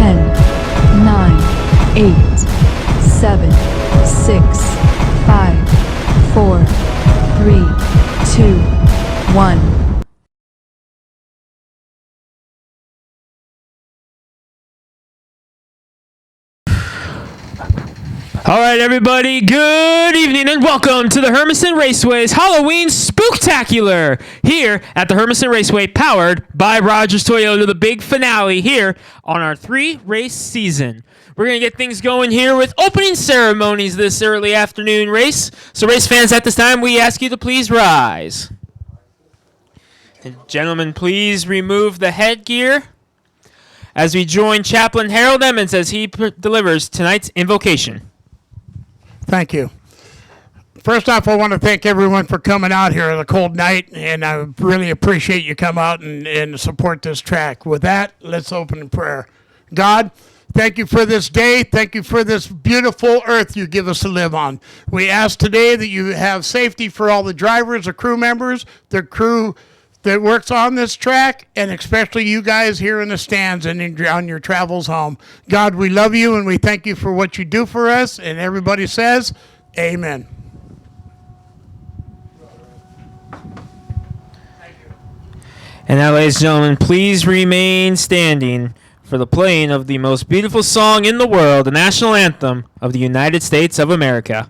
10, 9, 8, 7, 6, 5, 4, 3, 2, 1. All right, everybody, good evening and welcome to the Hermiston Raceway's Halloween Spooktacular here at the Hermiston Raceway, powered by Rogers Toyota, the big finale here on our 3-race season. We're going to get things going here with opening ceremonies this early afternoon race. So race fans, at this time, we ask you to please rise. And gentlemen, please remove the headgear as we join Chaplain Harold Emmons as he delivers tonight's invocation. Thank you. First off, I want to thank everyone for coming out here on a cold night, and I really appreciate you come out and support this track. With that, let's open in prayer. God, thank you for this day. Thank you for this beautiful earth you give us to live on. We ask today that you have safety for all the drivers, the crew members, the crew that works on this track, and especially you guys here in the stands and on your travels home. God, we love you, and we thank you for what you do for us, and everybody says, amen. And now, ladies and gentlemen, please remain standing for the playing of the most beautiful song in the world, the national anthem of the United States of America.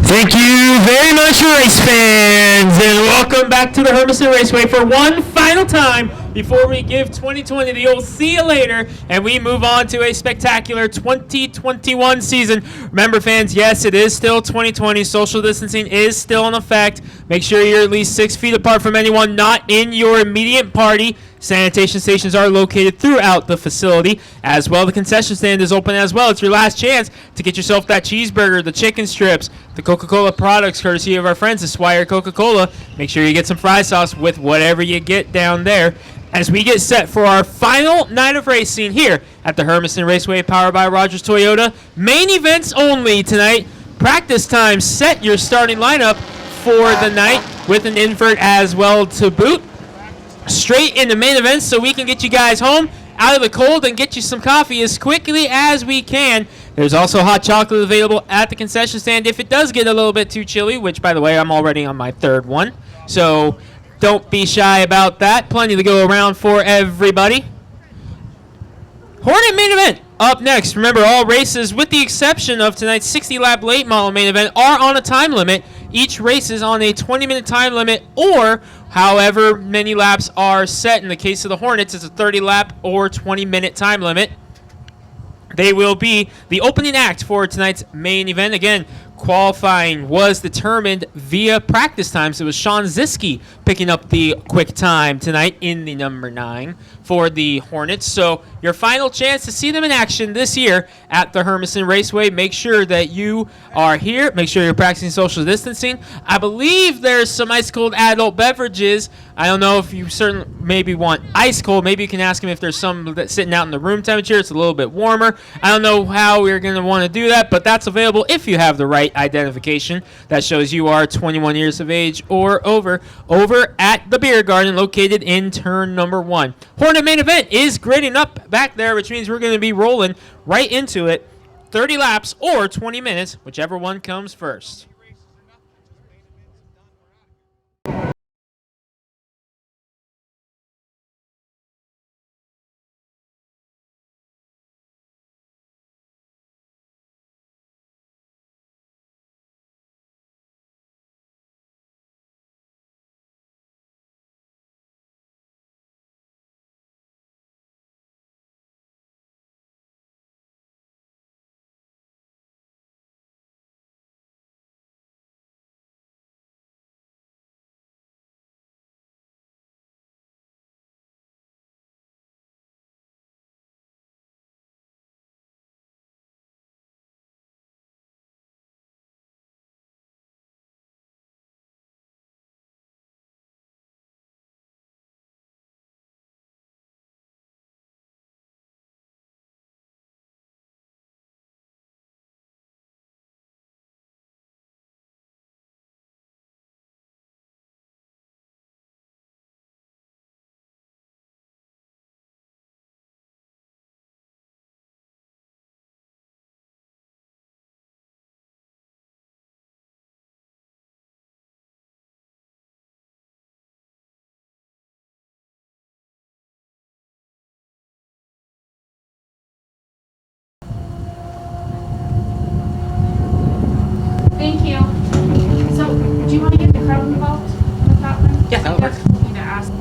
Thank you very much, race fans, and welcome back to the Hermiston Raceway for one final time before we give 2020 the old see you later, and we move on to a spectacular 2021 season. Remember, fans, yes, it is still 2020. Social distancing is still in effect. Make sure you're at least 6 feet apart from anyone not in your immediate party. Sanitation stations are located throughout the facility. As well, the concession stand is open as well. It's your last chance to get yourself that cheeseburger, the chicken strips, the Coca-Cola products, courtesy of our friends at Swire Coca-Cola. Make sure you get some fry sauce with whatever you get down there. As we get set for our final night of racing here at the Hermiston Raceway, powered by Rogers Toyota. Main events only tonight. Practice time. Set your starting lineup for the night with an invert as well to boot. Straight into main events so we can get you guys home out of the cold and get you some coffee as quickly as we can. There's also hot chocolate available at the concession stand if it does get a little bit too chilly, which, by the way, I'm already on my third one. So don't be shy about that. Plenty to go around for everybody. Hornet main event up next. Remember, all races, with the exception of tonight's 60-lap late model main event, are on a time limit. Each race is on a 20-minute time limit, or however many laps are set. In the case of the Hornets, it's a 30-lap or 20-minute time limit. They will be the opening act for tonight's main event. Again, qualifying was determined via practice times. It was Sean Ziske picking up the quick time tonight in the number 9 for the Hornets. So your final chance to see them in action this year at the Hermiston Raceway. Make sure that you are here. Make sure you're practicing social distancing. I believe there's some ice cold adult beverages. I don't know if you certainly maybe want ice cold. Maybe you can ask them if there's some that's sitting out in the room temperature. It's a little bit warmer. I don't know how we're going to want to do that, but that's available if you have the right identification that shows you are 21 years of age or over at the Beer Garden located in turn number 1. Hornet main event is grading up back there, which means we're going to be rolling right into it. 30 laps or 20 minutes, whichever one comes first. Thank you. So, do you want to get the crowd involved with that one? Yeah, that'll work. That's what we need to ask.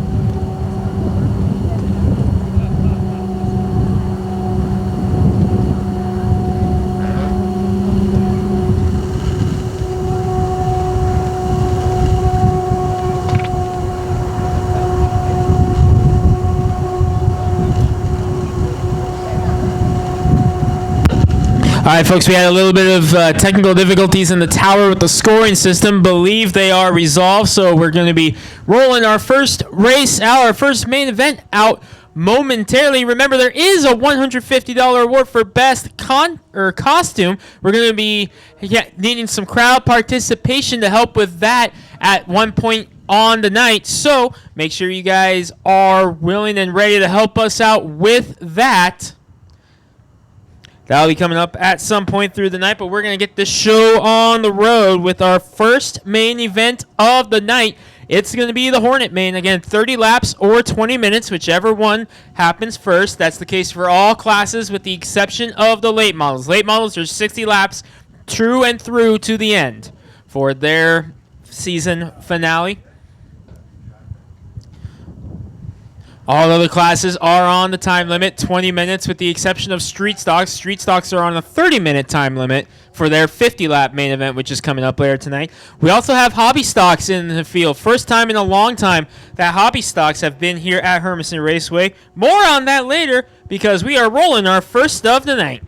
All right, folks, we had a little bit of technical difficulties in the tower with the scoring system. Believe they are resolved, so we're going to be rolling our first race out, our first main event out momentarily. Remember, there is a $150 award for best costume. We're going to be needing some crowd participation to help with that at one point on the night. So make sure you guys are willing and ready to help us out with that. That'll be coming up at some point through the night, but we're going to get this show on the road with our first main event of the night. It's going to be the Hornet main. Again, 30 laps or 20 minutes, whichever one happens first. That's the case for all classes with the exception of the late models. Late models are 60 laps true and through to the end for their season finale. All other classes are on the time limit, 20 minutes with the exception of Street Stocks. Street Stocks are on a 30-minute time limit for their 50-lap main event, which is coming up later tonight. We also have Hobby Stocks in the field. First time in a long time that Hobby Stocks have been here at Hermiston Raceway. More on that later because we are rolling our first of the night.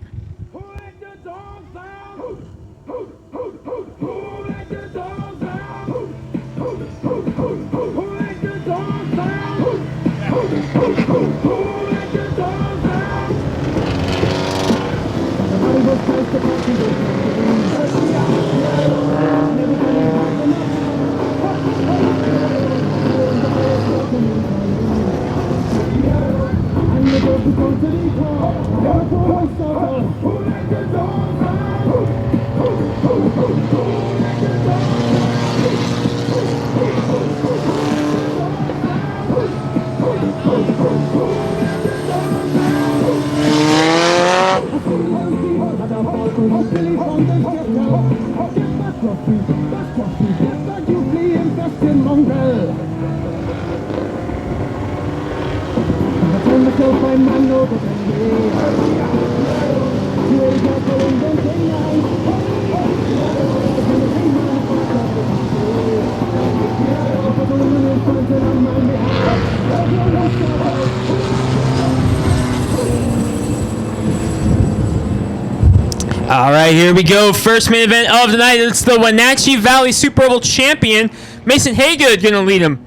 All right, here we go. First main event of the night. It's the Wenatchee Valley Super Bowl champion, Mason Haygood, going to lead him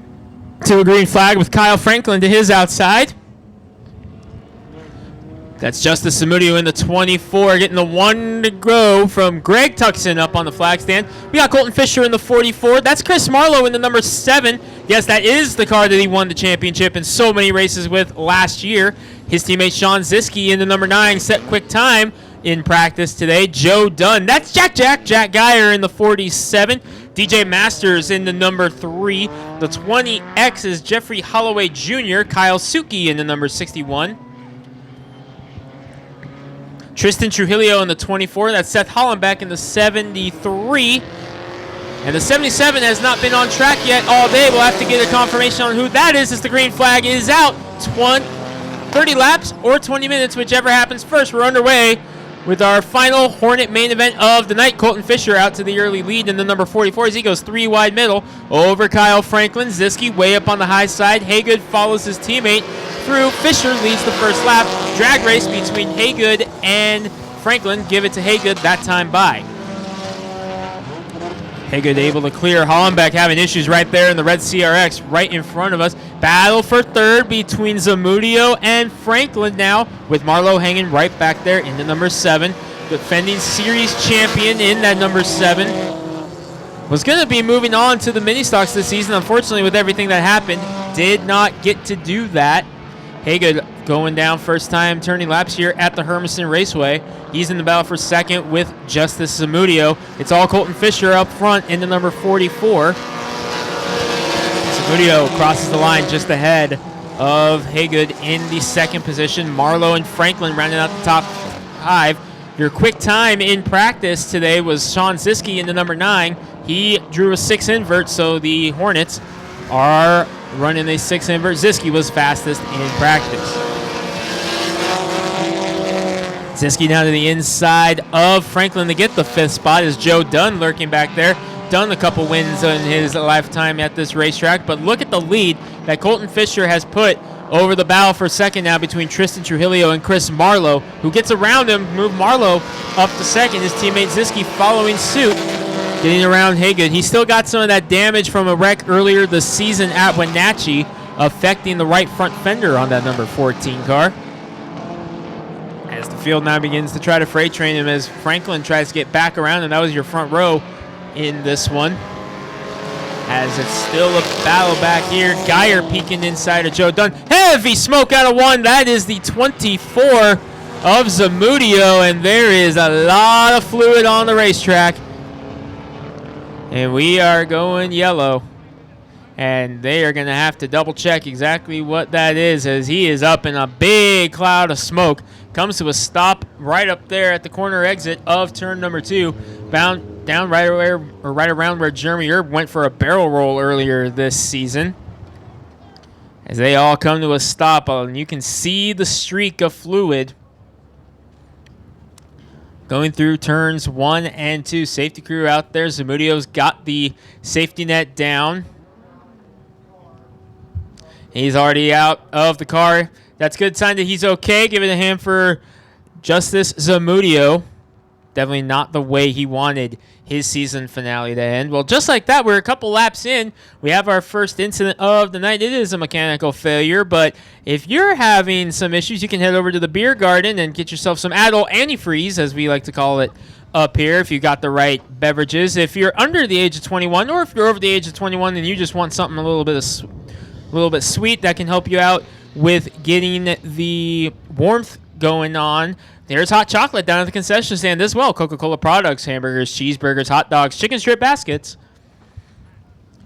to a green flag with Kyle Franklin to his outside. That's Justice Zamudio in the 24, getting the 1 to go from Greg Tuckson up on the flag stand. We got Colton Fisher in the 44. That's Chris Marlowe in the number 7. Yes, that is the car that he won the championship in so many races with last year. His teammate Sean Ziske in the number 9 set quick time in practice today. Joe Dunn. That's Jack Geyer in the 47. DJ Masters in the number 3. The 20X is Jeffrey Holloway Jr. Kyle Suki in the number 61. Tristan Trujillo in the 24. That's Seth Hollenbeck in the 73. And the 77 has not been on track yet all day. We'll have to get a confirmation on who that is as the green flag is out. 30 laps or 20 minutes, whichever happens first. We're underway with our final Hornet main event of the night. Colton Fisher out to the early lead in the number 44 as he goes 3 wide middle over Kyle Franklin. Ziske way up on the high side. Haygood follows his teammate through. Fisher leads the first lap. Drag race between Haygood and Franklin. Give it to Haygood that time by. Haygood able to clear. Hollenbeck having issues right there in the red CRX right in front of us. Battle for third between Zamudio and Franklin now, with Marlowe hanging right back there in the number 7. Defending series champion in that number 7. Was going to be moving on to the mini stocks this season. Unfortunately, with everything that happened, did not get to do that. Haygood going down first time turning laps here at the Hermiston Raceway. He's in the battle for second with Justice Zamudio. It's all Colton Fisher up front in the number 44. Zamudio crosses the line just ahead of Haygood in the second position. Marlowe and Franklin rounding out the top 5. Your quick time in practice today was Sean Ziske in the number 9. He drew a 6 invert, so the Hornets are running a 6 invert. Ziske was fastest in practice. Ziske down to the inside of Franklin to get the 5th spot is Joe Dunn lurking back there. Done a couple wins in his lifetime at this racetrack, but look at the lead that Colton Fisher has put over the battle for second now between Tristan Trujillo and Chris Marlowe, who gets around him, move Marlowe up to second. His teammate Ziske following suit, getting around Haygood. He still got some of that damage from a wreck earlier this season at Wenatchee, affecting the right front fender on that number 14 car. As the field now begins to try to freight train him as Franklin tries to get back around, and that was your front row in this one. As it's still a battle back here. Geyer peeking inside of Joe Dunn. Heavy smoke out of 1. That is the 24 of Zamudio, and there is a lot of fluid on the racetrack. And we are going yellow. And they are going to have to double check exactly what that is, as he is up in a big cloud of smoke. Comes to a stop right up there at the corner exit of turn number 2. Bound down right around where Jeremy Erb went for a barrel roll earlier this season. As they all come to a stop, and you can see the streak of fluid going through turns 1 and 2. Safety crew out there. Zamudio's got the safety net down. He's already out of the car. That's a good sign that he's okay. Give it a hand for Justice Zamudio. Definitely not the way he wanted his season finale to end. Well, just like that, we're a couple laps in. We have our first incident of the night. It is a mechanical failure, but if you're having some issues, you can head over to the beer garden and get yourself some adult antifreeze, as we like to call it up here, if you got the right beverages. If you're under the age of 21, or if you're over the age of 21 and you just want something a little bit sweet that can help you out with getting the warmth going on, there's hot chocolate down at the concession stand as well. Coca-Cola products, hamburgers, cheeseburgers, hot dogs, chicken strip baskets.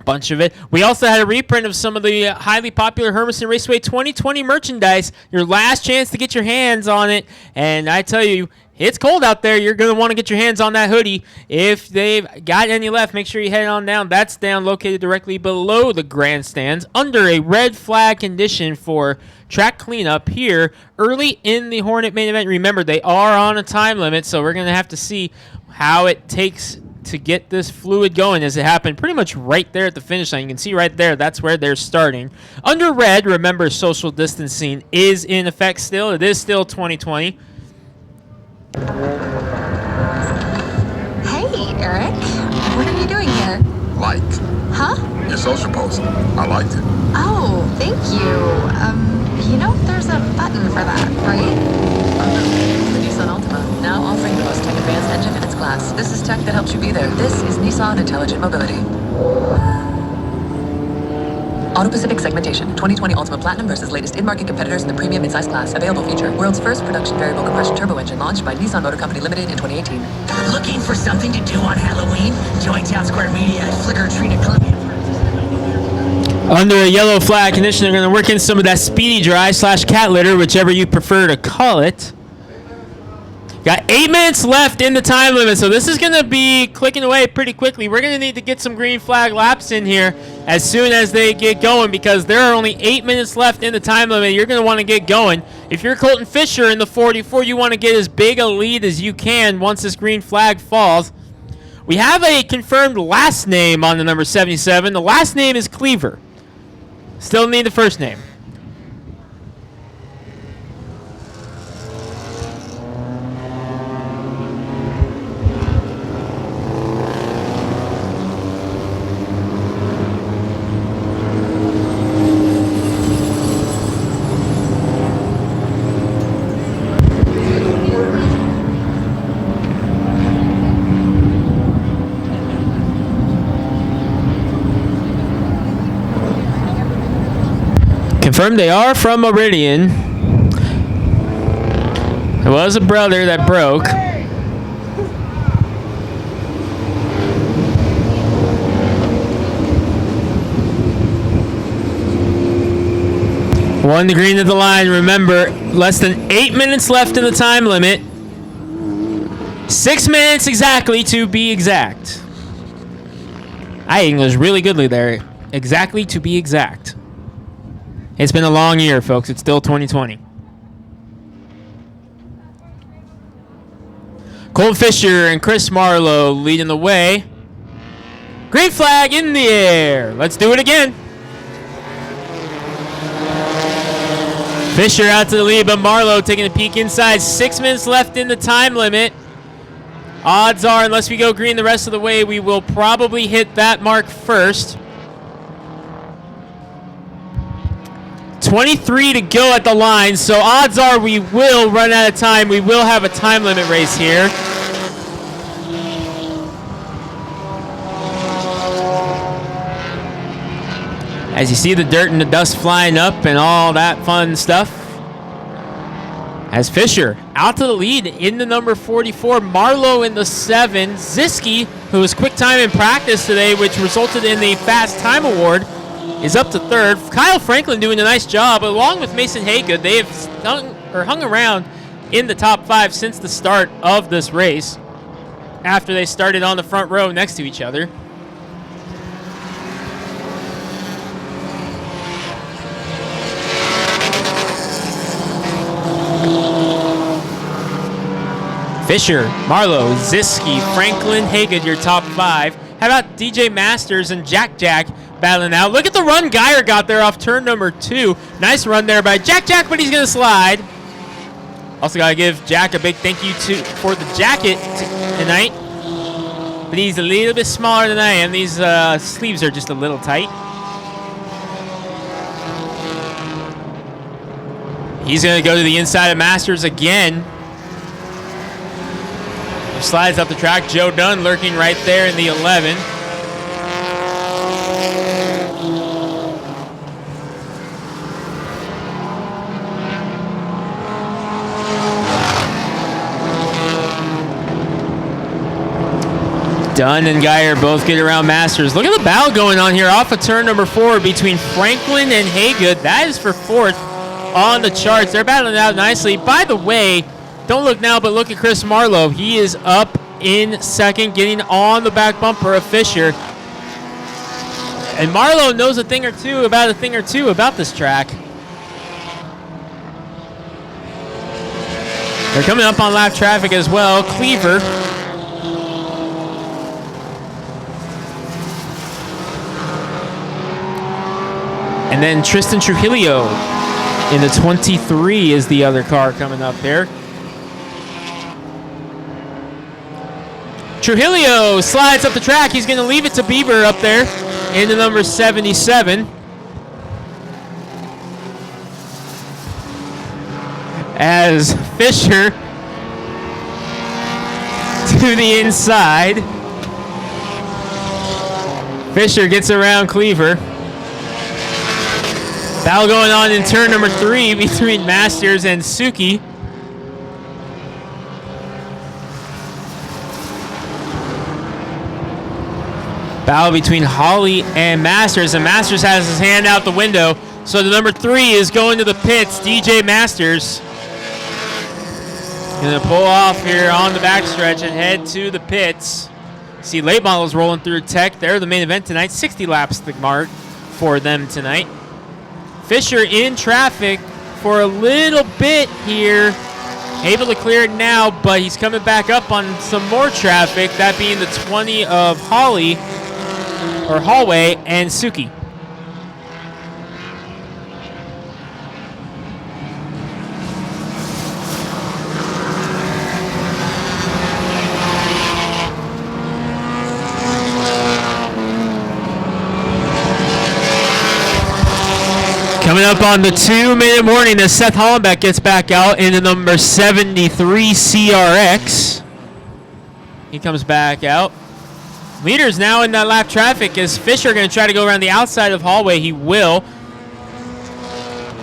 Bunch of it. We also had a reprint of some of the highly popular Hermiston Raceway 2020 merchandise. Your last chance to get your hands on it. And I tell you, it's cold out there. You're going to want to get your hands on that hoodie. If they've got any left, make sure you head on down. That's down located directly below the grandstands under a red flag condition for track cleanup here early in the Hornet main event. Remember, they are on a time limit, so we're going to have to see how it takes to get this fluid going, as it happened pretty much right there at the finish line. You can see right there, that's where they're starting. Under red, remember social distancing is in effect still. It is still 2020. Hey, Eric. What are you doing here? Liked Huh? your social post. I liked it. Oh, thank you. You know, there's a button for that, right? The Nissan Altima, now offering the most tech-advanced engine in its class. This is tech that helps you be there. This is Nissan Intelligent Mobility. Auto-Pacific segmentation. 2020 Altima Platinum versus latest in-market competitors in the premium midsize class. Available feature. World's first production variable compression turbo engine launched by Nissan Motor Company Limited in 2018. Looking for something to do on Halloween? Join Town Square Media at Flicker Treat at Columbia. Under a yellow flag condition, they're going to work in some of that speedy dry / cat litter, whichever you prefer to call it. Got 8 minutes left in the time limit, so this is going to be clicking away pretty quickly. We're going to need to get some green flag laps in here as soon as they get going, because there are only 8 minutes left in the time limit. You're going to want to get going. If you're Colton Fisher in the 44, you want to get as big a lead as you can once this green flag falls. We have a confirmed last name on the number 77. The last name is Cleaver. Still need the first name. Confirmed they are from Meridian. It was a brother that broke. One to green at the line. Remember, less than 8 minutes left in the time limit. 6 minutes exactly to be exact. I English really goodly there. Exactly to be exact. It's been a long year, folks. It's still 2020. Cole Fisher and Chris Marlowe leading the way. Green flag in the air. Let's do it again. Fisher out to the lead, but Marlowe taking a peek inside. 6 minutes left in the time limit. Odds are, unless we go green the rest of the way, we will probably hit that mark first. 23 to go at the line, so odds are we will run out of time. We will have a time limit race here. As you see the dirt and the dust flying up and all that fun stuff. As Fisher out to the lead in the number 44, Marlowe in the 7, Ziski, who was quick time in practice today, which resulted in the fast time award, is up to third. Kyle Franklin doing a nice job, along with Mason Haygood. They have hung around in the top 5 since the start of this race, after they started on the front row next to each other. Fisher, Marlowe, Ziski, Franklin, Haygood, your top 5. How about DJ Masters and Jack battling out? Look at the run Geyer got there off turn number 2. Nice run there by Jack, but he's going to slide. Also got to give Jack a big thank you for the jacket tonight. But he's a little bit smaller than I am. These sleeves are just a little tight. He's going to go to the inside of Masters again. Slides up the track. Joe Dunn lurking right there in the 11. Dunn and Geyer both get around Masters. Look at the battle going on here off of turn number 4 between Franklin and Haygood. That is for 4th on the charts. They're battling it out nicely. By the way, don't look now, but look at Chris Marlowe. He is up in 2nd, getting on the back bumper of Fisher. And Marlowe knows a thing or two about this track. They're coming up on lap traffic as well. Cleaver And then Tristan Trujillo in the 23 is the other car coming up here. Trujillo slides up the track. He's going to leave it to Bieber up there in the number 77. As Fisher to the inside. Fisher gets around Cleaver. Battle going on in turn number 3 between Masters and Suki. Battle between Holly and Masters Masters has his hand out the window. So the number 3 is going to the pits, DJ Masters. Gonna pull off here on the backstretch and head to the pits. See late models rolling through Tech. They're the main event tonight. 60 laps the mark for them tonight. Fisher in traffic for a little bit here. Able to clear it now, but he's coming back up on some more traffic. That being the 20 of Hallway and Suki. Coming up on the 2-minute warning as Seth Hollenbeck gets back out in the number 73 CRX. He comes back out. Leaders now in that lap traffic as Fisher going to try to go around the outside of Hallway. He will.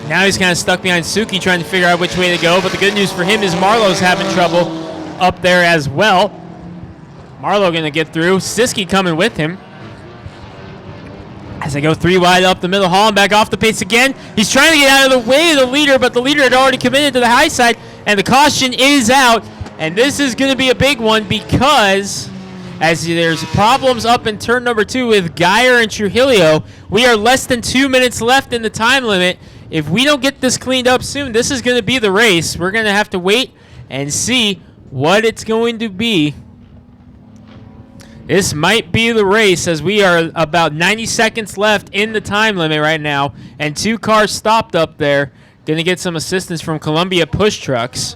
Now he's kind of stuck behind Suki trying to figure out which way to go. But the good news for him is Marlowe's having trouble up there as well. Marlowe going to get through. Siski coming with him. As they go 3 wide up the middle, Hollenbeck off the pace again. He's trying to get out of the way of the leader, but the leader had already committed to the high side, and the caution is out. And this is going to be a big one because as there's problems up in turn number 2 with Geyer and Trujillo, we are less than 2 minutes left in the time limit. If we don't get this cleaned up soon, this is going to be the race. We're going to have to wait and see what it's going to be. This might be the race as we are about 90 seconds left in the time limit right now. And 2 cars stopped up there. Going to get some assistance from Columbia push trucks.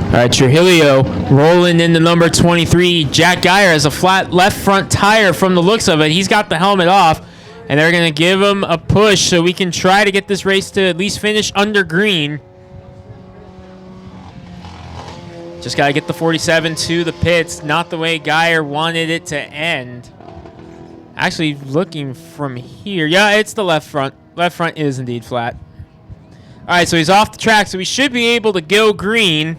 All right, Trujillo rolling into number 23. Jack Geyer has a flat left front tire from the looks of it. He's got the helmet off, and they're going to give him a push so we can try to get this race to at least finish under green. Just got to get the 47 to the pits. Not the way Geyer wanted it to end. Actually, looking from here. Yeah, it's the left front. Left front is indeed flat. All right, so he's off the track, so we should be able to go green.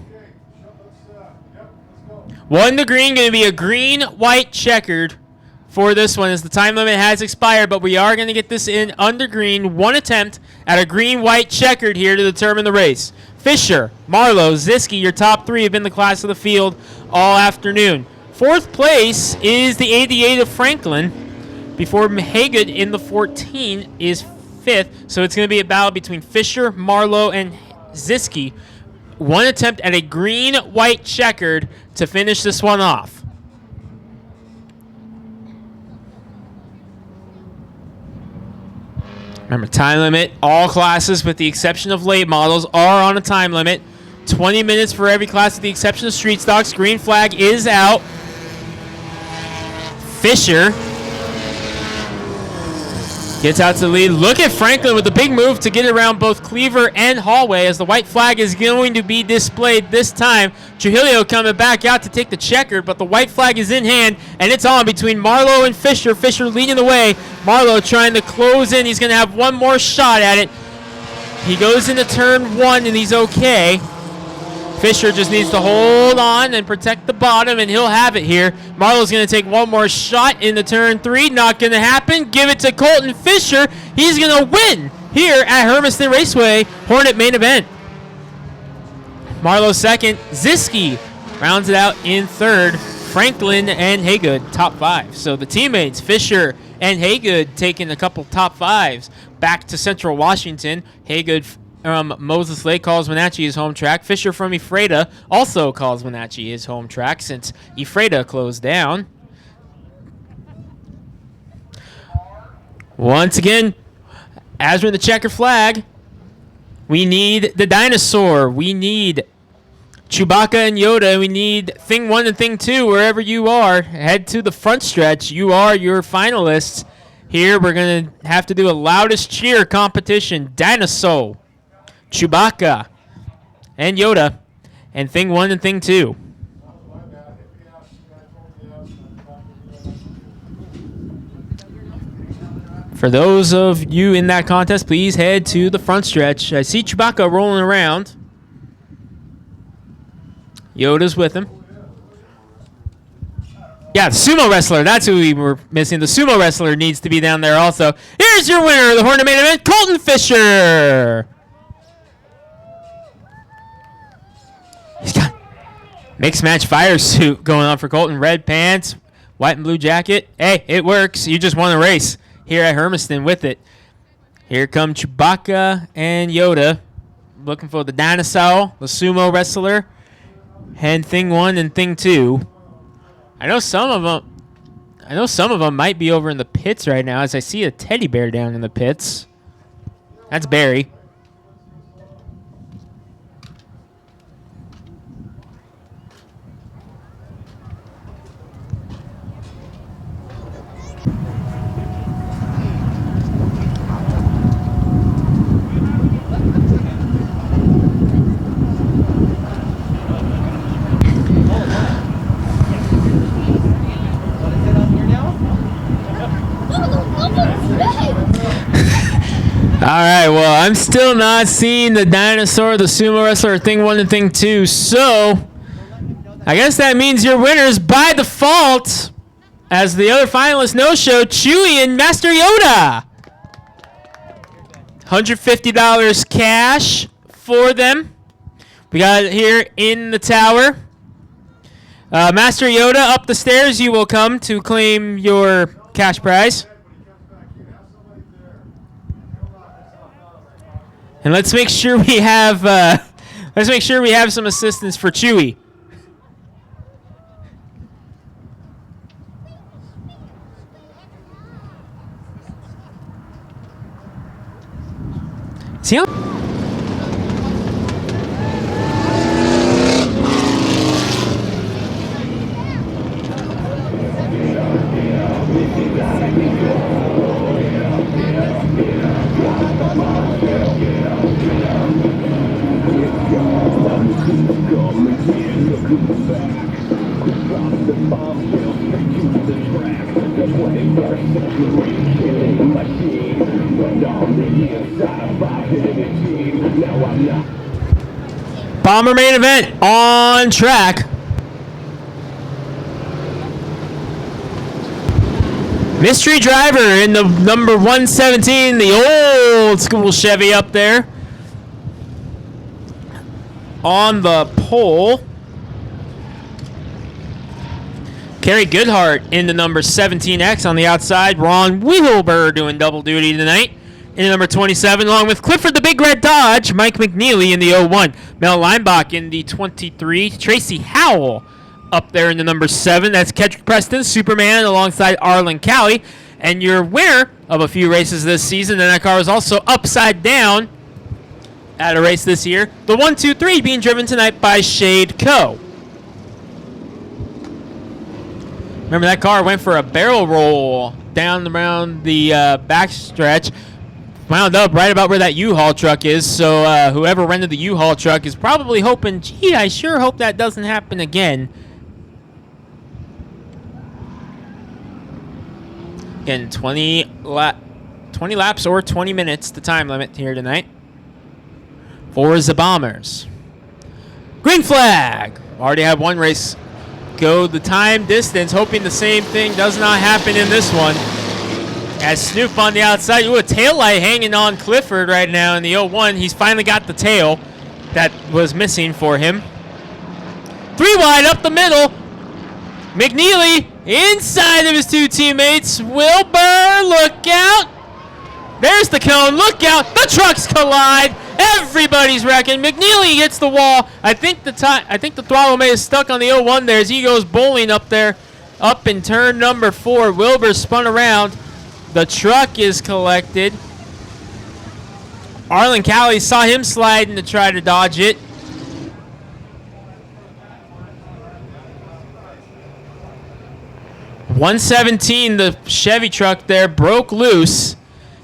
1 to green, going to be a green-white checkered for this one as the time limit has expired, but we are going to get this in under green. 1 attempt at a green-white checkered here to determine the race. Fisher, Marlowe, Ziski, your top 3 have been the class of the field all afternoon. 4th place is the 88 of Franklin, before Hagood in the 14 is 5th, so it's going to be a battle between Fisher, Marlowe, and Ziski. 1 attempt at a green-white checkered to finish this one off. Remember, time limit. All classes, with the exception of late models, are on a time limit. 20 minutes for every class, with the exception of street stocks. Green flag is out. Fisher gets out to the lead. Look at Franklin with a big move to get around both Cleaver and Hallway as the white flag is going to be displayed this time. Trujillo coming back out to take the checker, but the white flag is in hand, and it's on between Marlowe and Fisher. Fisher leading the way. Marlowe trying to close in. He's going to have one more shot at it. He goes into turn 1, and he's okay. Fisher just needs to hold on and protect the bottom, and he'll have it here. Marlowe's going to take one more shot into turn 3. Not going to happen. Give it to Colton Fisher. He's going to win here at Hermiston Raceway Hornet main event. Marlowe second. Ziski rounds it out in third. Franklin and Haygood top 5. So the teammates, Fisher and Haygood, taking a couple top 5s back to Central Washington. Haygood from Moses Lake calls Wenatchee his home track. Fisher from Ephrata also calls Wenatchee his home track since Ephrata closed down. Once again, as we're in the checker flag, we need the dinosaur. We need Chewbacca and Yoda. We need Thing 1 and Thing 2, wherever you are. Head to the front stretch. You are your finalists. Here, we're going to have to do a loudest cheer competition. Dinosaur, Chewbacca, and Yoda, and Thing 1 and Thing 2. For those of you in that contest, please head to the front stretch. I see Chewbacca rolling around. Yoda's with him. Yeah, the sumo wrestler. That's who we were missing. The sumo wrestler needs to be down there also. Here's your winner of the Hornet main event, Colton Fisher. He's got mixed match fire suit going on for Colton. Red pants, white and blue jacket. Hey, it works. You just won a race here at Hermiston with it. Here come Chewbacca and Yoda, looking for the dinosaur, the sumo wrestler, and Thing 1 and Thing 2. I know some of them might be over in the pits right now, as I see a teddy bear down in the pits. That's Barry. All right, well, I'm still not seeing the dinosaur, the sumo wrestler, or Thing 1 and Thing 2, so I guess that means your winners by default, as the other finalists no-show, Chewie and Master Yoda. $150 cash for them. We got it here in the tower. Master Yoda, up the stairs you will come to claim your cash prize. And let's make sure we have some assistance for Chewie. See how? Bomber main event on track. Mystery driver in the number 117, the old school Chevy up there on the pole. Kerry Goodhart in the number 17X on the outside. Ron Wilbur doing double duty tonight in the number 27, along with Clifford the Big Red Dodge, Mike McNeely in the 01, Mel Leinbach in the 23, Tracy Howell up there in the number 7. That's Kedrick Preston, Superman, alongside Arlen Cowie. And your winner of a few races this season, and that car was also upside down at a race this year, the 1-2-3 being driven tonight by Shade Co. Remember, that car went for a barrel roll down around the backstretch. Wound up right about where that U-Haul truck is. So whoever rented the U-Haul truck is probably hoping, gee, I sure hope that doesn't happen again. Again, 20 laps or 20 minutes, the time limit here tonight for the Bombers. Green flag. Already had one race go the time distance, hoping the same thing does not happen in this one. As Snoop on the outside, ooh, a tail light hanging on Clifford right now in the 01. He's finally got the tail that was missing for him. 3 wide up the middle. McNeely inside of his two teammates. Wilbur, look out. There's the cone, look out. The trucks collide. Everybody's wrecking. McNeely hits the wall. I think the throttle may have stuck on the 01 there as he goes bowling up there, up in turn number 4. Wilbur spun around. The truck is collected. Arlen Cowley saw him sliding to try to dodge it. .117, the Chevy truck there broke loose.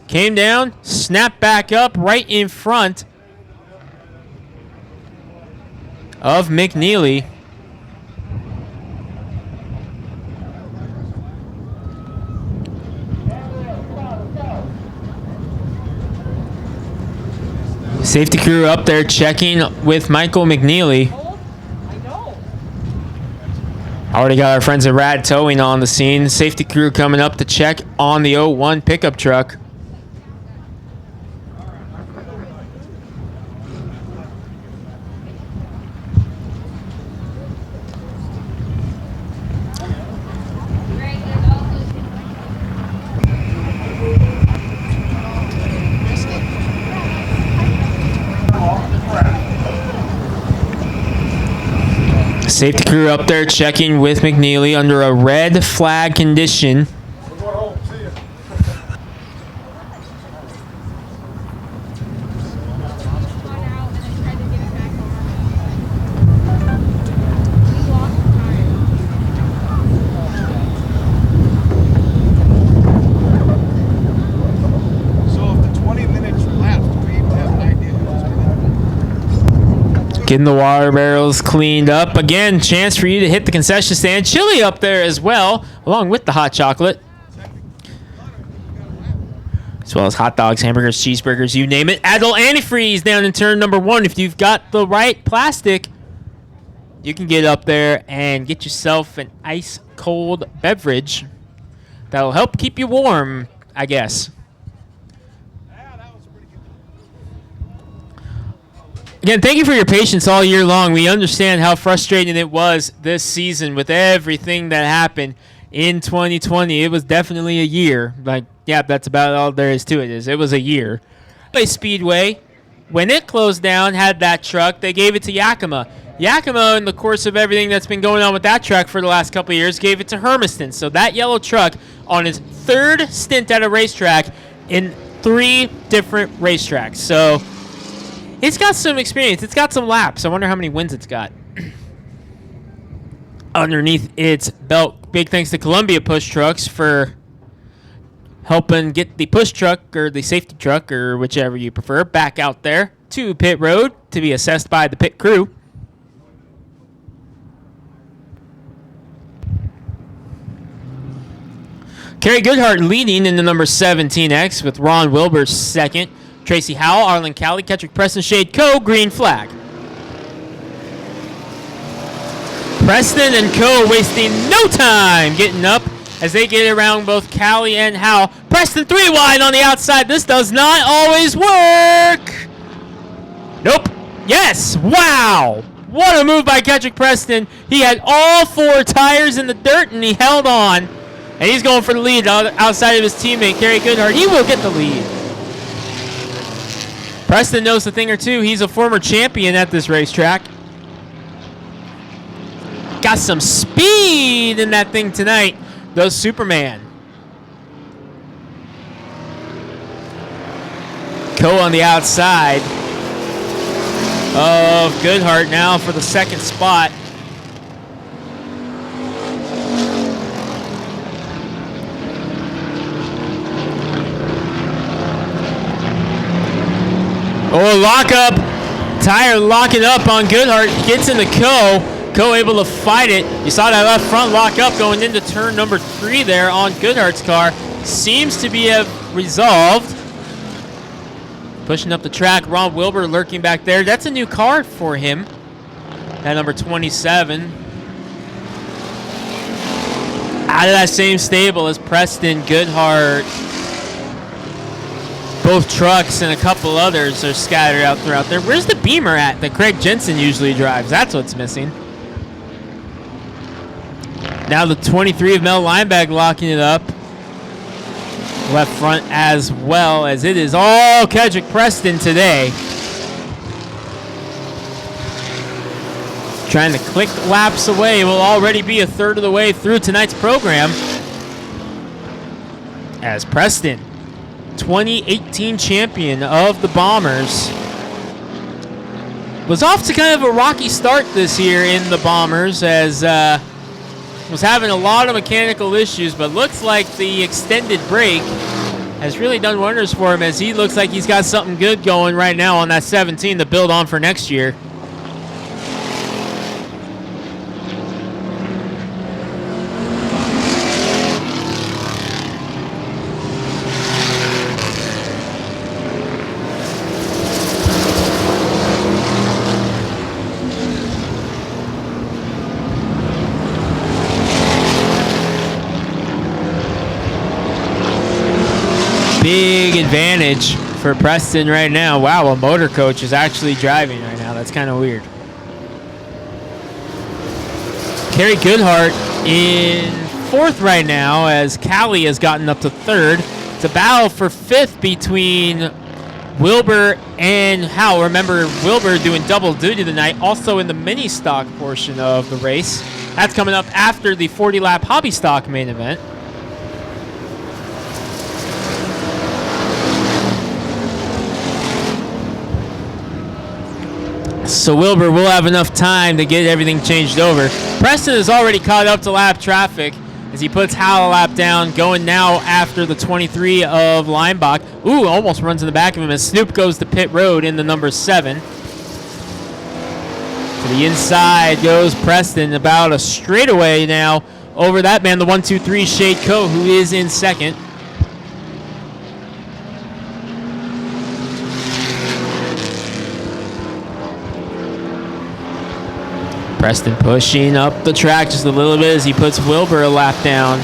Came down, snapped back up right in front of McNeely. Safety crew up there checking with Michael McNeely. Already got our friends at Rad Towing on the scene. Safety crew coming up to check on the 01 pickup truck. Safety crew up there checking with McNeely under a red flag condition. Getting the water barrels cleaned up. Again, chance for you to hit the concession stand. Chili up there as well, along with the hot chocolate. As well as hot dogs, hamburgers, cheeseburgers, you name it. Adult antifreeze down in turn number 1. If you've got the right plastic, you can get up there and get yourself an ice cold beverage that'll help keep you warm, I guess. Again, thank you for your patience all year long. We understand how frustrating it was this season with everything that happened in 2020. It was definitely a year. Yeah, that's about all there is to it. It was a year. Speedway, when it closed down, had that truck. They gave it to Yakima. Yakima, in the course of everything that's been going on with that truck for the last couple of years, gave it to Hermiston. So that yellow truck, on his 3rd stint at a racetrack in 3 different racetracks. So it's got some experience. It's got some laps. I wonder how many wins it's got. Underneath its belt, big thanks to Columbia Push Trucks for helping get the push truck or the safety truck or whichever you prefer back out there to pit road to be assessed by the pit crew. Kerry Goodhart leading in the number 17X with Ron Wilbur second. Tracy Howell, Arlen Cowley, Kettrick Preston, Shade Co, green flag. Preston and Co wasting no time getting up as they get around both Cowley and Howell. Preston 3 wide on the outside. This does not always work. Nope. Yes. Wow. What a move by Kettrick Preston. He had all 4 tires in the dirt and he held on. And he's going for the lead outside of his teammate, Kerry Goodhart. He will get the lead. Preston knows a thing or two. He's a former champion at this racetrack. Got some speed in that thing tonight. The Superman. Co on the outside of Goodhart now for the 2nd spot. Oh, lock up. Tire locking up on Goodhart. Gets into Co. Co able to fight it. You saw that left front lock up going into turn number 3 there on Goodhart's car. Seems to be resolved. Pushing up the track. Ron Wilbur lurking back there. That's a new car for him. That number 27. Out of that same stable as Preston, Goodhart. Both trucks and a couple others are scattered out throughout there. Where's the Beamer at that Craig Jensen usually drives? That's what's missing. Now the 23 of Mel Lineback locking it up. Left front as well, as it is all Kedrick Preston today. Trying to click laps away. Will already be a third of the way through tonight's program. As Preston, 2018 champion of the Bombers, was off to kind of a rocky start this year in the Bombers, as was having a lot of mechanical issues, but looks like the extended break has really done wonders for him, as he looks like he's got something good going right now on that 17 to build on for next year. Big advantage for Preston right now. Wow, a motor coach is actually driving right now. That's kind of weird. Kerry Goodhart in fourth right now, as Callie has gotten up to third. It's a battle for fifth between Wilbur and Howell. Remember, Wilbur doing double duty tonight, also in the mini stock portion of the race. That's coming up after the 40-lap hobby stock main event. So Wilbur will have enough time to get everything changed over. Preston is already caught up to lap traffic as he puts Howell a lap down, going now after the 23 of Leinbach. Ooh, almost runs in the back of him as Snoop goes to pit road in the number 7. To the inside goes Preston, about a straightaway now over that man, the 1-2-3 Shade Coe, who is in second. Preston pushing up the track just a little bit as he puts Wilbur a lap down.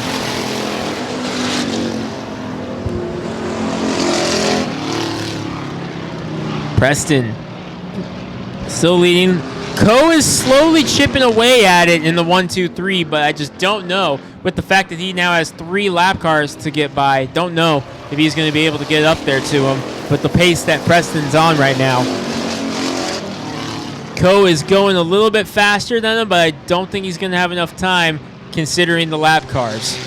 Preston still leading. Coe is slowly chipping away at it in the 1-2-3, but I just don't know, with the fact that he now has 3 lap cars to get by, don't know if he's going to be able to get up there to him with the pace that Preston's on right now. Coe is going a little bit faster than him, but I don't think he's going to have enough time considering the lap cars.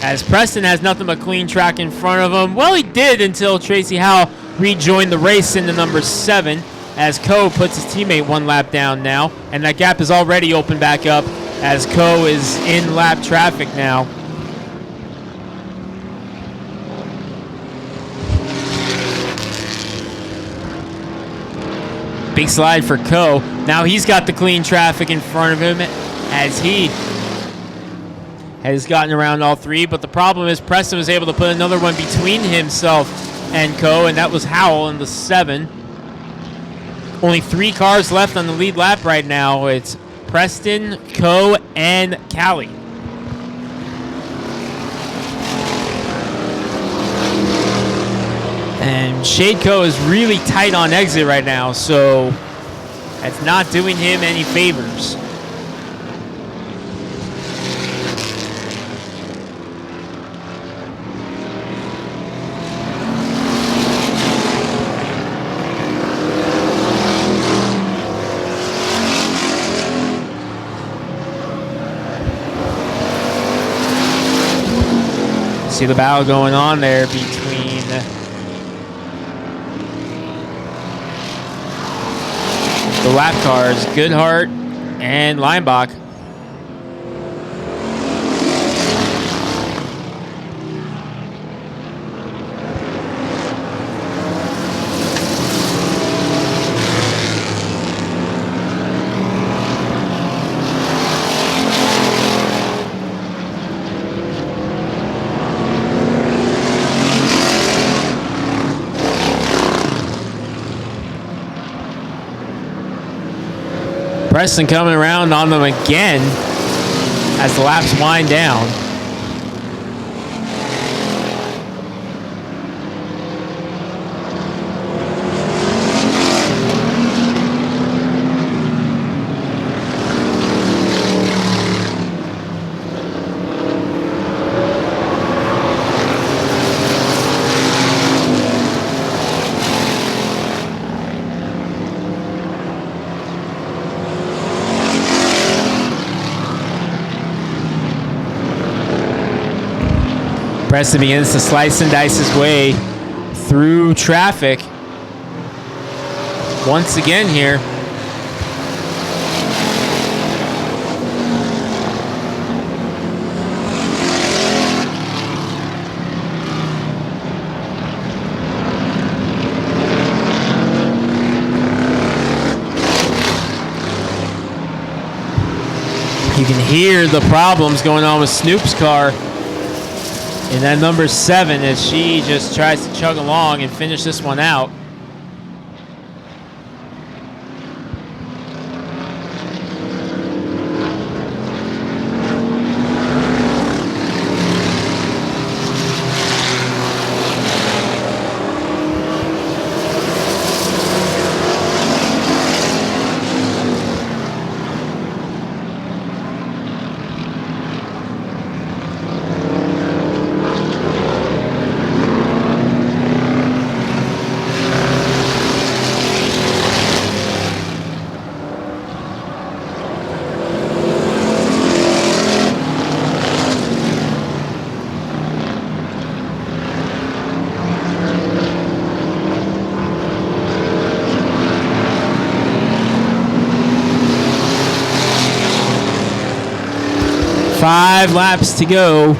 As Preston has nothing but clean track in front of him. Well, he did until Tracy Howell rejoined the race in the number 7, as Coe puts his teammate 1 lap down now, and that gap is already opened back up as Coe is in lap traffic now. Big slide for Coe. Now he's got the clean traffic in front of him as he has gotten around all 3. But the problem is Preston was able to put another one between himself and Coe, and that was Howell in the 7. Only 3 cars left on the lead lap right now. It's Preston, Coe, and Callie. And Shade Coe is really tight on exit right now, so that's not doing him any favors. See the battle going on there between the lap cars, Goodhart and Leinbach. Preston coming around on them again as the laps wind down. Preston begins to slice and dice his way through traffic once again here. You can hear the problems going on with Snoop's car in that number 7 as she just tries to chug along and finish this one out. Five laps to go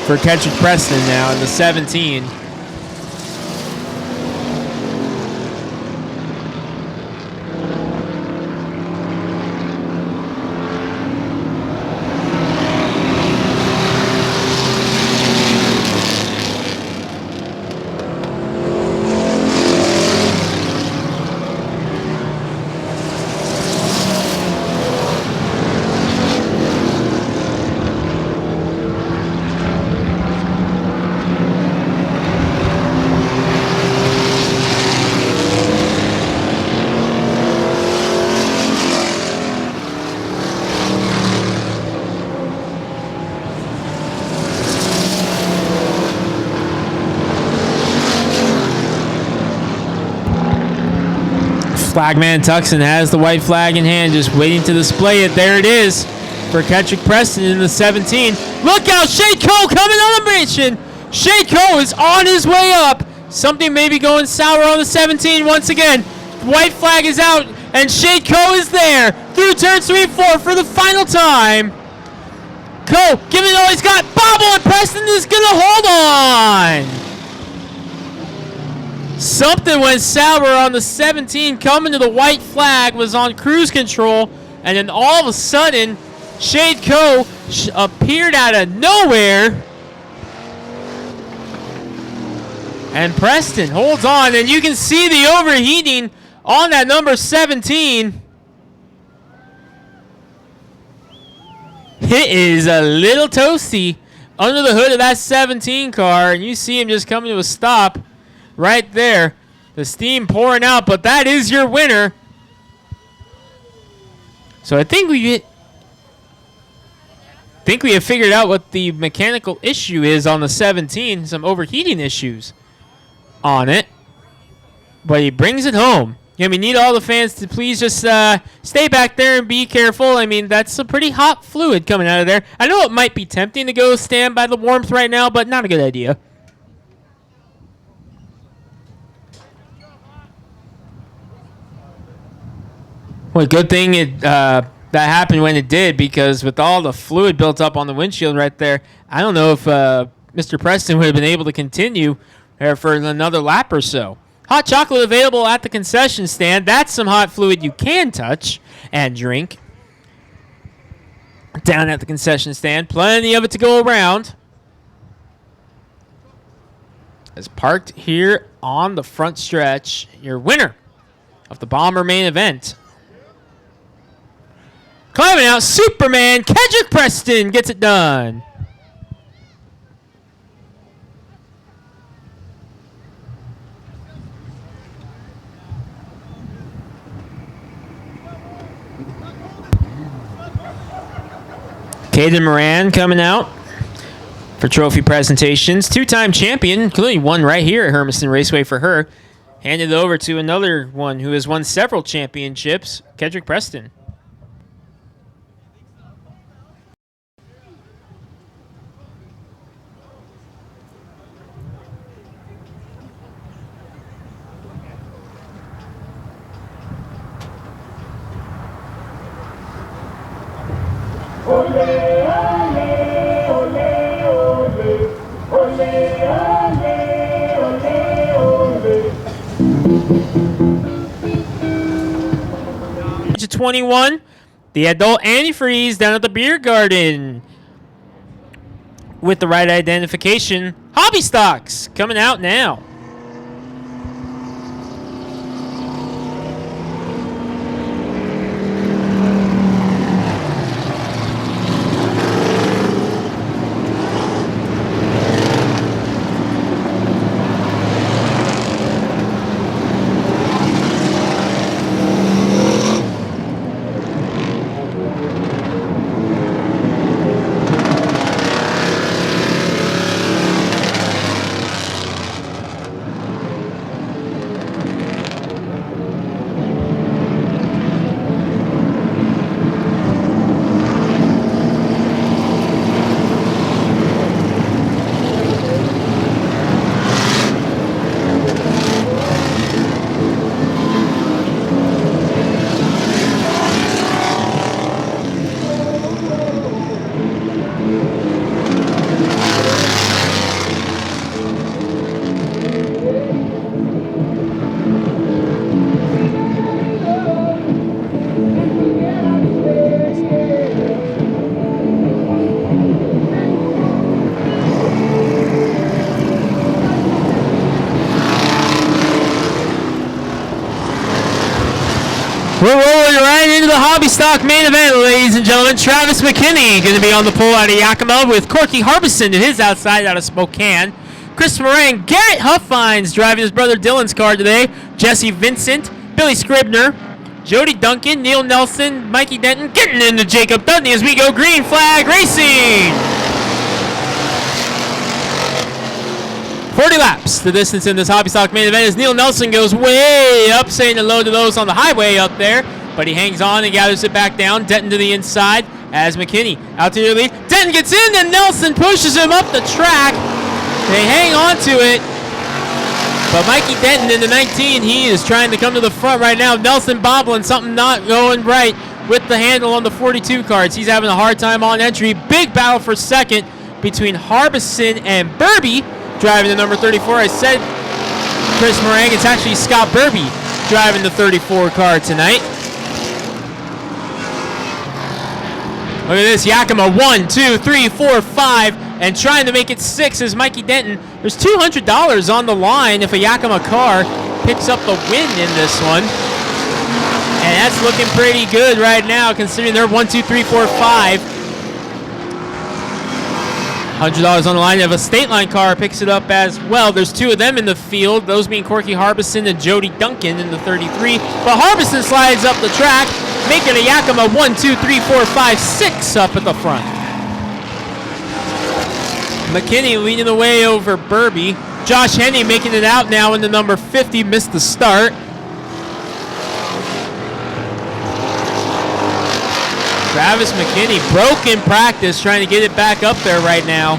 for Kendrick Preston now in the 17. Flagman Tuxon has the white flag in hand, just waiting to display it. There it is for Kendrick Preston in the 17. Look out, Shade Cole coming on the mission. Shade Cole is on his way up. Something may be going sour on the 17 once again. White flag is out, and Shade Cole is there through turns 3 and 4 for the final time. Cole giving it all he's got. Bobble, and Preston is going to hold on. Something went sour on the 17 coming to the white flag, was on cruise control, and then all of a sudden, Shade Coe appeared out of nowhere. And Preston holds on, and you can see the overheating on that number 17. It is a little toasty under the hood of that 17 car, and you see him just coming to a stop. Right there, the steam pouring out, but that is your winner. So I think we have figured out what the mechanical issue is on the 17. Some overheating issues on it, but he brings it home. We need all the fans to please just stay back there and be careful. I mean, that's a pretty hot fluid coming out of there. I know it might be tempting to go stand by the warmth right now, but not a good idea. Well, good thing that happened when it did, because with all the fluid built up on the windshield right there, I don't know if Mr. Preston would have been able to continue there for another lap or so. Hot chocolate available at the concession stand. That's some hot fluid you can touch and drink down at the concession stand. Plenty of it to go around. It's parked here on the front stretch. Your winner of the Bomber main event. Climbing out, Superman, Kendrick Preston gets it done. Caden Moran coming out for trophy presentations. Two-time champion, including one right here at Hermiston Raceway for her. Handed over to another one who has won several championships, Kendrick Preston. To 21, the adult antifreeze down at the beer garden with the right identification. Hobby Stocks coming out now. We're rolling right into the Hobby Stock main event, ladies and gentlemen. Travis McKinney going to be on the pole out of Yakima with Corky Harbison to his outside out of Spokane. Chris Moran, Garrett Huffines driving his brother Dylan's car today. Jesse Vincent, Billy Scribner, Jody Duncan, Neil Nelson, Mikey Denton getting into Jacob Dudney as we go green flag racing. 40 laps the distance in this Hobby Stock main event as Neil Nelson goes way up, saying hello to those on the highway up there, but he hangs on and gathers it back down. Denton to the inside as McKinney out to your lead. Denton gets in and Nelson pushes him up the track. They hang on to it, but Mikey Denton in the 19, he is trying to come to the front right now. Nelson bobbling, something not going right with the handle on the 42 cards. He's having a hard time on entry. Big battle for second between Harbison and Burby driving the number 34. I said Chris Moran. It's actually Scott Burby driving the 34 car tonight. Look at this, Yakima 1, 2, 3, 4, 5, and trying to make it 6 is Mikey Denton. There's $200 on the line if a Yakima car picks up the win in this one. And that's looking pretty good right now considering they're 1, 2, 3, 4, 5. $100 on the line. If a State Line car picks it up as well, there's two of them in the field, those being Corky Harbison and Jody Duncan in the 33. But Harbison slides up the track, making a Yakima 1, 2, 3, 4, 5, 6 up at the front. McKinney leading the way over Burby. Josh Henney making it out now in the number 50, missed the start. Travis McKinney broke in practice, trying to get it back up there right now.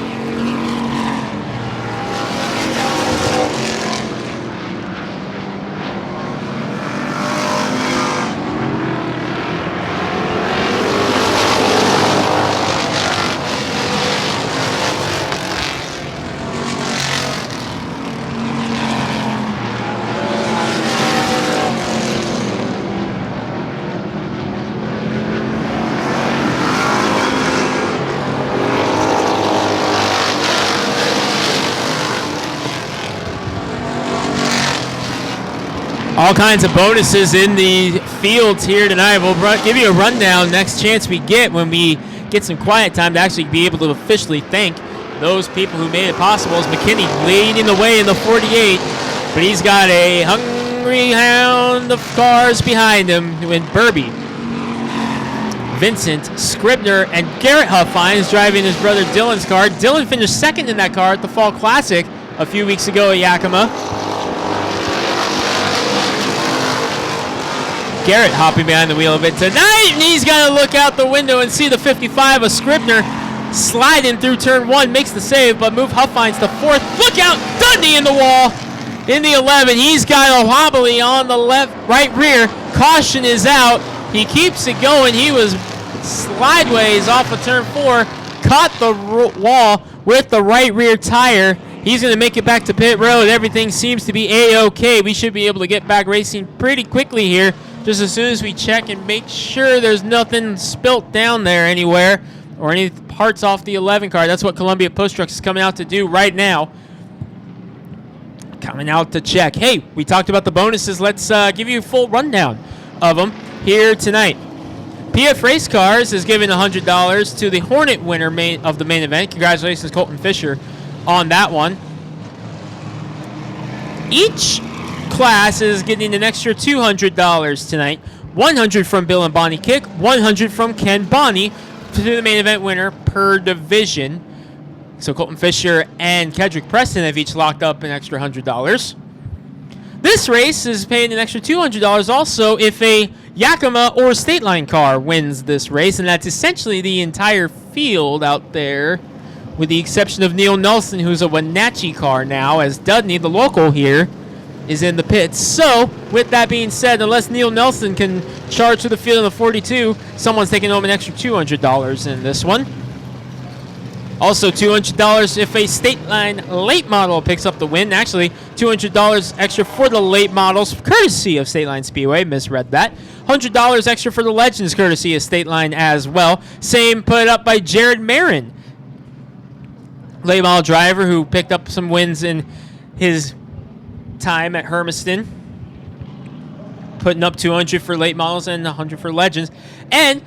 All kinds of bonuses in the fields here tonight. We'll give you a rundown next chance we get when we get some quiet time to actually be able to officially thank those people who made it possible. As McKinney leading the way in the 48, but he's got a hungry hound of cars behind him in Burby. Vincent, Scribner, and Garrett Huffines driving his brother Dylan's car. Dylan finished second in that car at the Fall Classic a few weeks ago at Yakima. Garrett hopping behind the wheel of it tonight, and he's got to look out the window and see the 55 of Scribner sliding through turn 1, makes the save, but move Huffines to 4th. Look out, Dudney in the wall in the 11. He's got a wobbly on the right rear. Caution is out. He keeps it going. He was slideways off of turn 4, caught the wall with the right rear tire. He's going to make it back to pit road. Everything seems to be A-OK. We should be able to get back racing pretty quickly here, just as soon as we check and make sure there's nothing spilt down there anywhere or any parts off the 11 car. That's what Columbia Post Trucks is coming out to do right now. Coming out to check. Hey, we talked about the bonuses. Let's give you a full rundown of them here tonight. PF Race Cars is giving $100 to the Hornet winner of the main event. Congratulations, Colton Fisher, on that one. Each class is getting an extra $200 tonight. $100 from Bill and Bonnie Kick, $100 from Ken Bonnie to the main event winner per division. So Colton Fisher and Kedrick Preston have each locked up an extra $100. This race is paying an extra $200 also if a Yakima or State Line car wins this race, and that's essentially the entire field out there, with the exception of Neil Nelson, who's a Wenatchee car now, as Dudney, the local here, is in the pits. So, with that being said, unless Neil Nelson can charge to the field in the 42, someone's taking home an extra $200 in this one. Also, $200 if a State Line late model picks up the win. Actually, $200 extra for the late models, courtesy of State Line Speedway. Misread that. $100 extra for the Legends, courtesy of State Line as well. Same put up by Jared Marin, late model driver who picked up some wins in his time at Hermiston, putting up $200 for late models and $100 for Legends. And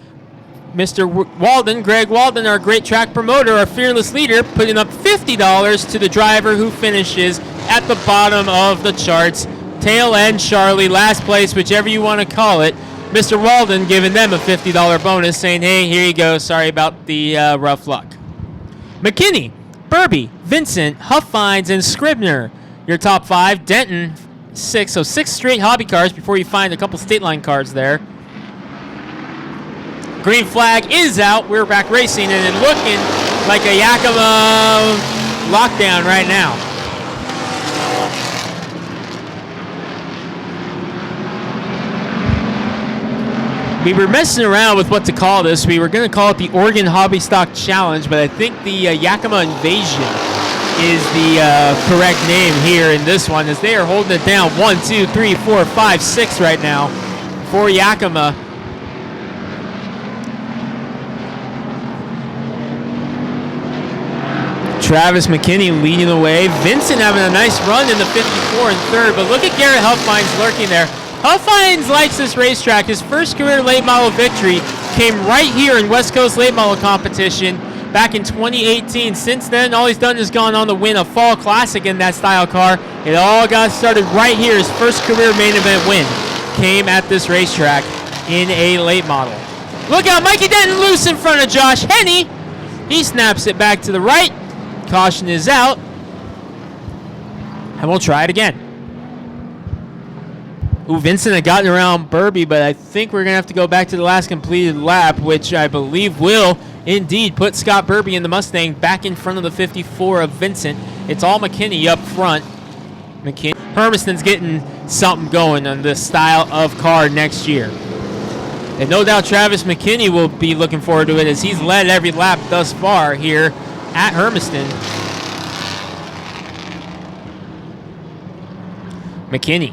Mr. Walden, Greg Walden, our great track promoter, our fearless leader, putting up $50 to the driver who finishes at the bottom of the charts. Tail end Charlie, last place, whichever you want to call it. Mr. Walden giving them a $50 bonus, saying, hey, here you go. Sorry about the rough luck. McKinney, Burby, Vincent, Huffines, and Scribner, your top 5. Denton, 6. So 6 straight hobby cars before you find a couple State Line cars there. Green flag is out. We're back racing, and it's looking like a Yakima lockdown right now. We were messing around with what to call this. We were going to call it the Oregon Hobby Stock Challenge, but I think the Yakima Invasion is the correct name here in this one, as they are holding it down 1, 2, 3, 4, 5, 6 right now for Yakima. Travis McKinney leading the way. Vincent having a nice run in the 54 and third, but look at Garrett Huffines lurking there. Huffines likes this racetrack. His first career late model victory came right here in West Coast late model competition back in 2018. Since then, all he's done is gone on to win a fall classic in that style car. It all got started right here. His first career main event win came at this racetrack in a late model. Look out, Mikey Denton loose in front of Josh Henney. He snaps it back to the right. Caution is out, and we'll try it again. Ooh, Vincent had gotten around Burby, but I think we're going to have to go back to the last completed lap, which I believe will indeed put Scott Burby in the Mustang back in front of the 54 of Vincent. It's all McKinney up front. Hermiston's getting something going on this style of car next year. And no doubt Travis McKinney will be looking forward to it, as he's led every lap thus far here at Hermiston. McKinney,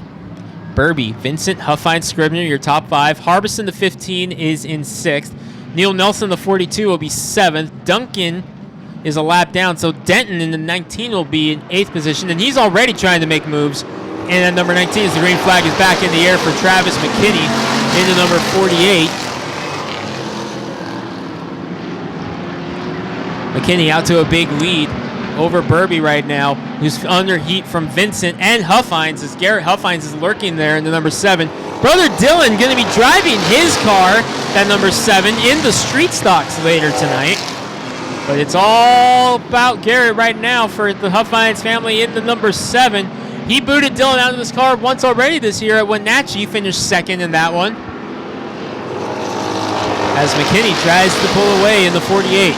Burby, Vincent, Huffine, Scribner, your top 5. Harbison, the 15, is in 6th. Neil Nelson, the 42, will be 7th. Duncan is a lap down, so Denton in the 19 will be in 8th position, and he's already trying to make moves. And at number 19, as the green flag is back in the air for Travis McKinney into number 48. McKinney out to a big lead over Burby right now, who's under heat from Vincent and Huffines, as Garrett Huffines is lurking there in the number 7. Brother Dylan going to be driving his car, that number 7, in the street stocks later tonight. But it's all about Garrett right now for the Huffines family in the number 7. He booted Dylan out of this car once already this year at Wenatchee, finished 2nd in that one, as McKinney tries to pull away in the 48.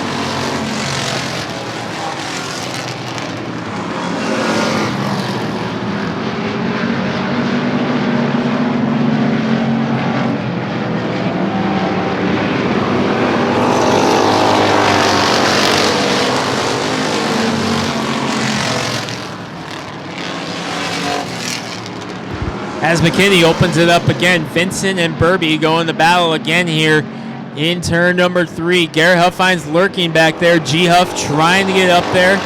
As McKinney opens it up again, Vincent and Burby going to battle again here in turn number 3. Garrett Huffines lurking back there. G Huff trying to get up there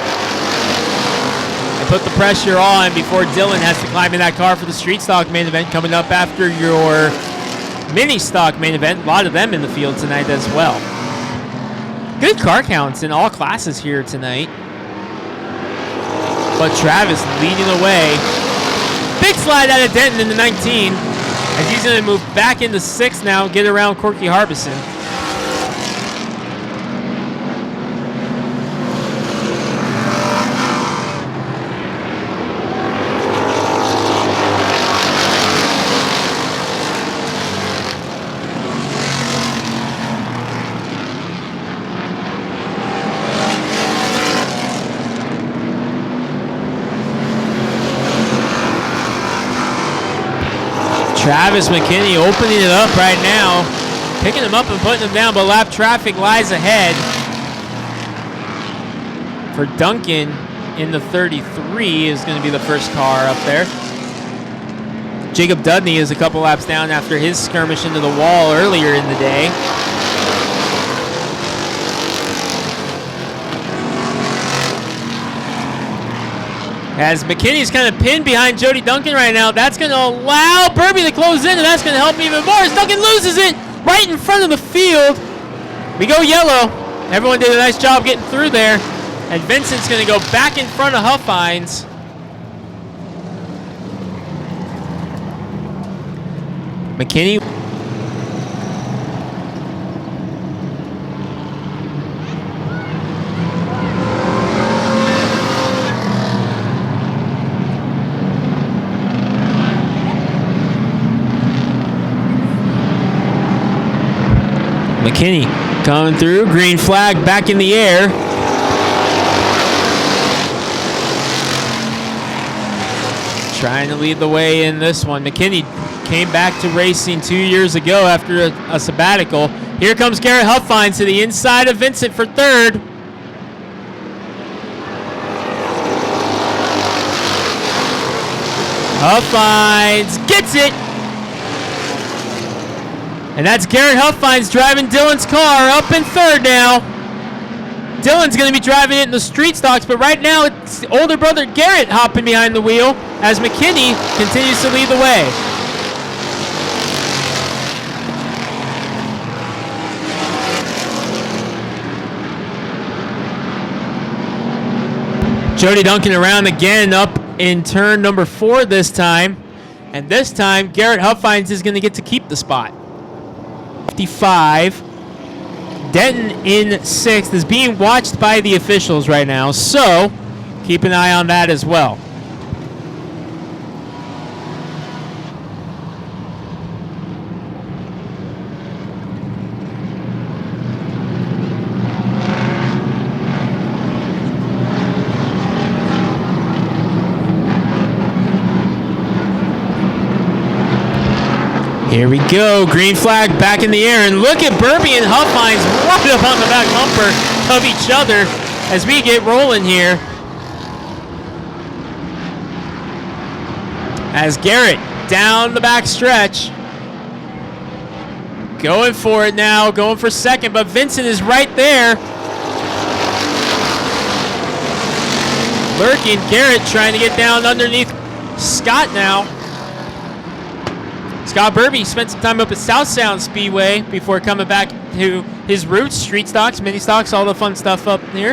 and put the pressure on before Dylan has to climb in that car for the street stock main event coming up after your mini stock main event. A lot of them in the field tonight as well. Good car counts in all classes here tonight. But Travis leading the way. Big slide out of Denton into 19. As he's going to move back into 6th now, get around Corky Harbison. Travis McKinney opening it up right now, picking him up and putting him down, but lap traffic lies ahead for Duncan in the 33 is going to be the first car up there. Jacob Dudney is a couple laps down after his skirmish into the wall earlier in the day. As McKinney's kind of pinned behind Jody Duncan right now, that's going to allow Burby to close in, and that's going to help even more as Duncan loses it right in front of the field. We go yellow. Everyone did a nice job getting through there. And Vincent's going to go back in front of Huffines. McKinney. McKinney coming through, green flag back in the air. Trying to lead the way in this one. McKinney came back to racing 2 years ago after a sabbatical. Here comes Garrett Huffines to the inside of Vincent for 3rd. Huffines gets it. And that's Garrett Huffines driving Dylan's car up in 3rd now. Dylan's going to be driving it in the street stocks, but right now it's older brother Garrett hopping behind the wheel as McKinney continues to lead the way. Jody Duncan around again up in turn number 4 this time. And this time Garrett Huffines is going to get to keep the spot. 55. Denton in 6th is being watched by the officials right now, so keep an eye on that as well. Here we go, green flag back in the air, and look at Burby and Huffines right up on the back bumper of each other as we get rolling here. As Garrett down the back stretch, going for it now, going for 2nd, but Vincent is right there. Lurking, Garrett trying to get down underneath Scott now. Scott Burby spent some time up at South Sound Speedway before coming back to his roots, street stocks, mini stocks, all the fun stuff up here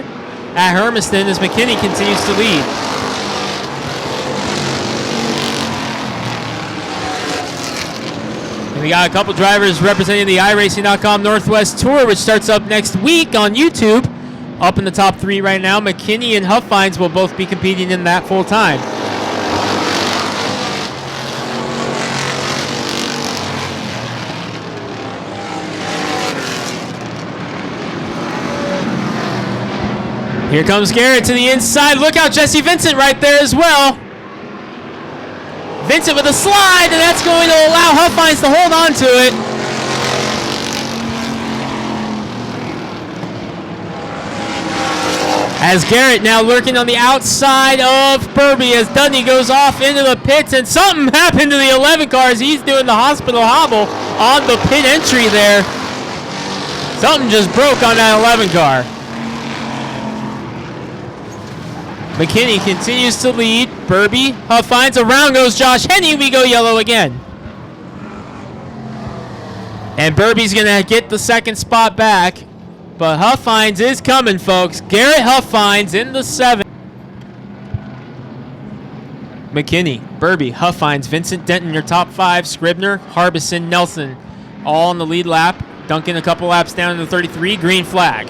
at Hermiston as McKinney continues to lead. And we got a couple drivers representing the iRacing.com Northwest Tour, which starts up next week on YouTube. Up in the top 3 right now, McKinney and Huffines will both be competing in that full time. Here comes Garrett to the inside. Look out, Jesse Vincent right there as well. Vincent with a slide, and that's going to allow Huffines to hold on to it. As Garrett now lurking on the outside of Burby as Dudney goes off into the pits, and something happened to the 11 car as he's doing the hospital hobble on the pit entry there. Something just broke on that 11 car. McKinney continues to lead. Burby, Huff finds, around goes Josh Henney. We go yellow again. And Burby's going to get the second spot back. But Huffines is coming, folks. Garrett Huffines in the 7. McKinney, Burby, Huffines, Vincent Denton, your top 5. Scribner, Harbison, Nelson, all on the lead lap. Duncan a couple laps down in the 33. Green flag.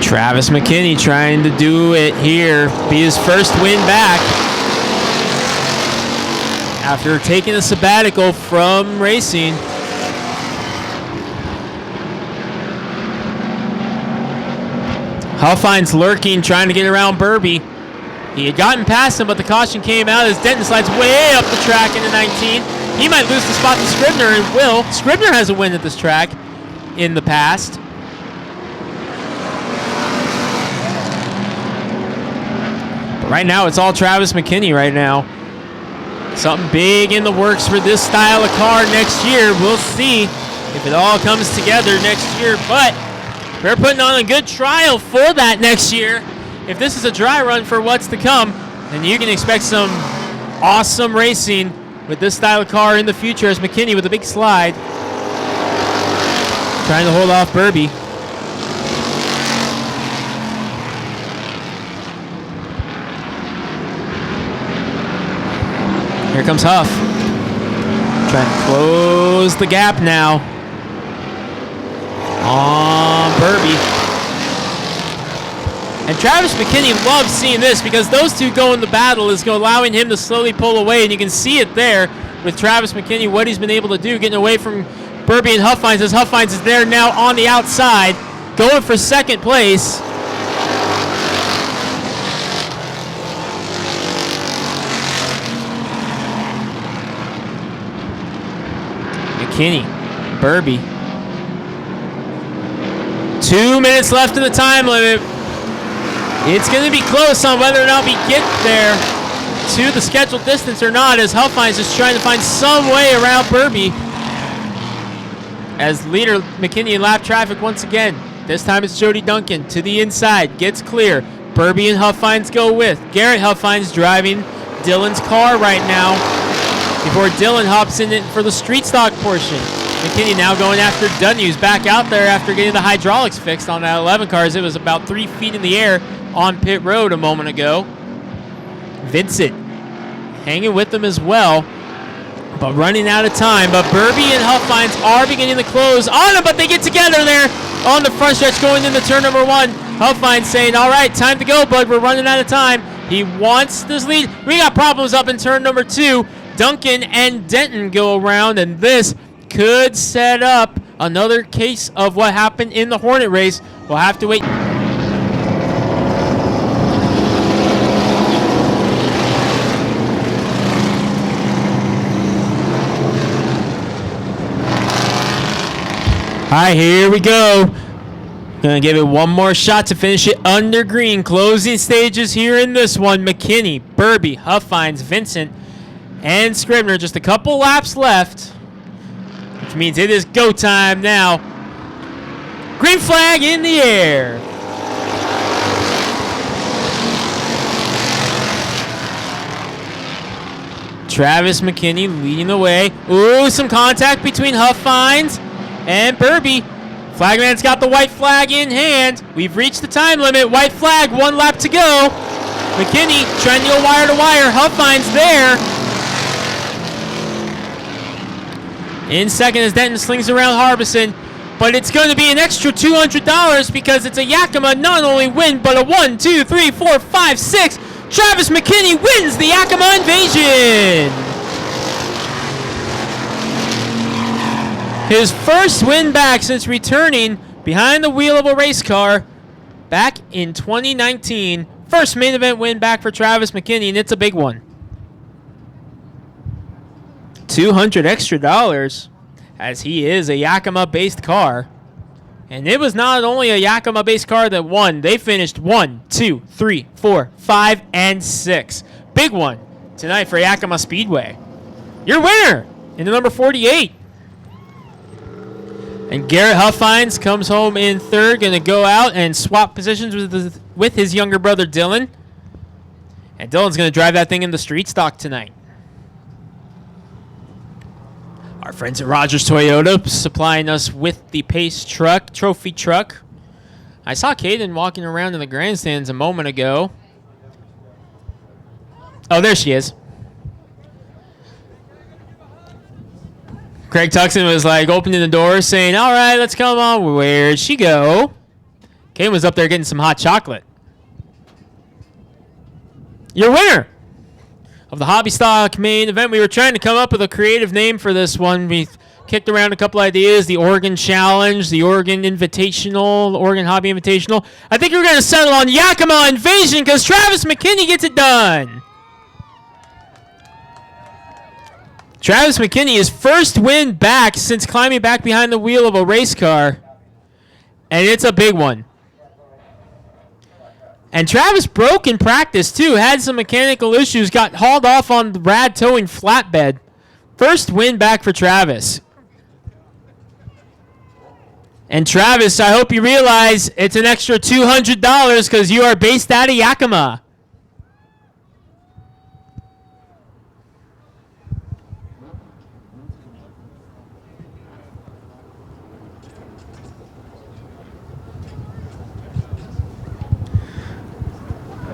Travis McKinney trying to do it here, be his first win back after taking a sabbatical from racing. Huffines lurking, trying to get around Burby. He had gotten past him, but the caution came out as Denton slides way up the track into 19. He might lose the spot to Scribner, and will. Scribner has a win at this track in the past. Right now, it's all Travis McKinney right now. Something big in the works for this style of car next year. We'll see if it all comes together next year. But we're putting on a good trial for that next year. If this is a dry run for what's to come, then you can expect some awesome racing with this style of car in the future as McKinney with a big slide. Trying to hold off Burby. Here comes Huff. Trying to close the gap now on Burby. And Travis McKinney loves seeing this because those two go in the battle is allowing him to slowly pull away, and you can see it there with Travis McKinney, what he's been able to do, getting away from Burby and Huffines as Huffines is there now on the outside, going for second place. McKinney, Burby. 2 minutes left in the time limit. It's going to be close on whether or not we get there to the scheduled distance or not, as Huffines is trying to find some way around Burby. As leader, McKinney in lap traffic once again. This time it's Jody Duncan to the inside, gets clear. Burby and Huffines go with. Garrett Huffines driving Dylan's car right now before Dylan hops in it for the street stock portion. McKinney now going after Dudney, who's back out there after getting the hydraulics fixed on that 11 car, as it was about 3 feet in the air on pit road a moment ago. Vincent hanging with them as well, but running out of time. But Burby and Huffines are beginning to close on him, but they get together there on the front stretch going into turn number 1. Huffines saying, all right, time to go, bud. We're running out of time. He wants this lead. We got problems up in turn number 2. Duncan and Denton go around, and this could set up another case of what happened in the Hornet race. We'll have to wait. All right, here we go. Gonna give it one more shot to finish it under green. Closing stages here in this one. McKinney, Burby, Huffines, Vincent, and Scribner. Just a couple laps left, which means it is go time now. Green flag in the air. Travis McKinney leading the way. Ooh, some contact between Huffines and Burby. Flagman's got the white flag in hand. We've reached the time limit. White flag, 1 lap to go. McKinney trying to go wire to wire. Huffines there. In second as Denton slings around Harbison. But it's going to be an extra $200 because it's a Yakima not only win, but a 1, 2, 3, 4, 5, 6. Travis McKinney wins the Yakima Invasion. His first win back since returning behind the wheel of a race car back in 2019 First main event win back for Travis McKinney, and it's a big one. $200 extra, as he is a Yakima-based car. And it was not only a Yakima-based car that won. They finished 1, 2, 3, 4, 5, and 6. Big one tonight for Yakima Speedway. Your winner in the number 48. And Garrett Huffines comes home in third, going to go out and swap positions with his younger brother Dylan. And Dylan's going to drive that thing in the street stock tonight. Our friends at Rogers Toyota supplying us with the Pace truck, trophy truck. I saw Kaden walking around in the grandstands a moment ago. Oh, there she is. Craig Tuxton was like opening the door saying, all right, let's come on. Where'd she go? Kaden was up there getting some hot chocolate. Your winner of the Hobby Stock main event. We were trying to come up with a creative name for this one. We kicked around a couple ideas. The Oregon Challenge, the Oregon Invitational, the Oregon Hobby Invitational. I think we're going to settle on Yakima Invasion because Travis McKinney gets it done. Travis McKinney, his first win back since climbing back behind the wheel of a race car. And it's a big one. And Travis broke in practice, too. Had some mechanical issues. Got hauled off on the rad towing flatbed. First win back for Travis. And Travis, I hope you realize it's an extra $200 because you are based out of Yakima.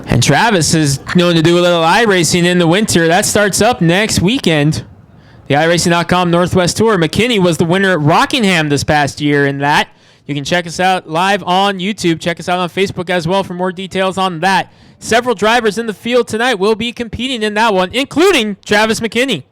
And Travis is known to do a little iRacing in the winter. That starts up next weekend. The iRacing.com Northwest Tour. McKinney was the winner at Rockingham this past year in that. You can check us out live on YouTube. Check us out on Facebook as well for more details on that. Several drivers in the field tonight will be competing in that one, including Travis McKinney.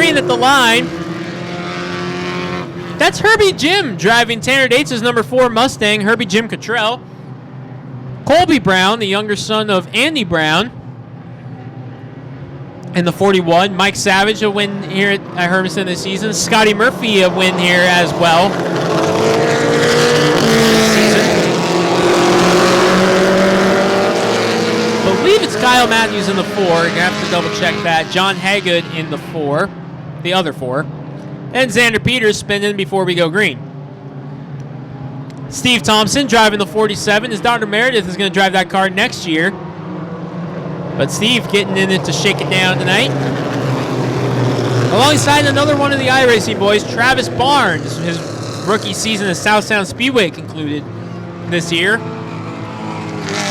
At the line. That's Herbie Jim driving Tanner Dates' number 4 Mustang, Herbie Jim Cottrell. Colby Brown, the younger son of Andy Brown, in the 41. Mike Savage a win here at Hermiston this season. Scotty Murphy a win here as well. I believe it's Kyle Matthews in the 4. You have to double check that. John Haggard in the 4. The other 4. And Xander Peters spinning before we go green. Steve Thompson driving the 47. His daughter Meredith is going to drive that car next year. But Steve getting in it to shake it down tonight. Alongside another one of the iRacing boys, Travis Barnes. His rookie season at Southtown Speedway concluded this year.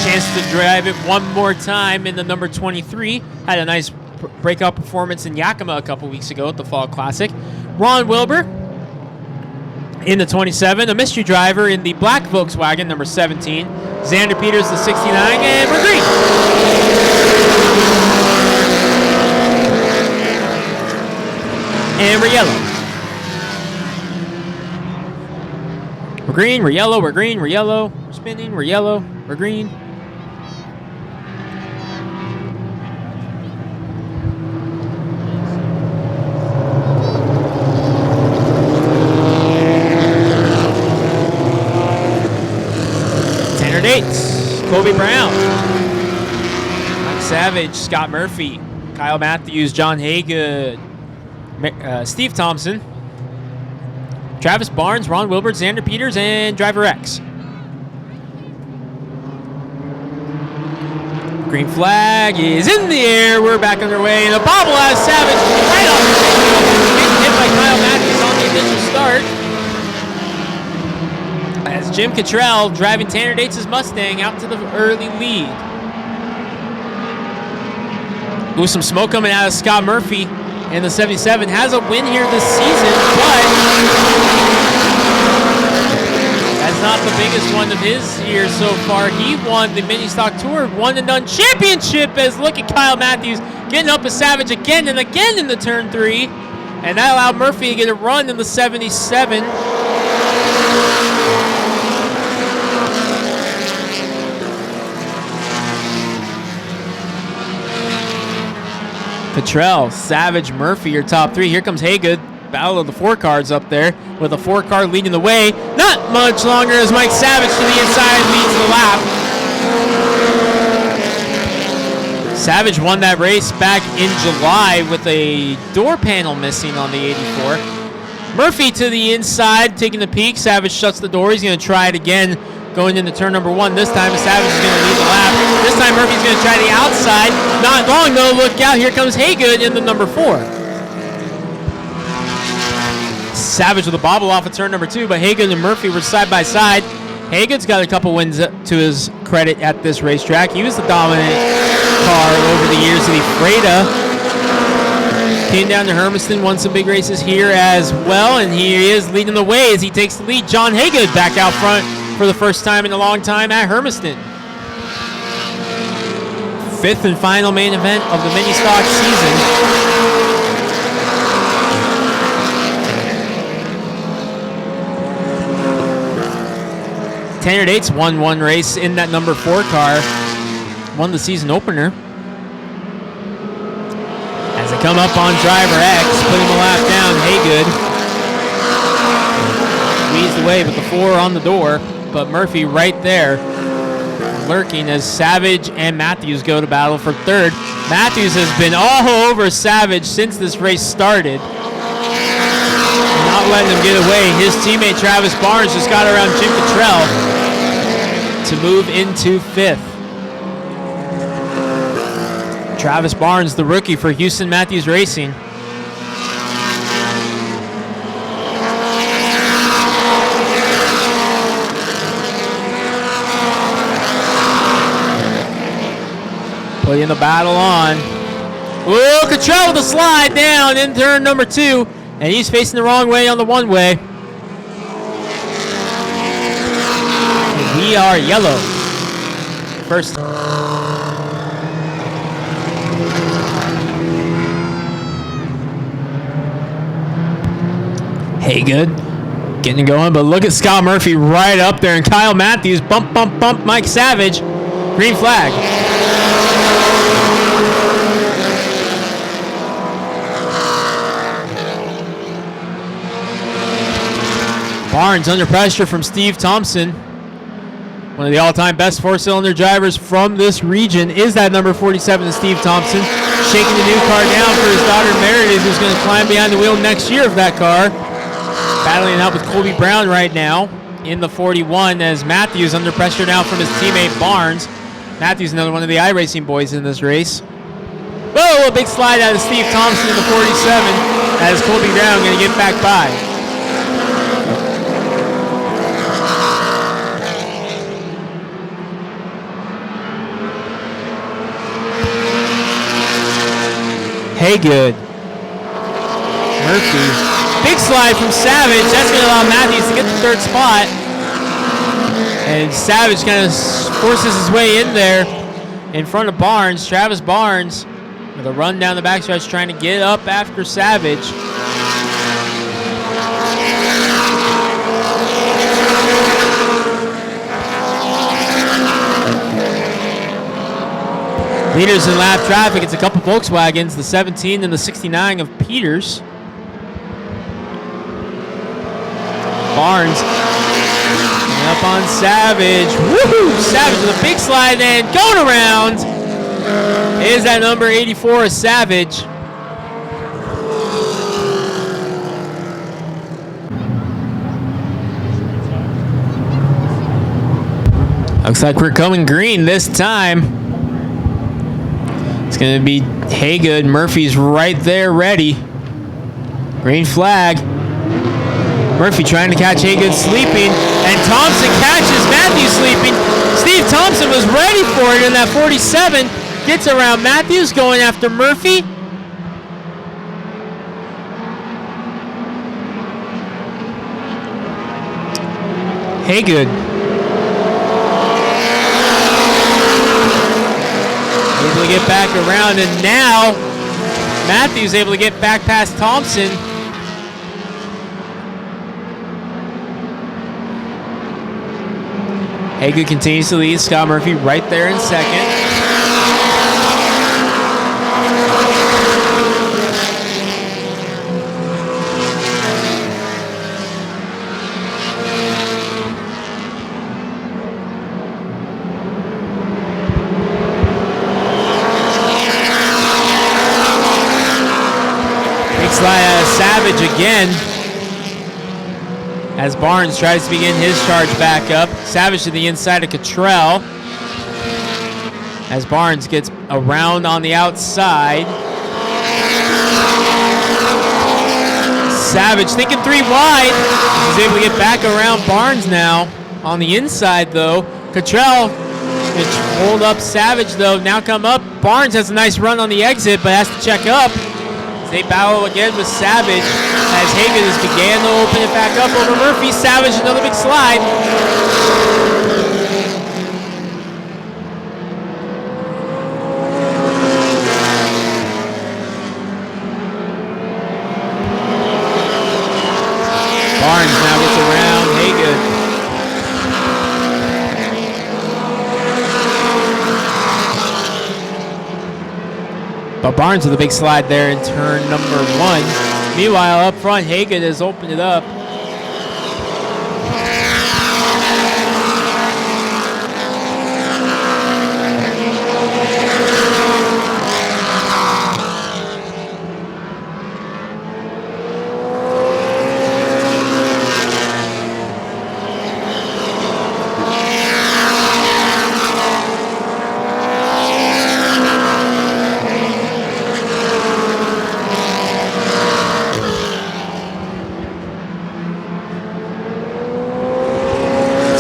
Chance to drive it one more time in the number 23. Had a nice breakout performance in Yakima a couple weeks ago at the Fall Classic. Ron Wilbur in the 27. A mystery driver in the black Volkswagen, number 17. Xander Peters, the 69. And we're green. and we're yellow. We're green, we're yellow, we're green, we're yellow. We're spinning, we're yellow, we're green. Standard 8s, Colby Brown, Mike Savage, Scott Murphy, Kyle Matthews, John Haygood, Steve Thompson, Travis Barnes, Ron Wilbert, Xander Peters, and Driver X. Green flag is in the air. We're back underway. And a bobble out of Savage right off the getting hit by Kyle Matthews on the initial start. As Jim Cottrell driving Tanner Dates' Mustang out to the early lead. Ooh, some smoke coming out of Scott Murphy in the 77. Has a win here this season, but that's not the biggest one of his year so far. He won the Mini Stock Tour One and Done Championship. As look at Kyle Matthews getting up a Savage again and again in the turn 3. And that allowed Murphy to get a run in the 77. Cottrell, Savage, Murphy, your top 3. Here comes Haygood. Battle of the 4 cars up there with a 4 car leading the way. Not much longer as Mike Savage to the inside leads the lap. Savage won that race back in July with a door panel missing on the 84. Murphy to the inside taking the peak. Savage shuts the door. He's going to try it again going into turn number 1. This time Savage is going to lead the lap. This time Murphy's going to try the outside. Not long though. Look out. Here comes Haygood in the number 4. Savage with a bobble off of turn number 2, but Haygood and Murphy were side by side. Haygood's got a couple wins to his credit at this racetrack. He was the dominant car over the years of the Freda. Came down to Hermiston, won some big races here as well, and he is leading the way as he takes the lead. John Haygood back out front for the first time in a long time at Hermiston. 5th and final main event of the mini stock season. Tanner Dates won one race in that number 4 car. Won the season opener. As they come up on driver X, putting the lap down, Haygood squeezed away with the 4 on the door, but Murphy right there lurking as Savage and Matthews go to battle for 3rd. Matthews has been all over Savage since this race started. Not letting him get away. His teammate Travis Barnes just got around Jim Cottrell to move into 5th. Travis Barnes, the rookie for Houston Matthews Racing. Putting the battle on. Whoa, Cottrell with a slide down in turn number 2. And he's facing the wrong way on the one-way. And we are yellow. First. Haygood getting going, but look at Scott Murphy right up there. And Kyle Matthews, bump, bump, bump, Mike Savage. Green flag. Barnes under pressure from Steve Thompson. One of the all-time best 4-cylinder drivers from this region is that number 47, Steve Thompson. Shaking the new car down for his daughter Meredith, who's going to climb behind the wheel next year of that car. Battling out with Colby Brown right now in the 41 as Matthews under pressure now from his teammate Barnes. Matthews, another one of the iRacing boys in this race. Whoa, a big slide out of Steve Thompson in the 47 as Colby Brown going to get back by. Haygood. Murphy. Big slide from Savage. That's going to allow Matthews to get the 3rd spot. And Savage kind of forces his way in there in front of Barnes. Travis Barnes with a run down the backstretch trying to get up after Savage. Leaders in lap traffic, it's a couple Volkswagens, the 17 and the 69 of Peters. Barnes up on Savage. Woohoo! Savage with a big slide and going around is that number 84 of Savage. Looks like we're coming green this time. It's going to be Haygood. Murphy's right there ready. Green flag. Murphy trying to catch Haygood sleeping, and Thompson catches Matthews sleeping. Steve Thompson was ready for it in that 47. Gets around Matthews, going after Murphy. Haygood. Able to get back around, and now Matthews able to get back past Thompson. Haygood continues to lead. Scott Murphy right there in second. Big slide out of Savage again, as Barnes tries to begin his charge back up. Savage to the inside of Cottrell, as Barnes gets around on the outside. Savage thinking 3 wide. He's able to get back around Barnes now. On the inside though, Cottrell can hold up Savage though. Now come up. Barnes has a nice run on the exit, but has to check up. They battle again with Savage, as Haygood has began to open it back up over Murphy. Savage, another big slide. Barnes now gets around Haygood. But Barnes with a big slide there in turn number 1. Meanwhile, up front, Haygood has opened it up.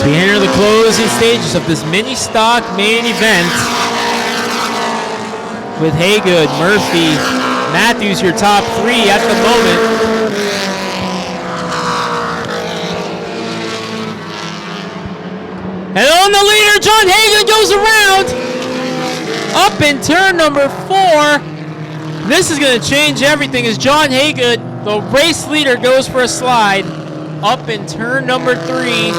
We enter the closing stages of this mini stock main event with Haygood, Murphy, Matthews, your top 3 at the moment. And on the leader, John Haygood goes around up in turn number 4. This is going to change everything as John Haygood, the race leader, goes for a slide up in turn number 3.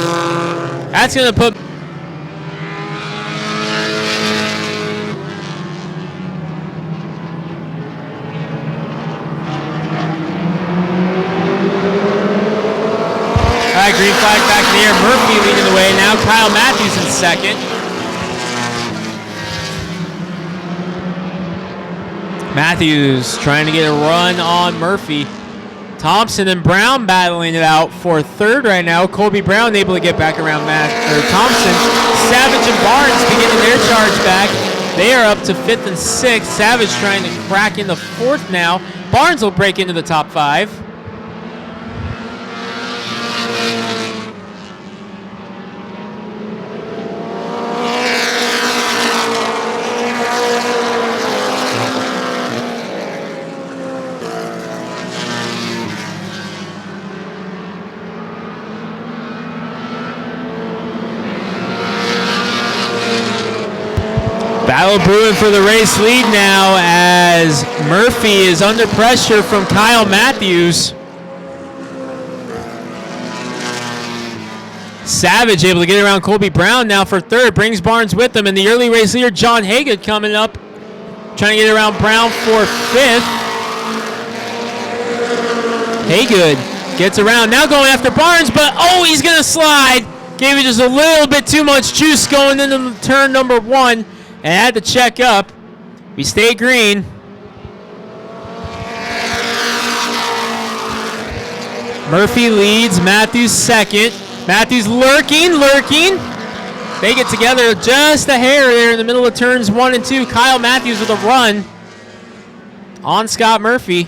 That's going to put green flag back in the air. Murphy leading the way. Now Kyle Matthews in second. Matthews trying to get a run on Murphy. Thompson and Brown battling it out for third right now. Colby Brown able to get back around Thompson. Savage and Barnes beginning their charge back. They are up to 5th and 6th. Savage trying to crack into 4th now. Barnes will break into the top 5. Battle brewing for the race lead now as Murphy is under pressure from Kyle Matthews. Savage able to get around Colby Brown now for third, brings Barnes with him, and the early race leader John Haygood coming up trying to get around Brown for 5th. Haygood gets around, now going after Barnes, but oh, he's going to slide. Gave it just a little bit too much juice going into turn number 1 and had to check up. We stay green. Murphy leads, Matthews second. Matthews lurking. They get together just a hair there in the middle of turns 1 and 2. Kyle Matthews with a run on Scott Murphy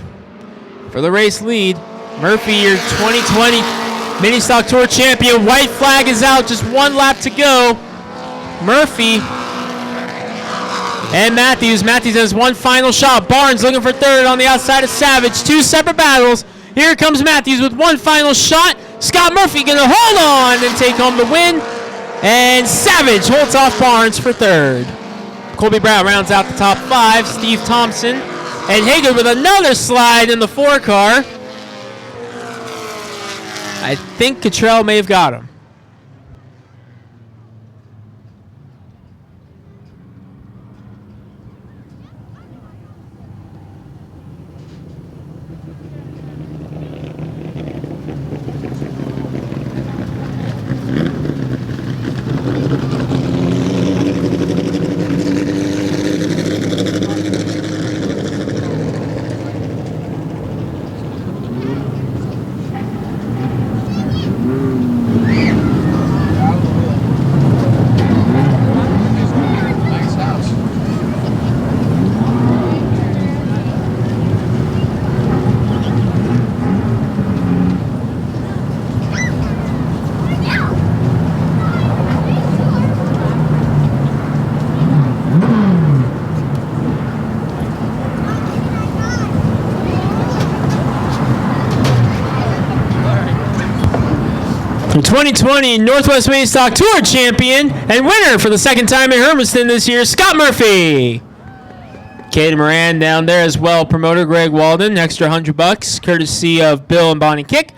for the race lead. Murphy, your 2020 Mini Stock Tour champion. White flag is out, just 1 lap to go. Murphy and Matthews. Matthews has 1 final shot. Barnes looking for 3rd on the outside of Savage. 2 separate battles. Here comes Matthews with 1 final shot. Scott Murphy gonna hold on and take home the win. And Savage holds off Barnes for 3rd. Colby Brown rounds out the top 5. Steve Thompson and Hager with another slide in the 4 car. I think Cottrell may have got him. The 2020 Northwest Mini Stock Tour champion and winner for the 2nd time in Hermiston this year, Scott Murphy. Kaden Moran down there as well. Promoter Greg Walden, extra $100 courtesy of Bill and Bonnie Kick.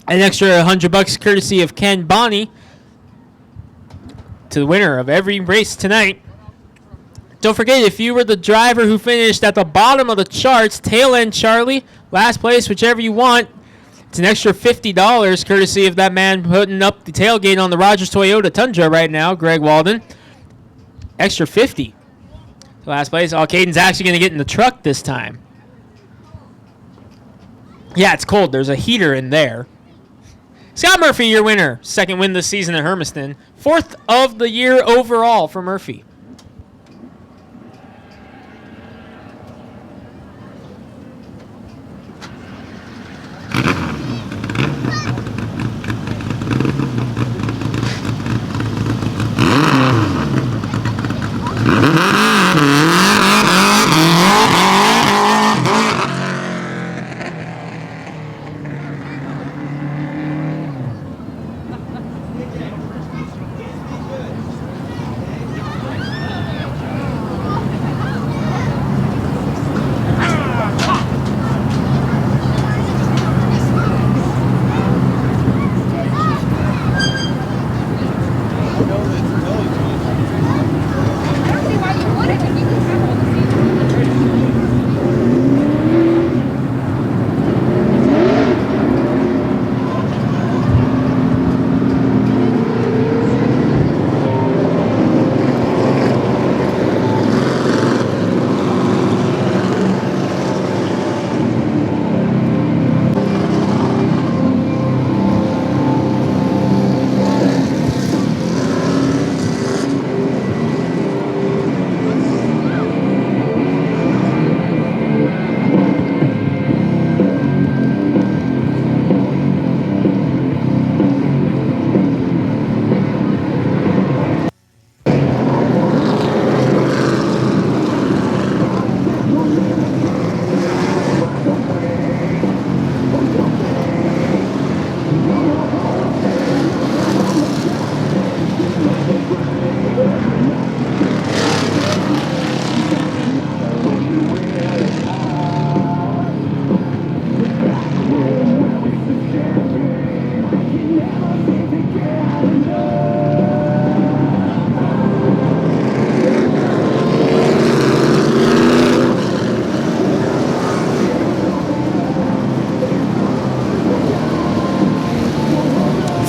An extra $100 courtesy of Ken Bonnie to the winner of every race tonight. Don't forget, if you were the driver who finished at the bottom of the charts, tail end Charlie, last place, whichever you want, it's an extra $50 courtesy of that man putting up the tailgate on the Rogers Toyota Tundra right now, Greg Walden. Extra 50. Last place. Oh, Caden's actually going to get in the truck this time. Yeah, it's cold. There's a heater in there. Scott Murphy, your winner. 2nd win this season at Hermiston. 4th of the year overall for Murphy.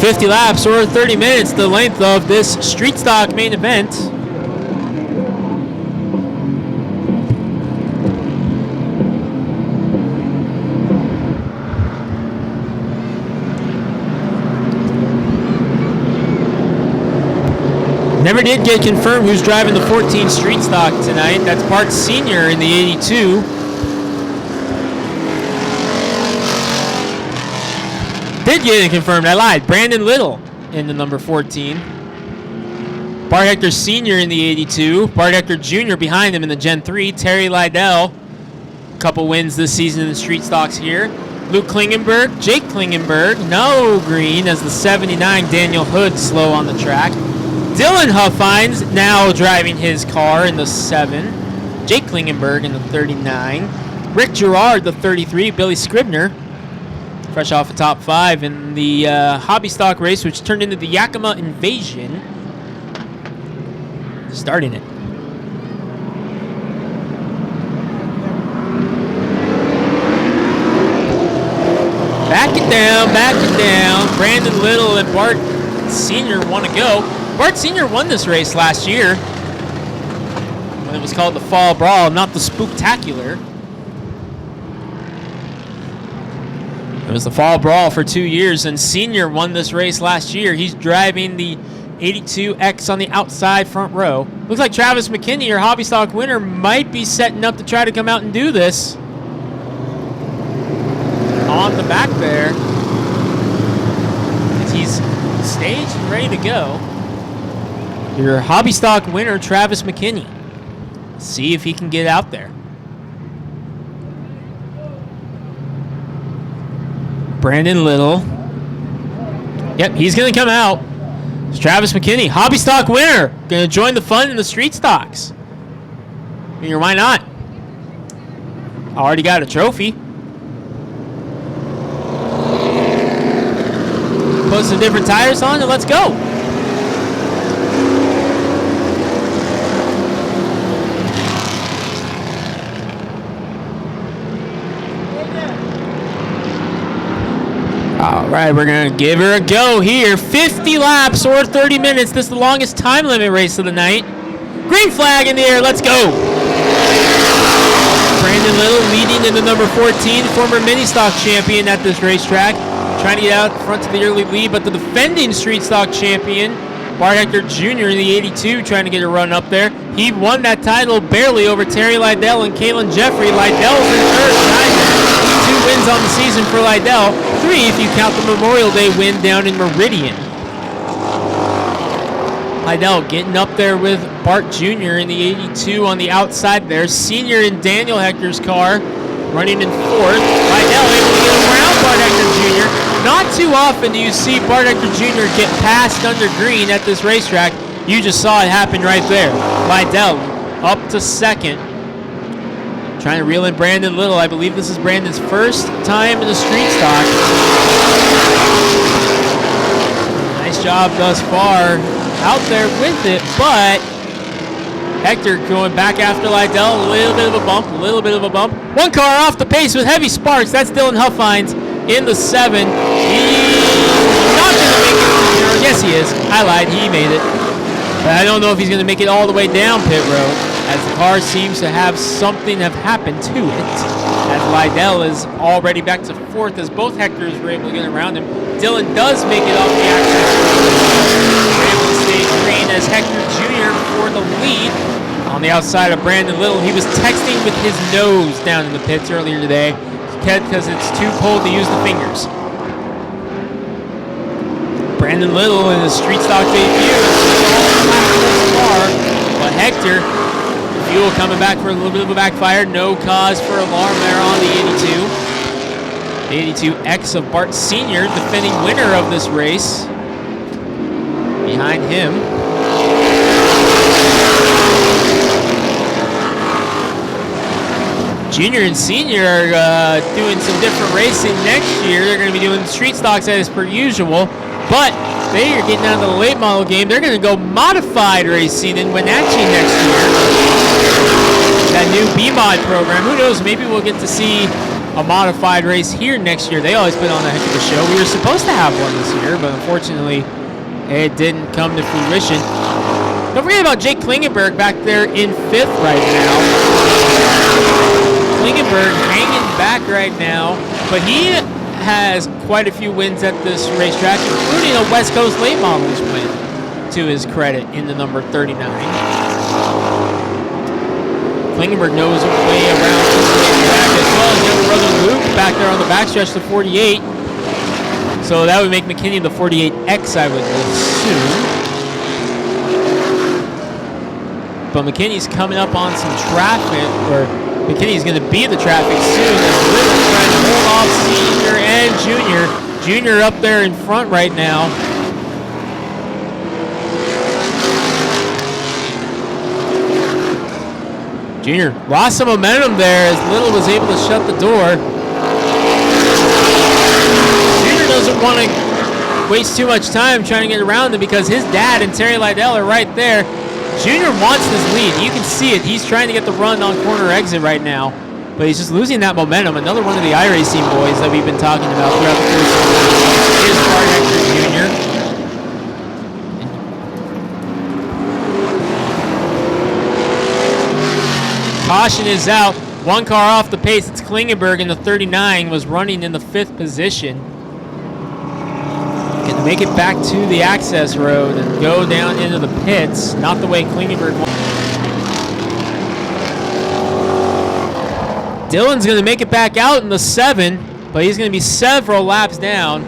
50 laps or 30 minutes, the length of this street stock main event. Never did get confirmed who's driving the 14 street stock tonight. That's Bart Sr. in the 82. Did get it confirmed, I lied. Brandon Little in the number 14. Bart Hector Sr. in the 82. Bart Hector Jr. behind him in the Gen 3. Terry Lydell, a couple wins this season in the street stocks here. Luke Klingenberg, Jake Klingenberg, no green as the 79 Daniel Hood slow on the track. Dylan Huffines now driving his car in the 7. Jake Klingenberg in the 39. Rick Gerard, the 33. Billy Scribner, fresh off the top 5 in the hobby stock race, which turned into the Yakima Invasion. Starting it. Back it down. Brandon Little and Bart Sr. want to go. Bart Sr. won this race last year when it was called the Fall Brawl, not the Spooktacular. It was the Fall Brawl for 2 years, and Senior won this race last year. He's driving the 82X on the outside front row. Looks like Travis McKinney, your hobby stock winner, might be setting up to try to come out and do this. On the back there, as he's staged and ready to go. Your hobby stock winner, Travis McKinney. See if he can get out there. Brandon Little. Yep, he's going to come out. It's Travis McKinney, hobby stock winner. Going to join the fun in the street stocks. Figure why not? Already got a trophy. Put some different tires on and let's go. All right, we're going to give her a go here. 50 laps or 30 minutes. This is the longest time limit race of the night. Green flag in the air. Let's go. Brandon Little leading in the number 14, former mini stock champion at this racetrack. Trying to get out front to the early lead, but the defending street stock champion, Bart Hector Jr. in the 82, trying to get a run up there. He won that title barely over Terry Lydell and Kalen Jeffrey. Lydell's in third behind him. 2 wins on the season for Lydell. 3 if you count the Memorial Day win down in Meridian. Lydell getting up there with Bart Jr. in the 82 on the outside there. Senior in Daniel Hector's car, running in 4th. Lydell able to get around Bart Hector Jr. Not too often do you see Bart Hector Jr. get passed under green at this racetrack. You just saw it happen right there. Lydell up to 2nd. Trying to reel in Brandon Little. I believe this is Brandon's first time in the street stock. Nice job thus far out there with it, but Hector going back after Lydell. A little bit of a bump. One car off the pace with heavy sparks. That's Dylan Huffines in the 7. He's not going to make it. Yes, he is. I lied. He made it. But I don't know if he's going to make it all the way down pit road, as the car seems to have something have happened to it. As Lydell is already back to 4th, as both Hectors were able to get around him. Dylan does make it off the access road. We're able to stay green as Hector Jr. for the lead. On the outside of Brandon Little, he was texting with his nose down in the pits earlier today because it's too cold to use the fingers. Brandon Little in his street stock debut. But Hector, fuel coming back for a little bit of a backfire. No cause for alarm there on the 82. The 82X of Bart Sr., defending winner of this race. Behind him, Junior and Senior are doing some different racing next year. They're going to be doing street stocks as per usual, but they are getting out of the late model game. They're going to go modified racing in Wenatchee next year. That new B-Mod program. Who knows? Maybe we'll get to see a modified race here next year. They always put on a heck of a show. We were supposed to have one this year, but unfortunately, it didn't come to fruition. Don't forget about Jake Klingenberg back there in 5th right now. Klingenberg hanging back right now, but he has quite a few wins at this racetrack, including a West Coast late models win, to his credit, in the number 39. Klingenberg knows his way around to the back as well as younger brother Luke back there on the backstretch to 48. So that would make McKinney the 48X, I would assume. But McKinney's coming up on some traffic, or McKinney's going to be the traffic soon. Little's trying to hold off Senior and Junior. Junior up there in front right now. Junior lost some momentum there as Little was able to shut the door. Junior doesn't want to waste too much time trying to get around him because his dad and Terry Lydell are right there. Junior wants this lead. You can see it. He's trying to get the run on corner exit right now, but he's just losing that momentum. Another one of the iRacing boys that we've been talking about throughout the course is Bart Hector Jr. Caution is out. One car off the pace. It's Klingenberg in the 39, was running in the 5th position. Can make it back to the access road and go down into the pits. Not the way Klingenberg wants. Dylan's going to make it back out in the 7, but he's going to be several laps down.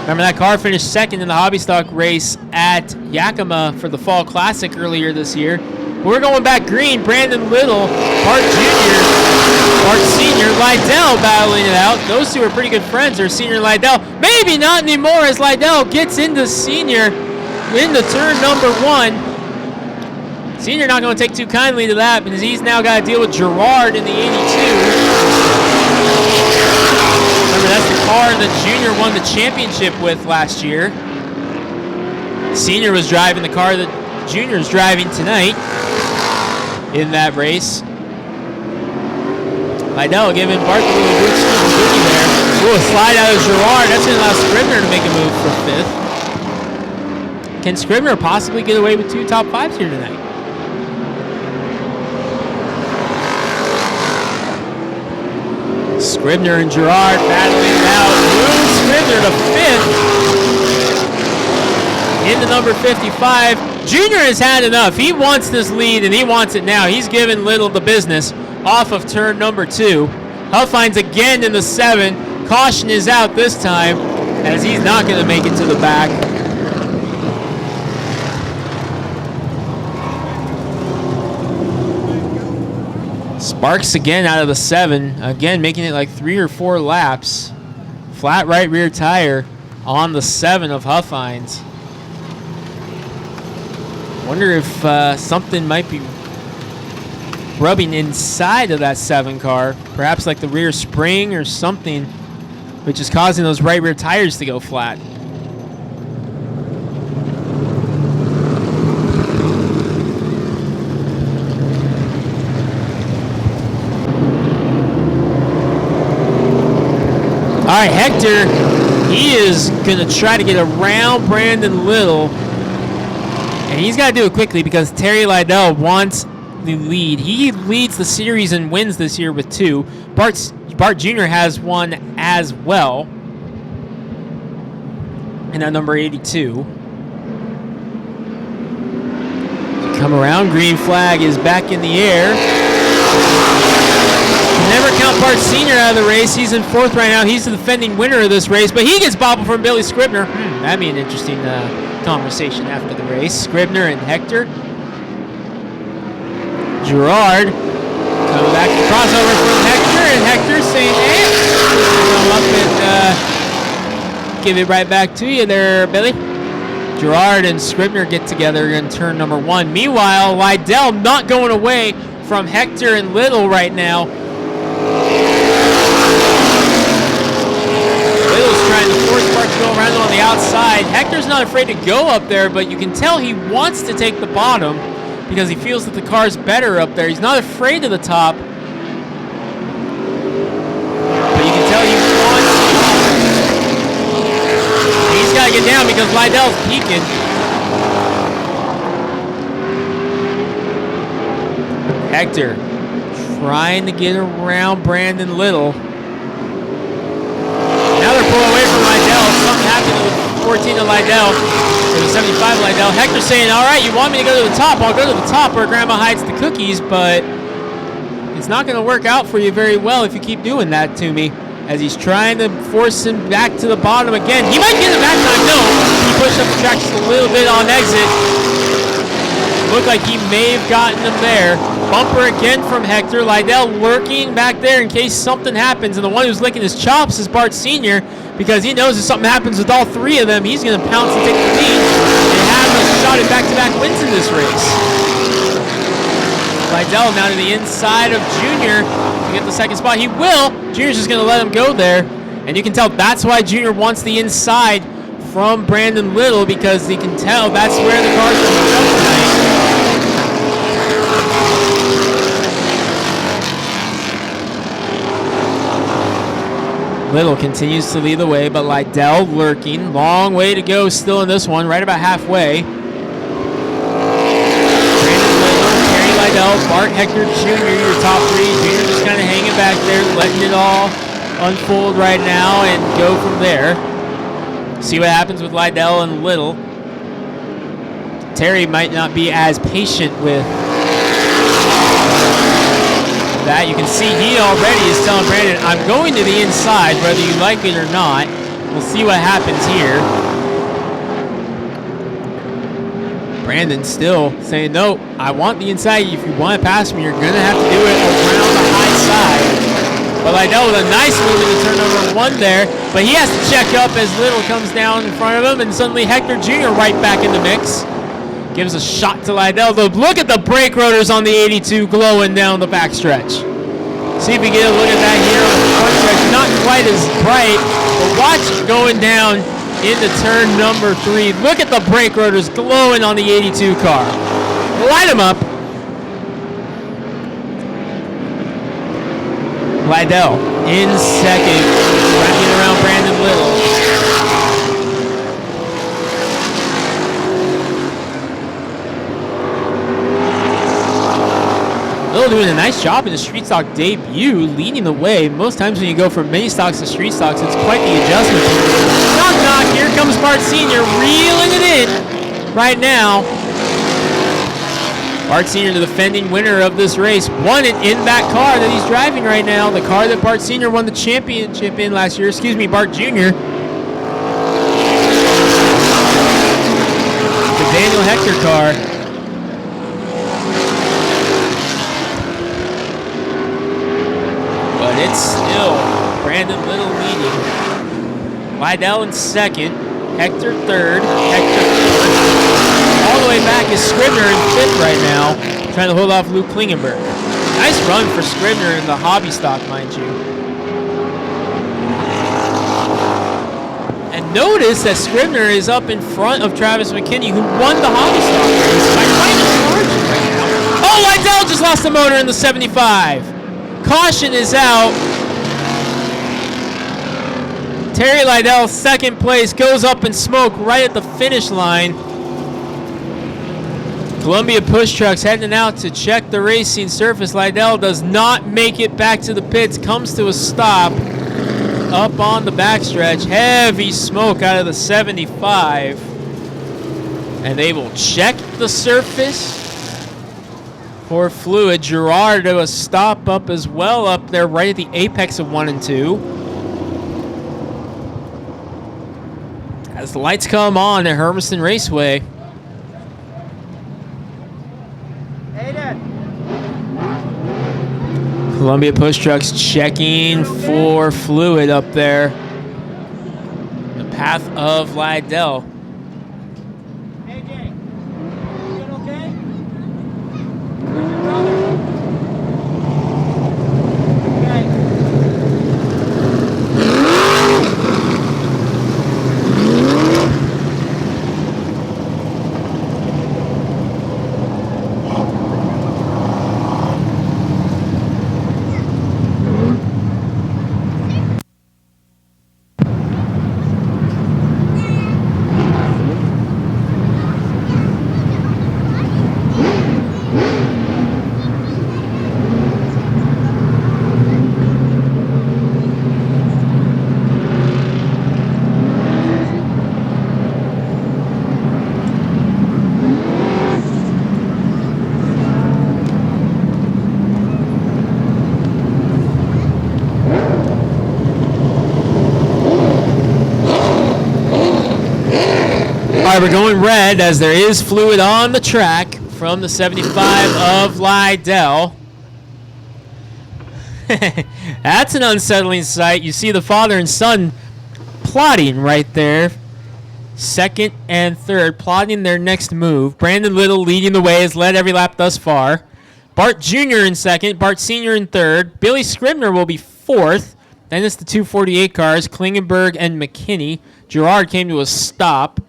Remember that car finished 2nd in the Hobby Stock race at Yakima for the Fall Classic earlier this year. We're going back green. Brandon Little, Bart Jr., Bart Sr., Lydell battling it out. Those two are pretty good friends. Or Senior Lydell. Maybe not anymore as Lydell gets into Senior into turn number 1. Senior not going to take too kindly to that because he's now got to deal with Gerard in the 82. Remember, that's the car that Junior won the championship with last year. Senior was driving the car that Junior's driving tonight in that race. Lydell giving Bart a little booty there. Ooh, a slide out of Gerard. That's going to allow Scribner to make a move for 5th. Can Scribner possibly get away with 2 top 5s here tonight? Scribner and Gerard battling it out. Ooh, Scribner to 5th. Into number 55. Junior has had enough. He wants this lead, and he wants it now. He's giving Little the business off of turn number 2. Huffines again in the 7. Caution is out this time, as he's not going to make it to the back. Sparks again out of the 7. Again, making it like 3 or 4 laps. Flat right rear tire on the 7 of Huffines. Wonder if something might be rubbing inside of that 7 car. Perhaps like the rear spring or something, which is causing those right rear tires to go flat. All right, Hector, he is going to try to get around Brandon Little. And he's got to do it quickly because Terry Lydell wants the lead. He leads the series and wins this year with 2. Bart Jr. has 1 as well. And at number 82. Come around. Green flag is back in the air. Never count Bart Sr. out of the race. He's in 4th right now. He's the defending winner of this race, but he gets bobbled from Billy Scribner. That'd be an interesting conversation after the race. Scribner and Hector. Gerard coming back to crossover from Hector, and Hector saying, hey, come up and give it right back to you there, Billy. Gerard and Scribner get together in turn number 1. Meanwhile, Lydell not going away from Hector and Little right now. Little's trying to force Bart to go around on the outside. Hector's not afraid to go up there, but you can tell he wants to take the bottom because he feels that the car's better up there. He's not afraid of the top. get down because Lydell's peeking. Hector trying to get around Brandon Little. Now they're pulling away from Lydell. Something happened to the 14 of Lydell. Or the 75 Lydell. Hector saying, all right, you want me to go to the top? I'll go to the top where Grandma hides the cookies, but it's not going to work out for you very well if you keep doing that to me. As he's trying to force him back to the bottom again. He might get it back time. No. He pushed up the track just a little bit on exit. Looked like he may have gotten him there. Bumper again from Hector. Lydell lurking back there in case something happens. And the one who's licking his chops is Bart Sr. because he knows if something happens with all three of them, he's going to pounce and take the lead and have a shot at back-to-back wins in this race. Lydell now to the inside of Junior to get the second spot. He will. Junior's just going to let him go there. And you can tell that's why Junior wants the inside from Brandon Little because he can tell that's where the cars are going to go tonight. Little continues to lead the way, but Lydell lurking. Long way to go still in this one, right about halfway. Bart, Hector, Jr., your top three. Jr. just kind of hanging back there, letting it all unfold right now and go from there. See what happens with Lydell and Little. Terry might not be as patient with that. You can see he already is telling Brandon, I'm going to the inside, whether you like it or not. We'll see what happens here. Brandon still saying, no, I want the inside. If you want to pass me, you're going to have to do it around the high side. But Lydell with a nice move in the turn number one there. But he has to check up as Little comes down in front of him. And suddenly Hector Jr. right back in the mix. Gives a shot to Lydell. Look at the brake rotors on the 82 glowing down the backstretch. See if we get a look at that here on the front stretch. Not quite as bright, but watch it going down into turn number 3. Look at the brake rotors glowing on the 82 car. Light them up. Lydell in second, wrapping around Brandon Little. Little doing a nice job in the street stock debut, leading the way. Most times when you go from mini stocks to street stocks, it's quite the adjustment. Knock, knock, here comes Bart Sr. reeling it in right now. Bart Sr., the defending winner of this race, won it in that car that he's driving right now. The car that Bart Sr. won the championship in last year. Excuse me, Bart Jr. The Daniel Hector car. But it's still Brandon Little leading. Lydell in second. Hector third. Hector fourth. All the way back is Scribner in fifth right now, trying to hold off Luke Klingenberg. Nice run for Scribner in the hobby stock, mind you. And notice that Scribner is up in front of Travis McKinney, who won the hobby stock race by quite a margin right now. Oh, Lydell just lost the motor in the 75. Caution is out. Terry Lydell, second place, goes up in smoke right at the finish line. Columbia Push Trucks heading out to check the racing surface. Lydell does not make it back to the pits, comes to a stop up on the backstretch. Heavy smoke out of the 75. And they will check the surface for fluid. Gerard to a stop up as well up there right at the apex of 1 and 2. As the lights come on at Hermiston Raceway. Columbia Push Trucks checking for fluid up there. The path of Lydell. AJ, you doing okay? right, we're going red as there is fluid on the track from the 75 of Lydell. That's an unsettling sight. You see the father and son plotting right there. Second and third, plotting their next move. Brandon Little leading the way, has led every lap thus far. Bart Jr. in second, Bart Sr. in third. Billy Scribner will be fourth. Then it's the 248 cars, Klingenberg and McKinney. Gerard came to a stop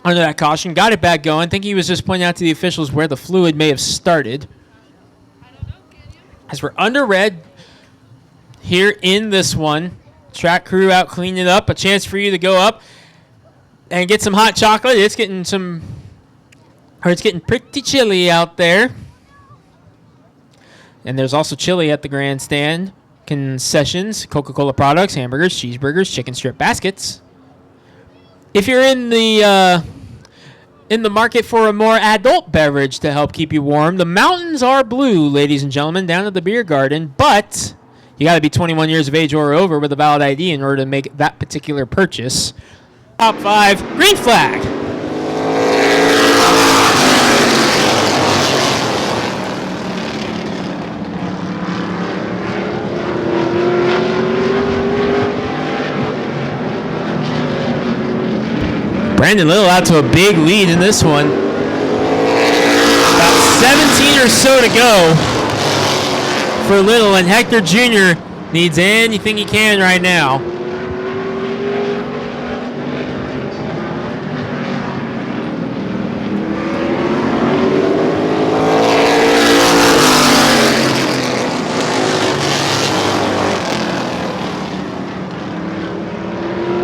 under that caution. Got it back going. I think he was just pointing out to the officials where the fluid may have started. As we're under red here in this one. Track crew out cleaning it up. A chance for you to go up and get some hot chocolate. It's getting pretty chilly out there. And there's also chili at the grandstand. Concessions, Coca-Cola products, hamburgers, cheeseburgers, chicken strip baskets. If you're in the market for a more adult beverage to help keep you warm, the mountains are blue, ladies and gentlemen, down at the beer garden. But you got to be 21 years of age or over with a valid ID in order to make that particular purchase. Top 5, green flag. Brandon Little out to a big lead in this one. About 17 or so to go for Little, and Hector Jr. needs anything he can right now.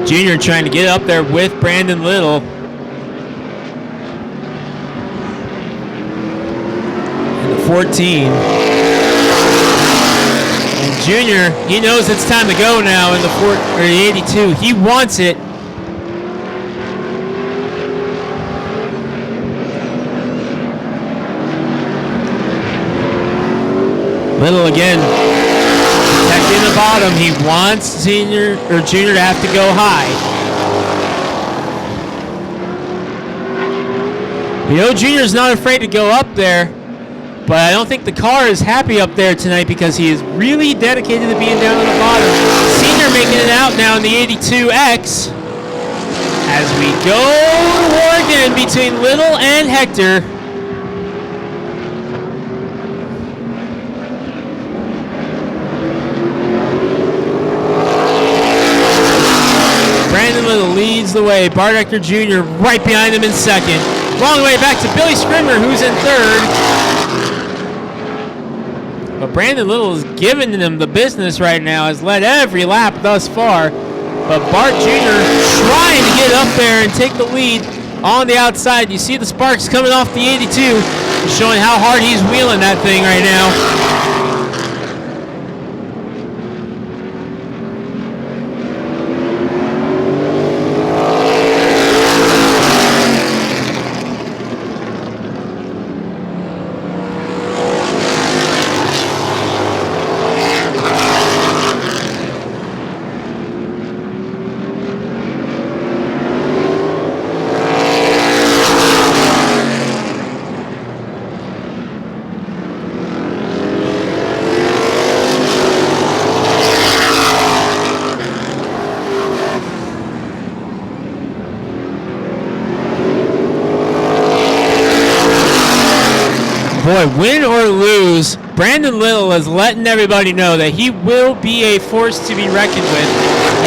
Junior trying to get up there with Brandon Little. And the 14. And Junior, he knows it's time to go now in the 82. He wants it. Little again. Protecting the bottom. He wants Junior to have to go high. You know, Junior's not afraid to go up there, but I don't think the car is happy up there tonight because he is really dedicated to being down on the bottom. Senior making it out now in the 82X. As we go to war again between Little and Hector. Brandon Little leads the way. Bart Hector Jr. right behind him in second. Long way back to Billy Scribner, who's in third. But Brandon Little is giving them the business right now. Has led every lap thus far. But Bart Jr. trying to get up there and take the lead on the outside. You see the sparks coming off the 82. Showing how hard he's wheeling that thing right now. Boy, win or lose, Brandon Little is letting everybody know that he will be a force to be reckoned with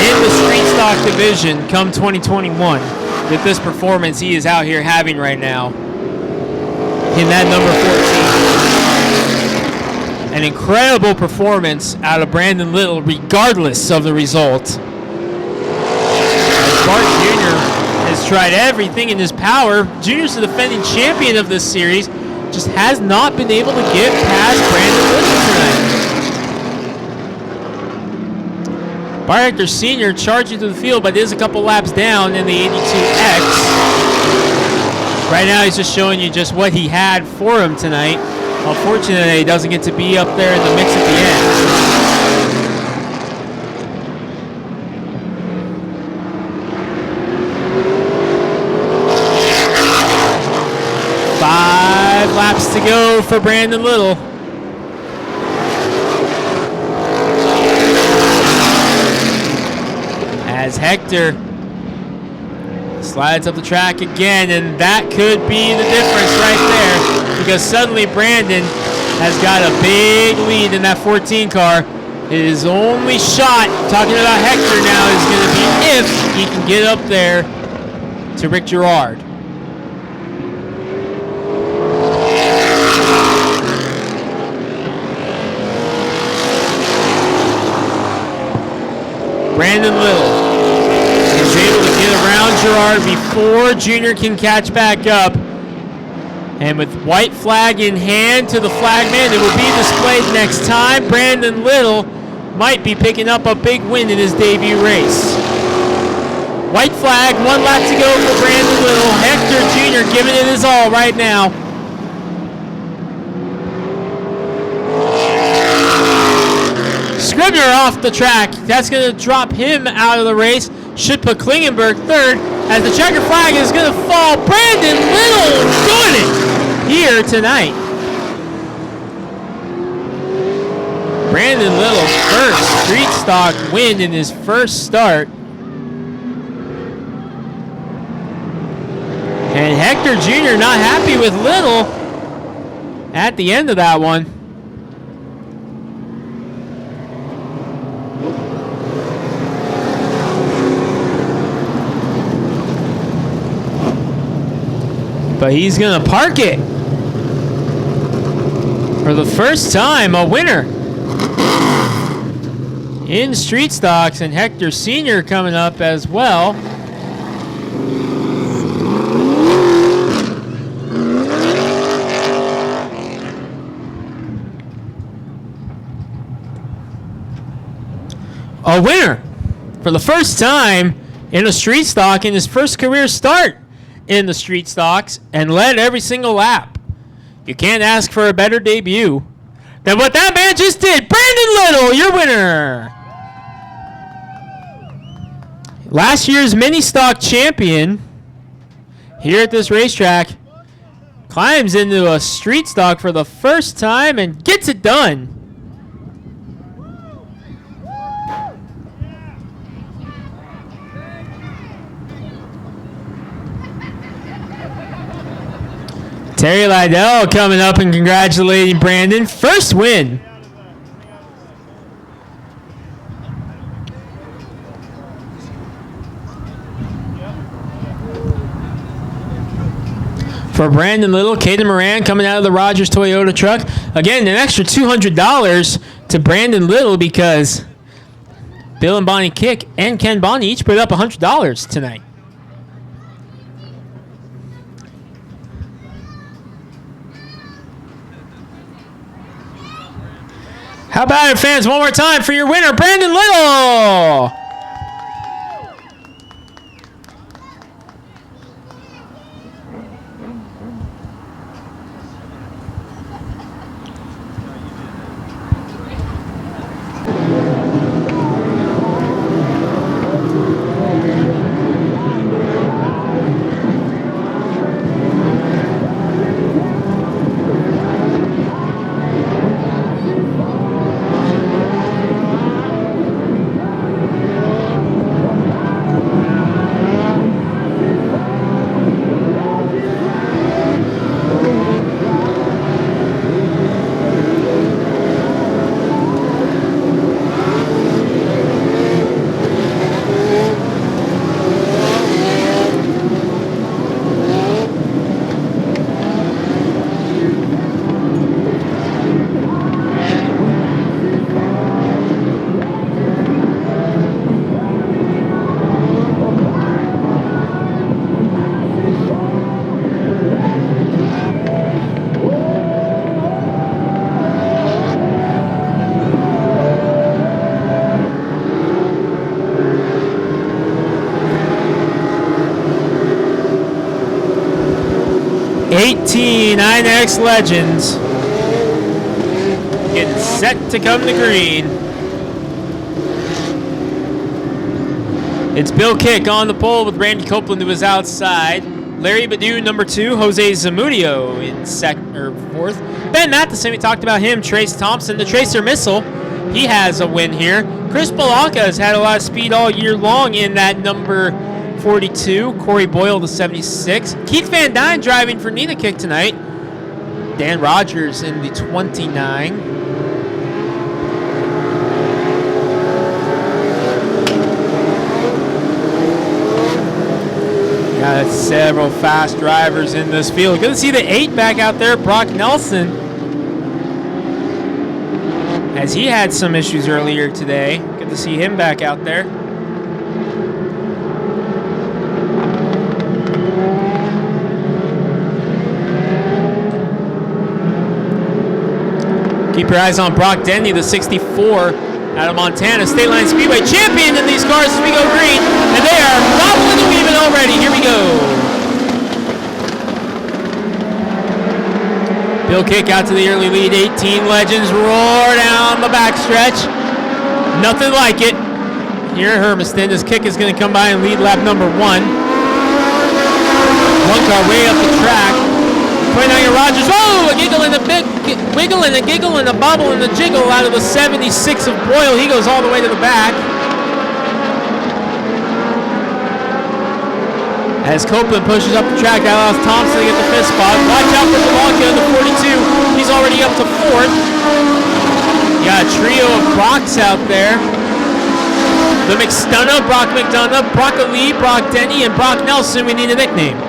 in the street stock division come 2021 with this performance he is out here having right now in that number 14. An incredible performance out of Brandon Little regardless of the result. As Bart Jr. has tried everything in his power. Junior's the defending champion of this series. Just has not been able to get past Brandon Little tonight. Bart Hector Sr. charging to the field, but is a couple laps down in the 82X. Right now, he's just showing you just what he had for him tonight. Unfortunately, he doesn't get to be up there in the mix at the end. laps to go for Brandon Little. As Hector slides up the track again, and that could be the difference right there, because suddenly Brandon has got a big lead in that 14 car. His only shot, talking about Hector now, is going to be if he can get up there to Rick Girard. Brandon Little is able to get around Girard before Junior can catch back up. And with white flag in hand to the flagman, it will be displayed next time. Brandon Little might be picking up a big win in his debut race. White flag, 1 lap to go for Brandon Little. Hector Jr. giving it his all right now. Scribner off the track. That's going to drop him out of the race. Should put Klingenberg third. As the checker flag is going to fall. Brandon Little doing it here tonight. Brandon Little's first street stock win in his first start. And Hector Jr. not happy with Little at the end of that one. But he's going to park it. For the first time, a winner in street stocks, and Hector Sr. coming up as well. A winner for the first time in a street stock in his first career start in the street stocks, and led every single lap. You can't ask for a better debut than what that man just did. Brandon Little, your winner. Last year's mini stock champion here at this racetrack climbs into a street stock for the first time and gets it done. Terry Liddell coming up and congratulating Brandon. First win. For Brandon Little, Caden Moran coming out of the Rogers Toyota truck. Again, an extra $200 to Brandon Little because Bill and Bonnie Kick and Ken Bonnie each put up $100 tonight. How about it, fans? One more time for your winner, Brandon Little. X Legends getting set to come to green. It's Bill Kick on the pole with Randy Copeland to his outside. Larry Badu, number 2. Jose Zamudio in second or fourth. Ben Matheson, we talked about him. Trace Thompson, the Tracer Missile. He has a win here. Chris Balanca has had a lot of speed all year long in that number 42. Corey Boyle, the 76. Keith Van Dyne driving for Nina Kick tonight. Dan Rogers in the 29. Got several fast drivers in this field. Good to see the 8 back out there, Brock Nelson, as he had some issues earlier today. Good to see him back out there. Keep your eyes on Brock Denny, the 64 out of Montana. State Line Speedway champion in these cars as we go green. And they are wobbling and weaving already. Here we go. Bill Kick out to the early lead. 18 Legends roar down the backstretch. Nothing like it here at Hermiston. This Kick is going to come by and lead lap number 1. One car way up the track. 29 Rogers. Oh, a giggle and a big wiggle and a giggle and a bubble and a jiggle out of the 76 of Boyle. He goes all the way to the back. As Copeland pushes up the track, that allows Thompson to get the 5th spot. Watch out for Balanca in the 42. He's already up to 4th. You got a trio of Brocks out there. The McStunner, Brock McDonough, Brock Ali, Brock Denny, and Brock Nelson. We need a nickname.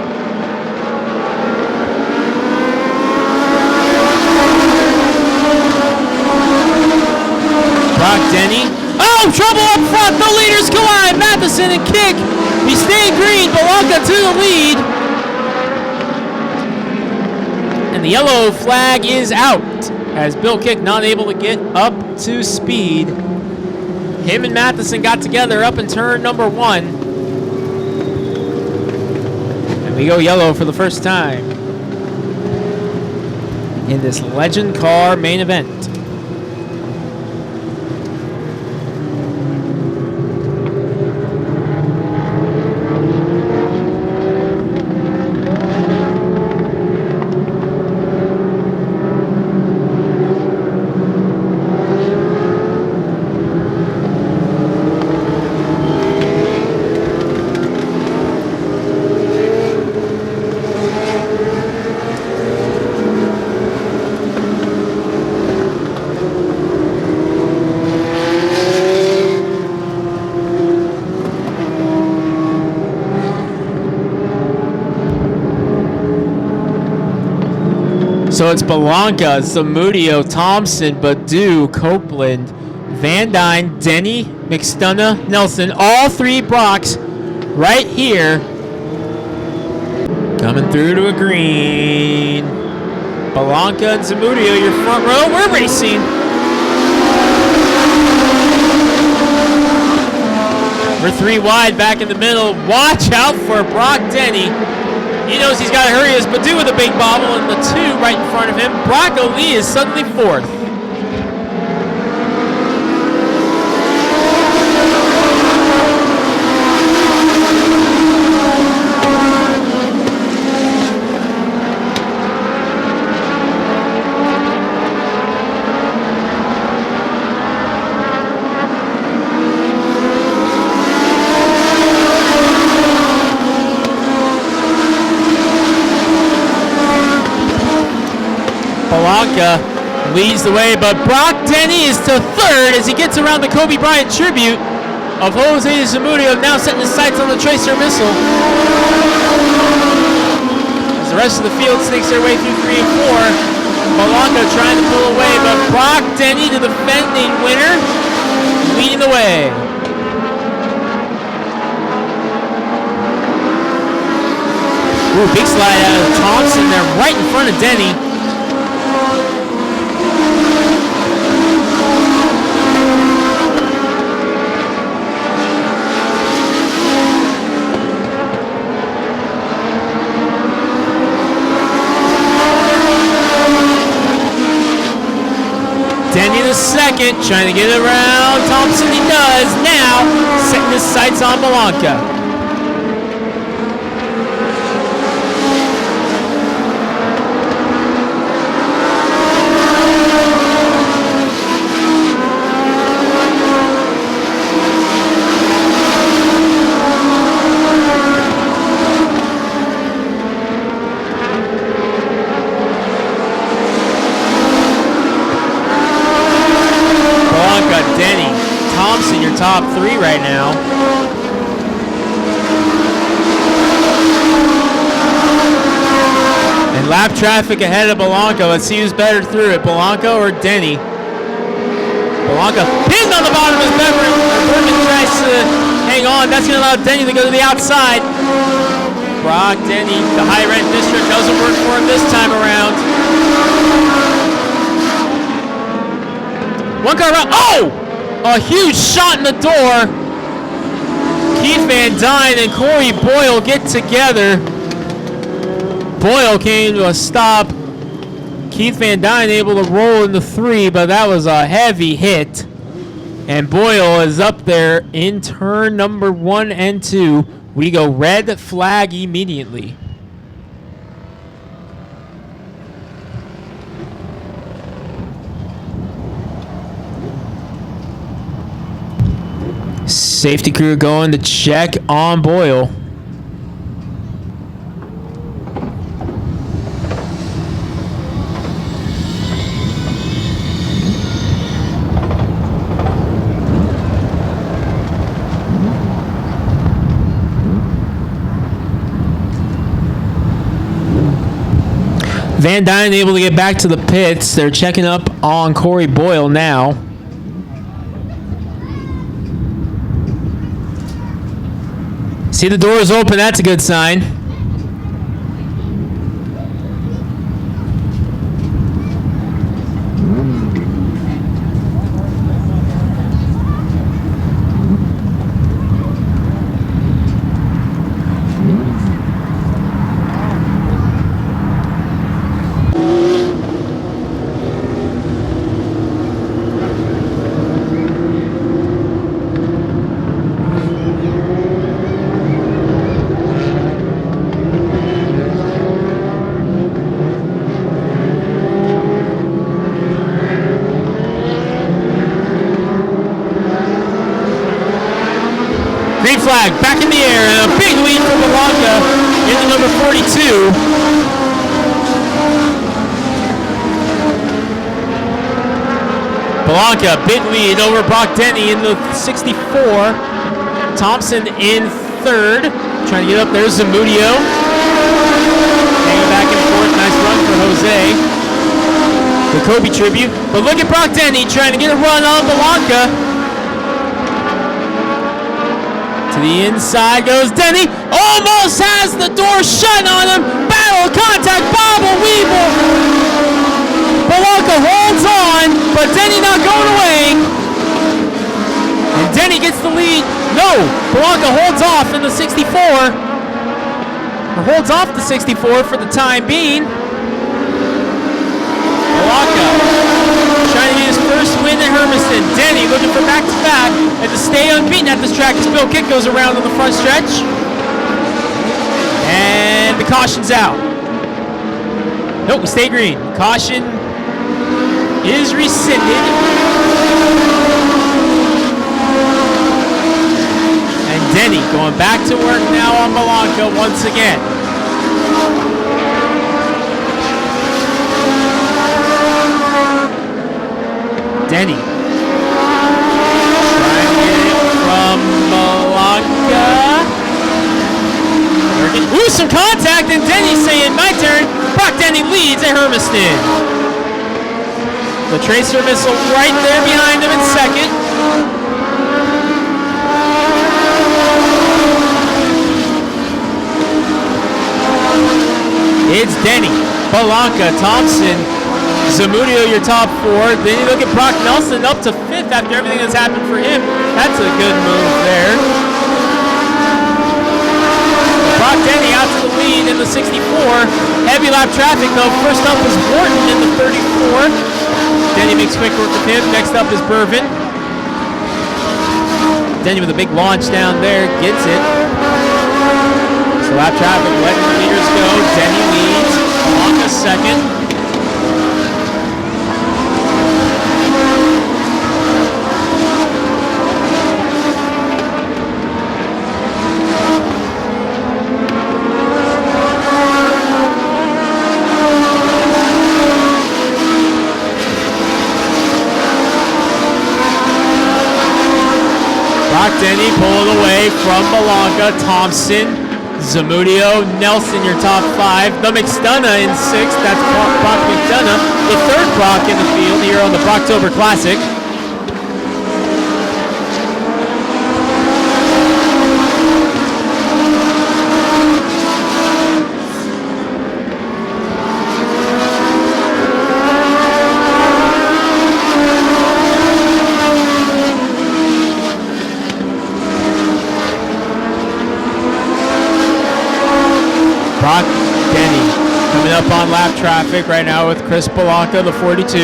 Brock Denny. Oh, trouble up front. The leaders collide. Matheson and Kick. He stayed green. Balanca to the lead. And the yellow flag is out as Bill Kick not able to get up to speed. Him and Matheson got together up in turn number 1. And we go yellow for the first time in this Legend Car main event. So it's Balanca, Zamudio, Thompson, Badu, Copeland, Van Dyne, Denny, McStunner, Nelson, all 3 Brocks right here. Coming through to a green. Balanca and Zamudio, your front row. We're racing. We're 3 wide back in the middle. Watch out for Brock Denny. He knows he's got to hurry as Badu with a big bobble and the 2 right in front of him. Brock Ali is suddenly 4th. Balanca leads the way, but Brock Denny is to 3rd as he gets around the Kobe Bryant tribute of Jose Zamudio, now setting his sights on the Tracer Missile. As the rest of the field sneaks their way through 3 and 4, Balanca trying to pull away, but Brock Denny, the defending winner, leading the way. Ooh, big slide out of Thompson there right in front of Denny. Denny the 2nd, trying to get around Thompson. He does now, setting his sights on Balanca. right now. And lap traffic ahead of Belanco. Let's see who's better through it, Belanco or Denny. Belanco pinned on the bottom of his Berman tries to hang on. That's going to allow Denny to go to the outside. Brock Denny, the high rent district doesn't work for him this time around. One car around. Oh! A huge shot in the door. Keith Van Dyne and Corey Boyle get together. Boyle came to a stop. Keith Van Dyne able to roll into 3, but that was a heavy hit. And Boyle is up there in turn number 1 and 2. We go red flag immediately. Safety crew going to check on Boyle. Van Dyne able to get back to the pits. They're checking up on Corey Boyle now. See the doors open, that's a good sign. Green flag back in the air and a big lead for Belanca into number 42. Belanca, big lead over Brock Denny in the 64. Thompson in 3rd. Trying to get up there, Zamudio. Hanging back and forth, nice run for Jose. The Kobe tribute. But look at Brock Denny trying to get a run on Belanca. To the inside goes Denny. Almost has the door shut on him. Battle contact, bobble, weeble. Belanca holds on, but Denny not going away. And Denny gets the lead. No, Belanca holds off in the 64. Or holds off the 64 for the time being. Belanca trying to get his first win at Hermiston. Denny looking for back-to-back and to stay unbeaten at this track as Bill Kick goes around on the front stretch. And the caution's out. Nope, we stay green. Caution is rescinded. And Denny going back to work now on Belanca once again. Denny trying to get it from Belanca. Ooh, some contact, and Denny saying, my turn. Brock Denny leads at Hermiston. The tracer missile right there behind him in 2nd. It's Denny, Belanca, Thompson, Zamudio, your top 4. Then you look at Brock Nelson up to 5th after everything that's happened for him. That's a good move there. Brock Denny out to the lead in the 64. Heavy lap traffic though. First up is Wharton in the 34. Denny makes quick work of him. Next up is Bervin. Denny with a big launch down there. Gets it. So lap traffic letting the leaders go. Denny leads. Belanca 2nd. Denny Raceway from Belanca, Thompson, Zamudio, Nelson, your top 5. The McDonough in 6th. That's Brock McDonough, the 3rd Brock in the field here on the Brocktober Classic. Brock Denny coming up on lap traffic right now with Chris Belanca, the 42.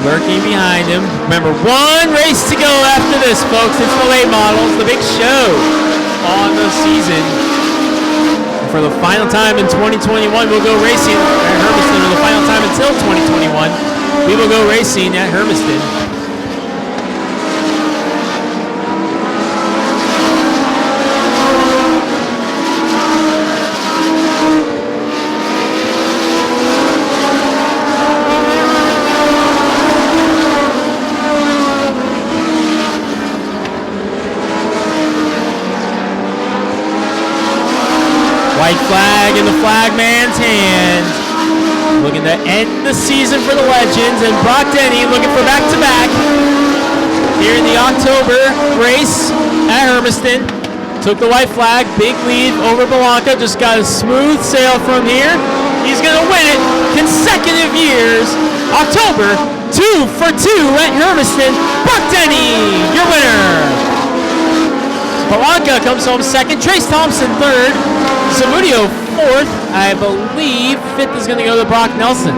Lurking behind him. Remember, 1 race to go after this, folks. It's the late models, the big show on the season. And for the final time in 2021, we'll go racing at Hermiston. For the final time until 2021, we will go racing at Hermiston. White flag in the flagman's hand. Looking to end the season for the Legends, and Brock Denny looking for back-to-back here in the October race at Hermiston. Took the white flag, big lead over Belanca, just got a smooth sail from here. He's going to win it consecutive years. October, 2 for 2 at Hermiston. Brock Denny, your winner. Belanca comes home 2nd, Trace Thompson 3rd, Zamudio 4th, I believe 5th is going to go to Brock Nelson.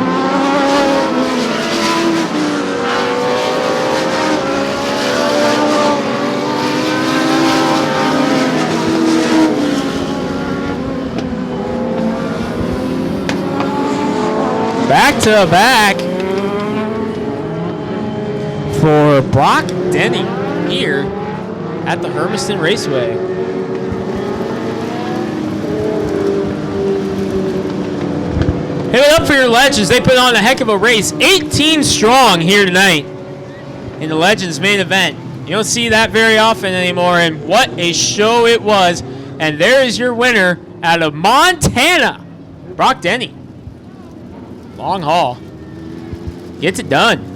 Back to back for Brock Denny here at the Hermiston Raceway. Give it up for your Legends. They put on a heck of a race. 18 strong here tonight in the Legends main event. You don't see that very often anymore, and what a show it was. And there is your winner out of Montana, Brock Denny. Long haul. Gets it done.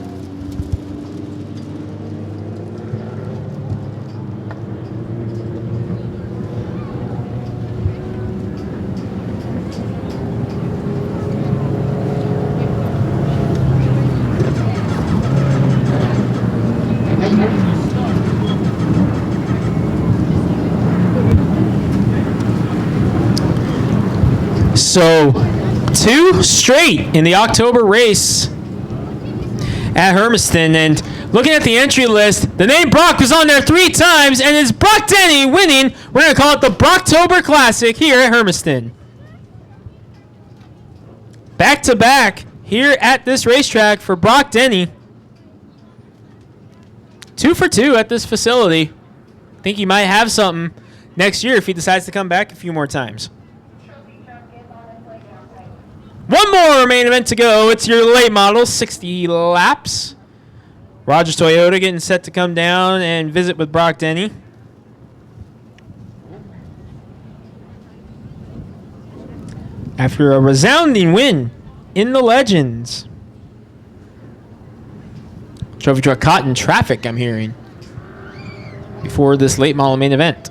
So, 2 straight in the October race at Hermiston. And looking at the entry list, the name Brock was on there 3 times, and it's Brock Denny winning. We're going to call it the Brocktober Classic here at Hermiston. Back-to-back here at this racetrack for Brock Denny. 2 for 2 at this facility. I think he might have something next year if he decides to come back a few more times. One more main event to go. It's your late model, 60 laps. Rogers Toyota getting set to come down and visit with Brock Denny. After a resounding win in the Legends. Trophy truck caught in traffic, I'm hearing, before this late model main event.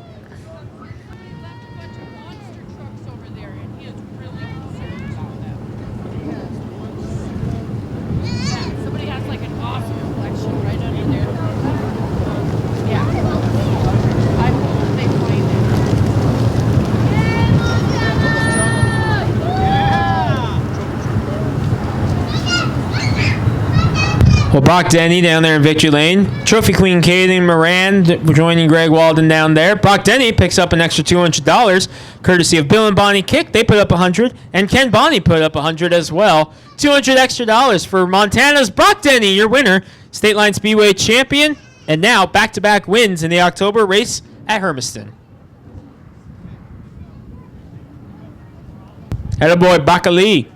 Well, Brock Denny down there in Victory Lane. Trophy Queen Kaden Moran joining Greg Walden down there. Brock Denny picks up an extra $200, courtesy of Bill and Bonnie Kick. They put up $100, and Ken Bonnie put up $100 as well. $200 extra for Montana's Brock Denny, your winner, State Line Speedway champion, and now back-to-back wins in the October race at Hermiston. Attaboy, Bakali.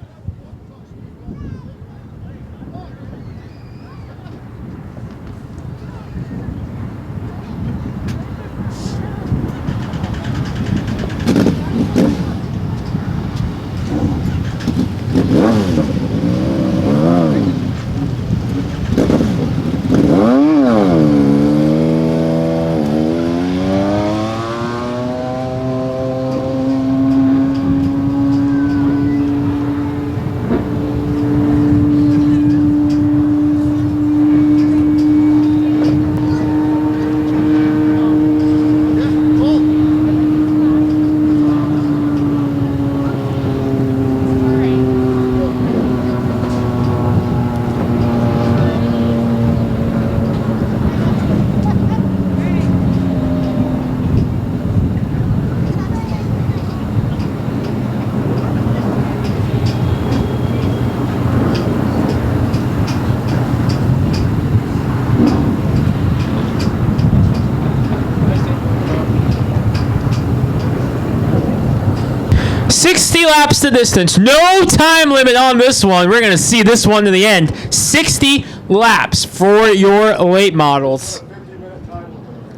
60 laps to distance. No time limit on this one. We're going to see this one to the end. 60 laps for your late models.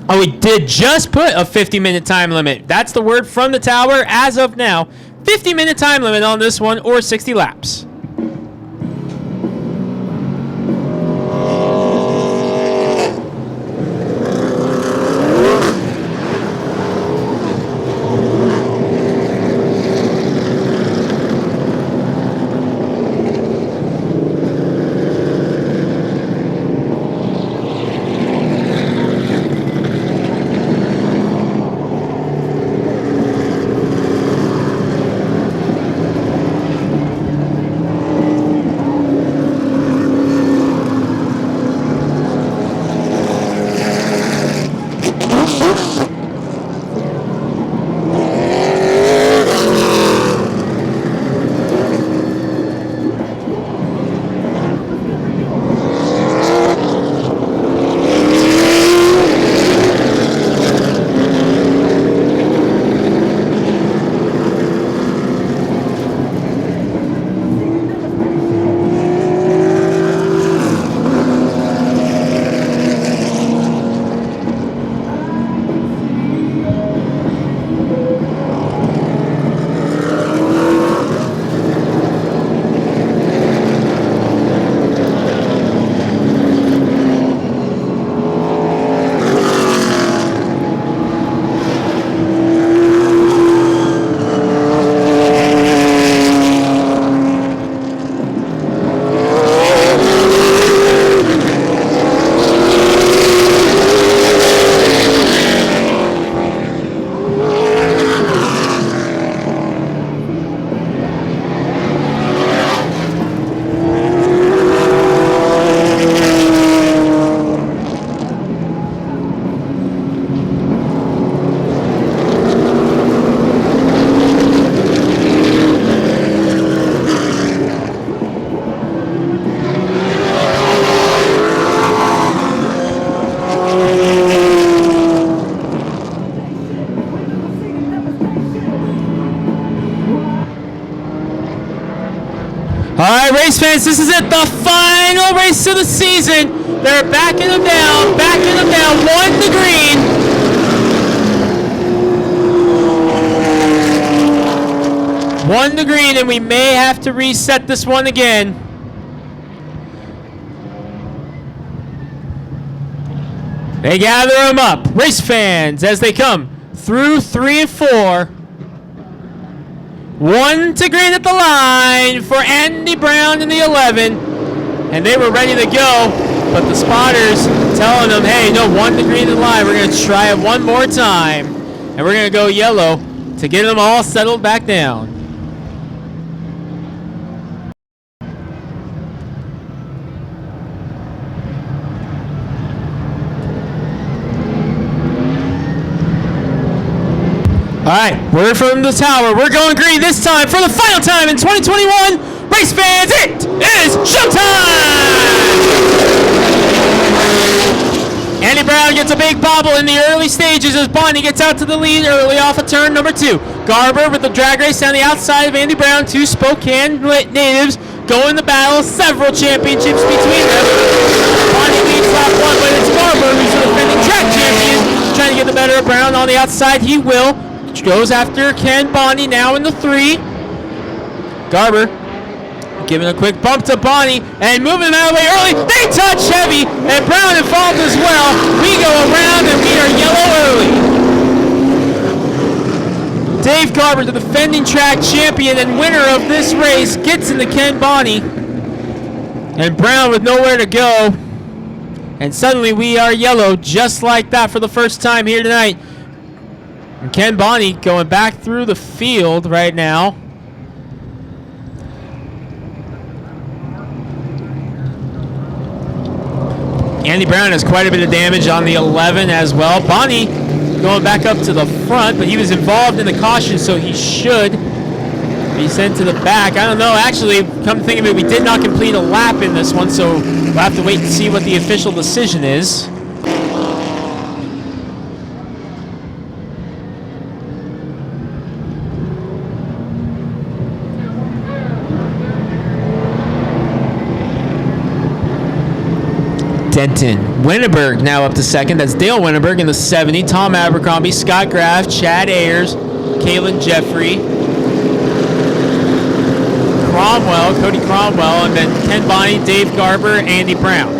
Oh, we did just put a 50-minute time limit. That's the word from the tower as of now. 50-minute time limit on this one, or 60 laps. All right, race fans, this is it, the final race of the season. They're backing them down, one to green. One to green, and we may have to reset this one again. They gather them up, race fans, as they come through 3 and 4. One to green at the line for Andy Brown in the 11. And they were ready to go, but the spotters telling them, hey, no, one to green at the line. We're going to try it one more time. And we're going to go yellow to get them all settled back down. All right, word from the tower. We're going green this time for the final time in 2021. Race fans, it is showtime! Andy Brown gets a big bobble in the early stages as Bonnie gets out to the lead early off of turn number 2. Garber with the drag race on the outside of Andy Brown. 2 Spokane natives go in the battle. Several championships between them. Bonnie leads lap 1, but it's Garber who's the defending track champion. Trying to get the better of Brown on the outside. He will. Goes after Ken Bonnie now in the 3. Garber giving a quick bump to Bonnie and moving him out of the way early. They touch heavy and Brown involved as well. We go around and we are yellow early. Dave Garber, the defending track champion and winner of this race, gets into Ken Bonnie. And Brown with nowhere to go. And suddenly we are yellow just like that for the first time here tonight. And Ken Bonnie going back through the field right now. Andy Brown has quite a bit of damage on the 11 as well. Bonnie going back up to the front, but he was involved in the caution, so he should be sent to the back. I don't know. Actually, come to think of it, we did not complete a lap in this one, so we'll have to wait and see what the official decision is. Denton. Winterberg now up to second. That's Dale Winterberg in the 70. Tom Abercrombie, Scott Graff, Chad Ayers, Kalen Jeffrey, Cromwell, Cody Cromwell, and then Ken Bonney, Dave Garber, Andy Brown.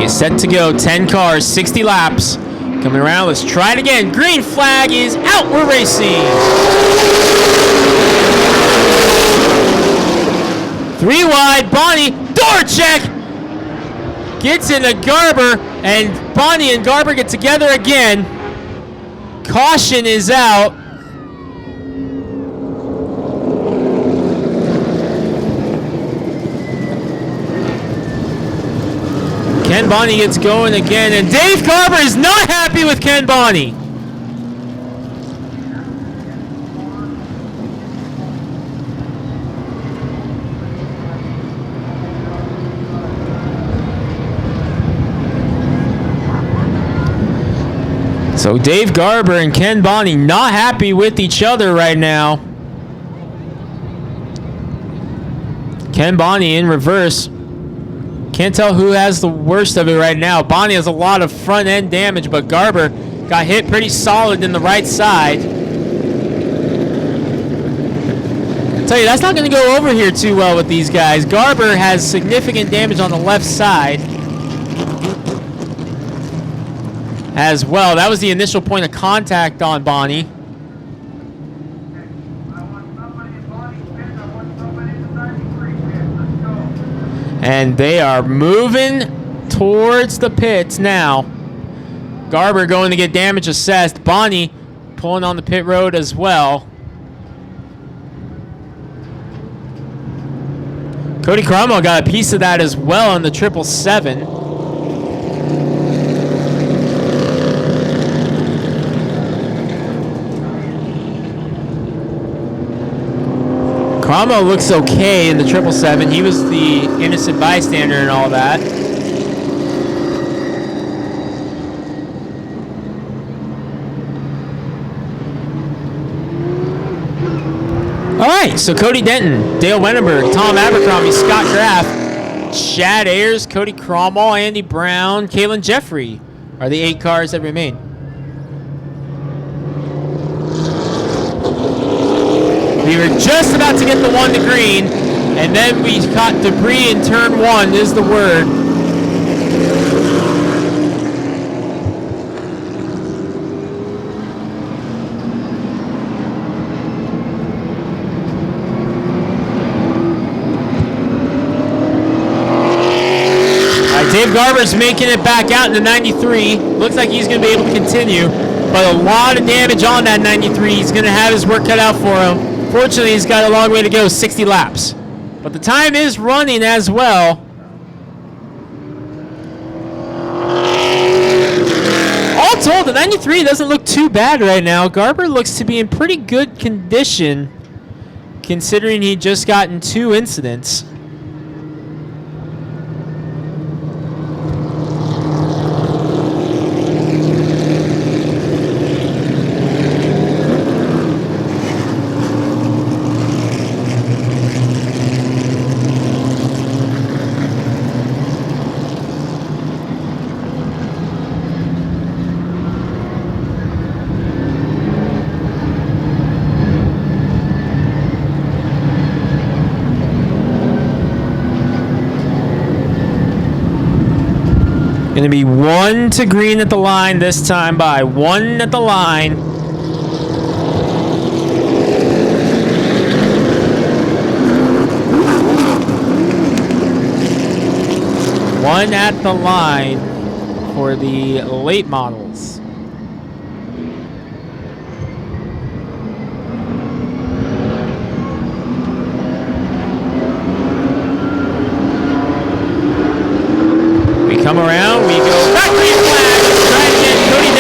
He's set to go. 10 cars, 60 laps. Coming around. Let's try it again. Green flag is out. We're racing. 3 wide. Bonnie. Door check. Gets into Garber. And Bonnie and Garber get together again. Caution is out. Ken Bonney gets going again, and Dave Garber is not happy with Ken Bonney. So Dave Garber and Ken Bonney not happy with each other right now. Ken Bonney in reverse. Can't tell who has the worst of it right now. Bonnie has a lot of front end damage, but Garber got hit pretty solid in the right side. I tell you, that's not going to go over here too well with these guys. Garber has significant damage on the left side as well. That was the initial point of contact on Bonnie. And they are moving towards the pits now. Garber going to get damage assessed. Bonnie pulling on the pit road as well. Cody Cromwell got a piece of that as well in the 777. Cromwell looks okay in the 777. He was the innocent bystander and all that. All right, so Cody Denton, Dale Wennerberg, Tom Abercrombie, Scott Graff, Chad Ayers, Cody Cromwell, Andy Brown, Kalen Jeffrey are the 8 cars that remain. We were just about to get the 1 to green, and then we caught debris in turn 1 is the word. Dave Garber's making it back out into 93. Looks like he's going to be able to continue, but a lot of damage on that 93. He's going to have his work cut out for him. Fortunately, he's got a long way to go, 60 laps. But the time is running as well. All told, the 93 doesn't look too bad right now. Garber looks to be in pretty good condition, considering he just got in 2 incidents. Going to be 1 to green at the line this time by 1 at the line. One at the line for the late models. Come around, we go back green flag. Let's try it again. Cody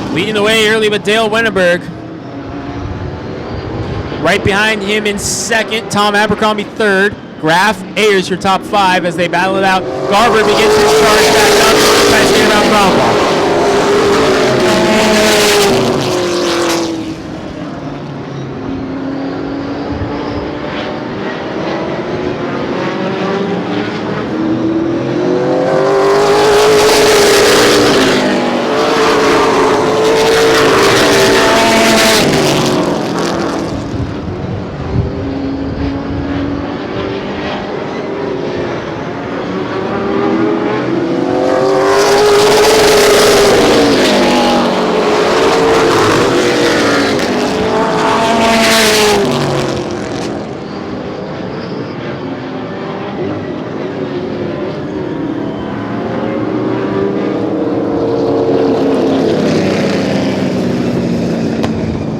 Denton leading the way early with Dale Wennerberg. Right behind him in second, Tom Abercrombie third. Graf, Ayers, your top 5 as they battle it out. Garber begins his charge back up, tries to get around Brownbaugh.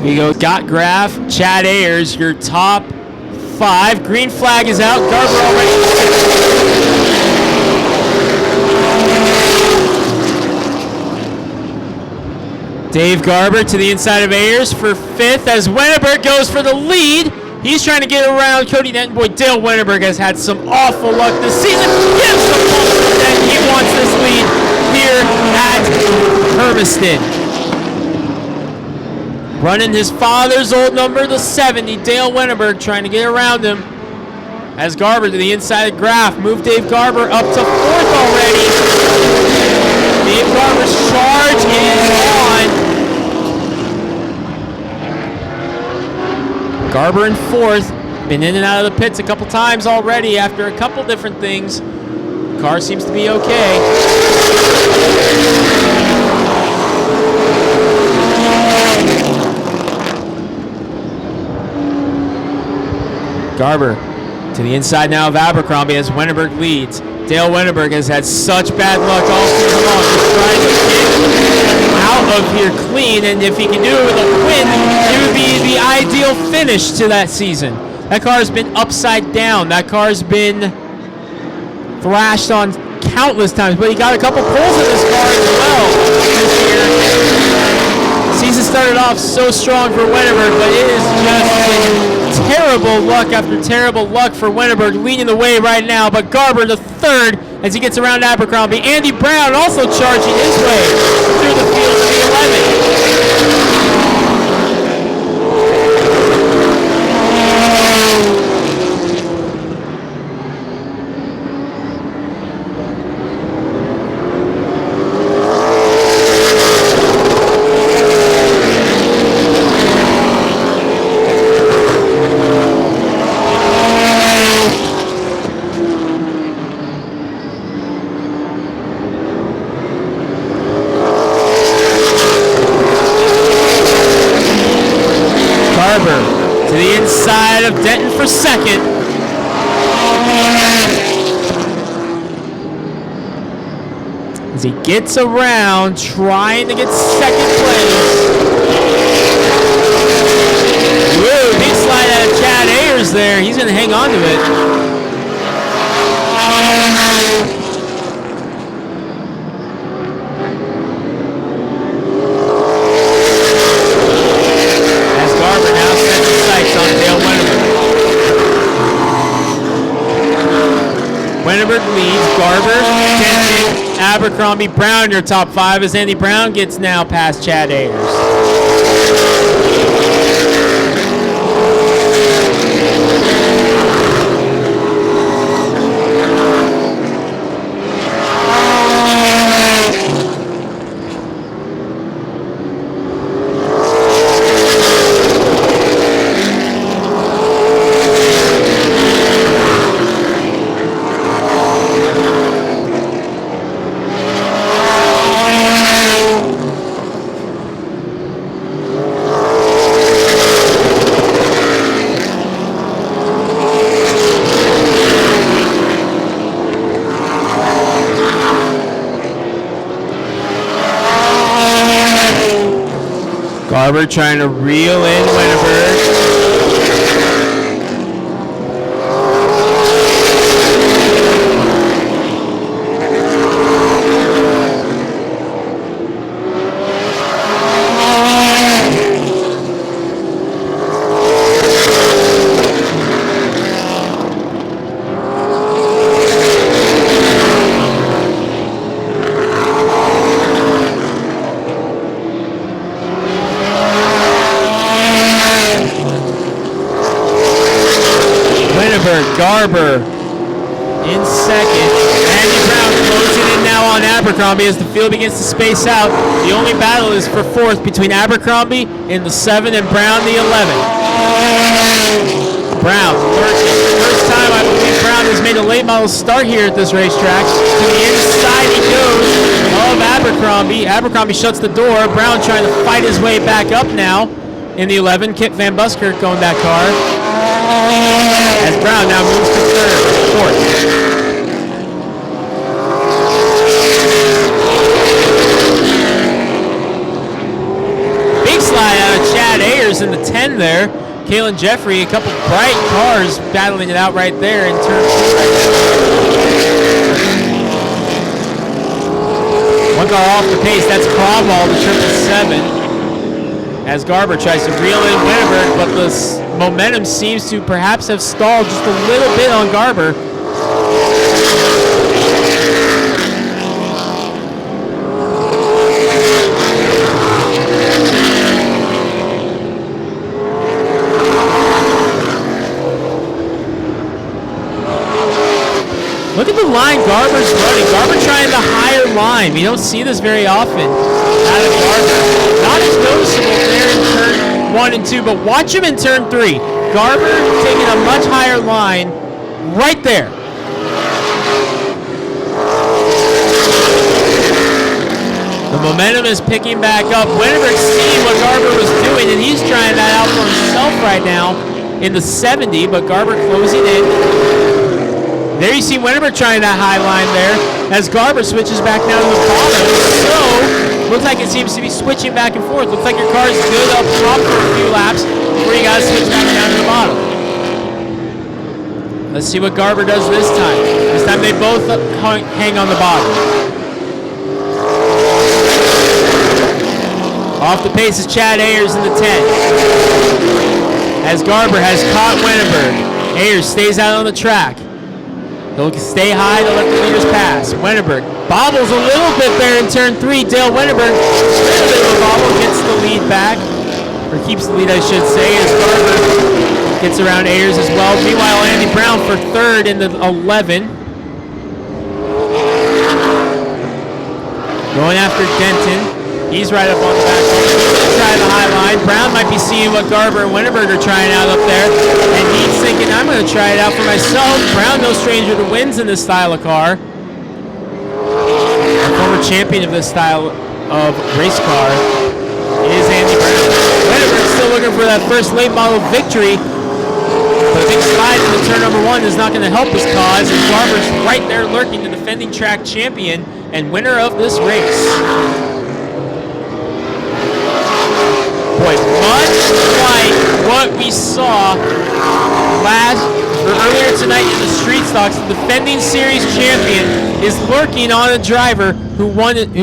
We go Got Graf, Chad Ayers, your top 5. Green flag is out. Garber already. Dave Garber to the inside of Ayers for 5th as Wennerberg goes for the lead. He's trying to get around Cody Denton. Boy, Dale Wennerberg has had some awful luck this season. Gives the ball to Denton. He wants this lead here at Hermiston. Running his father's old number, the 70, Dale Wennerberg, trying to get around him. As Garber to the inside of Graf. Move Dave Garber up to 4th already. Dave Garber's charge is on. Garber in 4th. Been in and out of the pits a couple times already after a couple different things. Car seems to be okay. Garber to the inside now of Abercrombie as Wennerberg leads. Dale Wennerberg has had such bad luck all season long. He's trying to get out of here clean, and if he can do it with a win, it would be the ideal finish to that season. That car has been upside down. That car has been thrashed on countless times, but he got a couple pulls in this car as well this year. Season started off so strong for Wennerberg, but it is just been terrible luck after terrible luck for Wennerberg, leading the way right now, but Garber to 3rd as he gets around Abercrombie. Andy Brown also charging his way through the field to the 11th. To the inside of Denton for 2nd. As he gets around, trying to get 2nd place. Whoa, big slide out of Chad Ayers there. He's going to hang on to it. Wennerberg leads. Garber, Denton, Abercrombie, Brown, your top 5 as Andy Brown gets now past Chad Ayers. Garber trying to reel in Wennerberg. Garber in second. Andy Brown closing in now on Abercrombie as the field begins to space out. The only battle is for fourth between Abercrombie in the 7 and Brown the 11. Brown, first time I believe Brown has made a late model start here at this racetrack. To the inside he goes of Abercrombie. Abercrombie shuts the door. Brown trying to fight his way back up now in the 11. Kip Van Buskirk going that car. As Brown now moves to fourth. Big slide out of Chad Ayers in the 10 there. Kalen Jeffrey, a couple bright cars battling it out right there in turn 2. One car off the pace, that's Cromwell, the 777. As Garber tries to reel in Winterberg, but the momentum seems to perhaps have stalled just a little bit on Garber. Look at the line Garber's running. Garber trying the higher line. We don't see this very often out of Garber. Not as noticeable there in turn 1 and 2, but watch him in turn 3. Garber taking a much higher line right there. The momentum is picking back up. Winterberg's seeing what Garber was doing, and he's trying that out for himself right now in the 70, but Garber closing in. There you see Winterberg trying that high line there as Garber switches back down to the bottom. So, looks like it seems to be switching back and forth. Looks like your car's good up top for a few laps before you got to switch back down to the bottom. Let's see what Garber does this time. This time they both hang on the bottom. Off the pace is Chad Ayers in the 10. As Garber has caught Winterberg. Ayers stays out on the track. He'll stay high to let the leaders pass. Winterberg bobbles a little bit there in turn 3. Dale Winterberg, a little bit of a bobble, gets the lead back. Or keeps the lead, I should say, as Garber gets around Ayers as well. Meanwhile, Andy Brown for third in the 11. Going after Denton. He's right up on the back. Try the high line. Brown might be seeing what Garber and Winterberg are trying out up there. And he's thinking, I'm going to try it out for myself. Brown, no stranger to wins in this style of car. A former champion of this style of race car is Andy Brown. Winterberg still looking for that first late model victory. But a big slide into turn number 1 is not going to help his cause. And Garber's right there lurking, the defending track champion and winner of this race. Boy, much like what we saw earlier tonight in the street stocks, the defending series champion is lurking on a driver who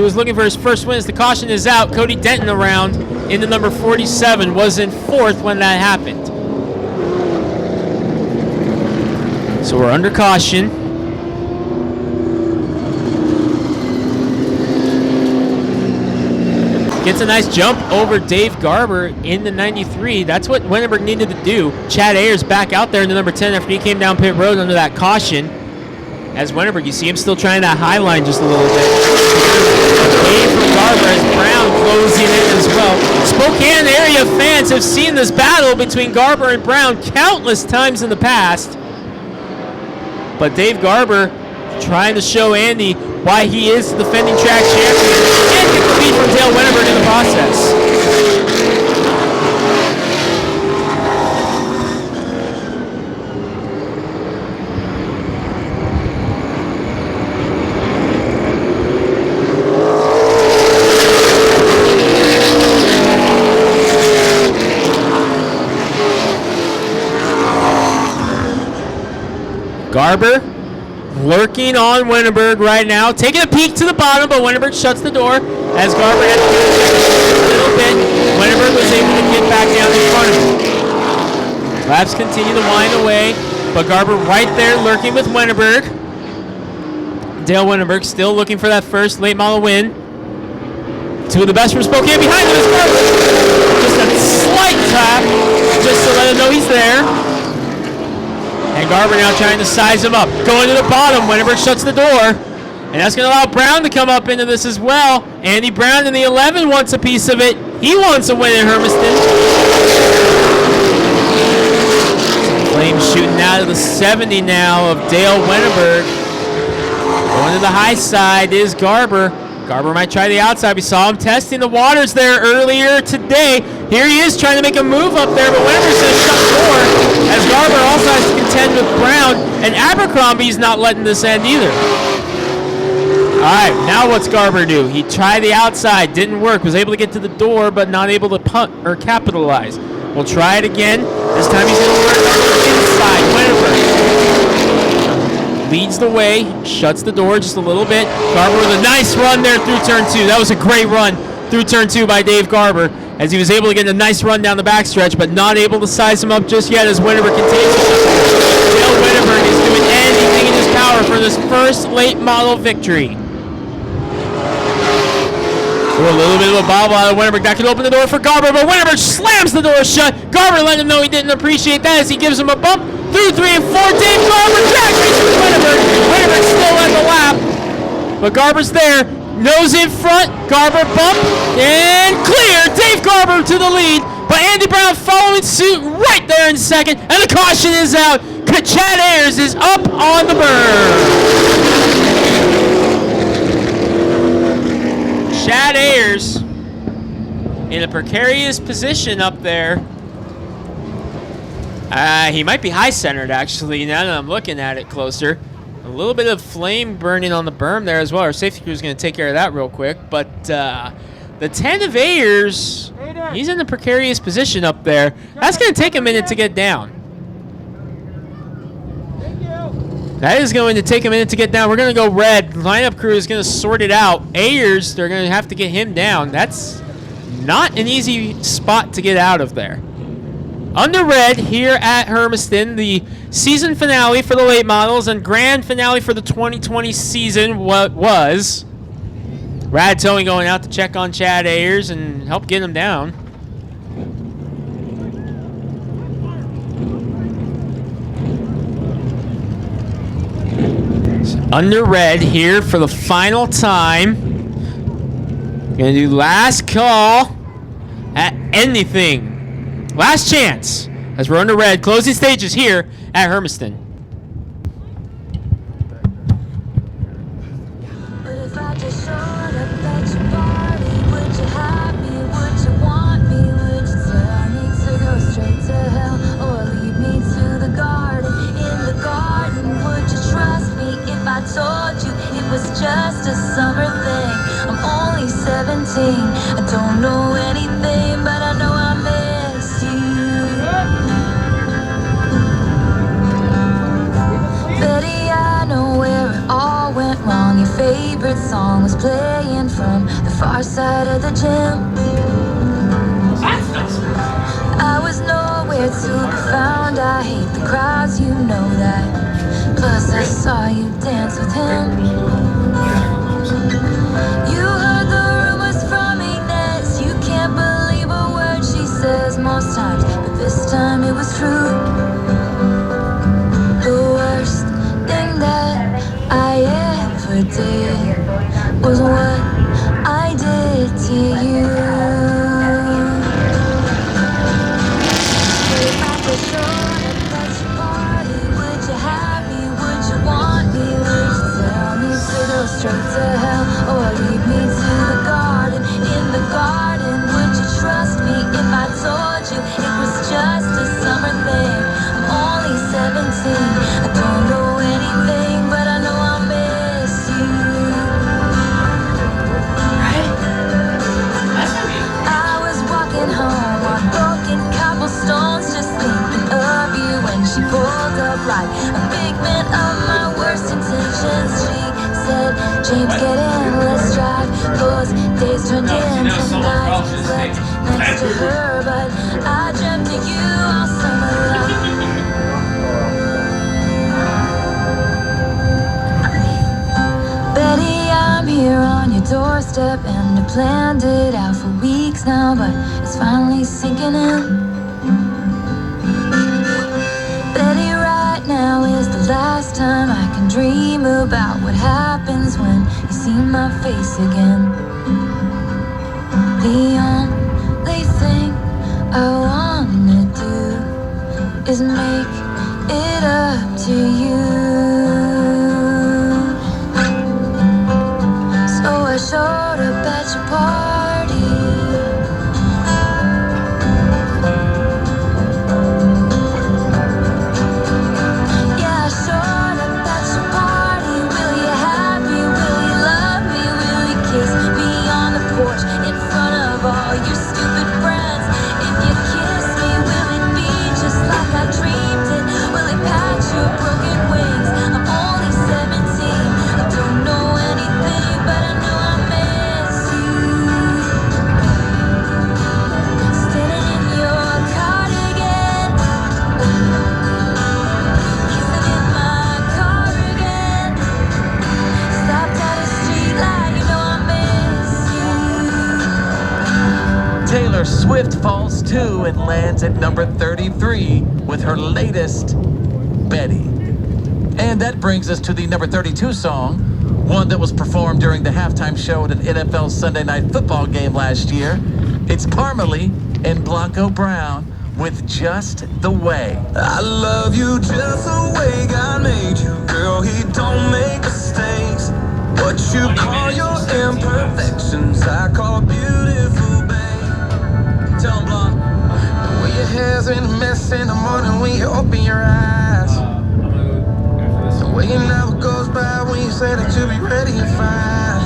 was looking for his first win as the caution is out. Cody Denton around in the number 47 was in 4th when that happened. So we're under caution. Gets a nice jump over Dave Garber in the 93. That's what Winterberg needed to do. Chad Ayers back out there in the number 10 after he came down pit road under that caution. As Winterberg, you see him still trying that high line just a little bit. Away from Garber as Brown closing in as well. Spokane area fans have seen this battle between Garber and Brown countless times in the past. But Dave Garber trying to show Andy why he is the defending track champion and get the lead from Dale Winterberg in the process. Garber lurking on Winterberg right now, taking a peek to the bottom, but Winterberg shuts the door as Garber had to a little bit. Winterberg was able to get back down in front of him. Laps continue to wind away, but Garber right there lurking with Winterberg. Dale Winterberg still looking for that first late model win. Two of the best from Spokane behind him is Garber. Just a slight tap just to let him know he's there. And Garber now trying to size him up. Going to the bottom. Winterberg shuts the door. And that's going to allow Brown to come up into this as well. Andy Brown in the 11 wants a piece of it. He wants a win in Hermiston. Flames shooting out of the 70 now of Dale Winterberg. Going to the high side is Garber. Garber might try the outside. We saw him testing the waters there earlier today. Here he is trying to make a move up there, but Winterberg's going to shut the door as Garber also has to contend with Brown. And Abercrombie's not letting this end either. All right, now what's Garber do? He tried the outside, didn't work, was able to get to the door, but not able to punt or capitalize. We'll try it again. This time he's going to work on the inside. Winterberg leads the way, shuts the door just a little bit. Garber with a nice run there through turn 2. That was a great run through turn 2 by Dave Garber as he was able to get a nice run down the backstretch, but not able to size him up just yet as Winterberg continues to shut the door. Dale Winterberg is doing anything in his power for this first late model victory. A little bit of a bobble out of Winterberg. That could open the door for Garber, but Winterberg slams the door shut. Garber letting him know he didn't appreciate that as he gives him a bump. Through 3 and 4, Dave Garber drag races Winterberg. Winterberg still on the lap, but Garber's there. Nose in front, Garber bump, and clear. Dave Garber to the lead, but Andy Brown following suit right there in second, and the caution is out. Chad Ayers is up on the burn. Chad Ayers in a precarious position up there. He might be high-centered, actually, now that I'm looking at it closer. A little bit of flame burning on the berm there as well. Our safety crew is going to take care of that real quick. But the 10 of Ayers, he's in a precarious position up there. That's going to take a minute to get down. That is going to take a minute to get down. We're going to go red. Lineup crew is going to sort it out. Ayers, they're going to have to get him down. That's not an easy spot to get out of there. Under red here at Hermiston, the season finale for the late models and grand finale for the 2020 season was Rad Towing going out to check on Chad Ayers and help get him down. Under red here for the final time. Gonna do last call at anything. Last chance as we're under red. Closing stages here at Hermiston. Just a summer thing. I'm only 17. I don't know anything, but I know I miss you. Betty, I know where it all went wrong. Your favorite song was playing from the far side of the gym. I was nowhere to be found. I hate the crowds, you know that. Plus I saw you dance with him. You heard the rumors from Inez. You can't believe a word she says most times, but this time it was true. The worst thing that I ever did was what I did to you. If I could show up at your party, would you have me? Would you want me? Would you tell me to go straight to hell? Or lead me to the garden? In the garden, would you trust me if I told you it was just a summer thing? I'm only 17. I don't know anything, but I know I'll miss you. I was walking home on broken cobblestones, just thinking of you when she pulled up like a figment of my worst intentions. She said, James, get in, let's drive. Those days turned into nights. Slept next to her, but I dreamt of you all summer long. Betty, I'm here on your doorstep, and I planned it out for weeks now, but it's finally sinking in. Betty, right now now is the last time I can dream about what happens when you see my face again. The only thing I wanna do is make it up to you. So I showed up at your party. Yeah, I showed up at your party. Will you have me? Will you love me? Will you kiss me on the porch in front of all your stupid friends? If you kiss me, will it be just like I dreamed it? Will it patch your broken wings? I'm only 17. I don't know anything, but I know I miss you. Standing in your cardigan, kissing in my car again. Stopped at a street light, you know I miss you. Taylor Swift falls 2 and lands at number 33 with her latest, Betty. And that brings us to the number 32 song, one that was performed during the halftime show at an NFL Sunday Night Football game last year. It's Parmalee and Blanco Brown with Just the Way. I love you just the way God made you, girl. He don't make mistakes. What you call your imperfections, I call beautiful, babe. Tell 'em, Blanc. The way your hair's in a mess in the morning when you open your eyes. The way it never goes by when you say that you'll be ready in 5.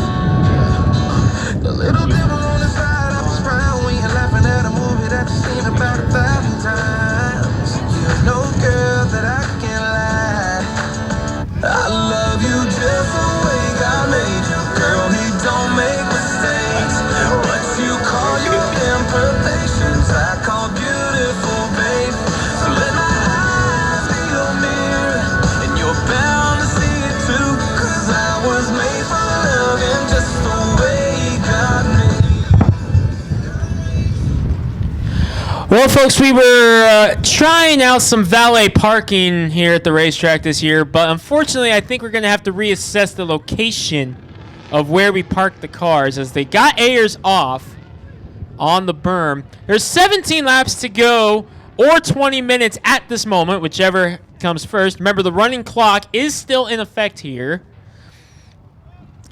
The little devil on the side of the smile when you're laughing at a movie that you've seen about 1,000 times. You know, girl, that I can't lie. I love you just the way God made you, girl. He don't make mistakes. What you call your imperfections, I call beautiful, babe. So let my eyes be your mirror, and you're bound to see it too. 'Cause I was made for loving just the way God made me. Well, folks, we were trying out some valet parking here at the racetrack this year, but unfortunately, I think we're going to have to reassess the location of where we parked the cars as they got Ayers off on the berm. There's 17 laps to go, or 20 minutes at this moment, whichever comes first. Remember, the running clock is still in effect here.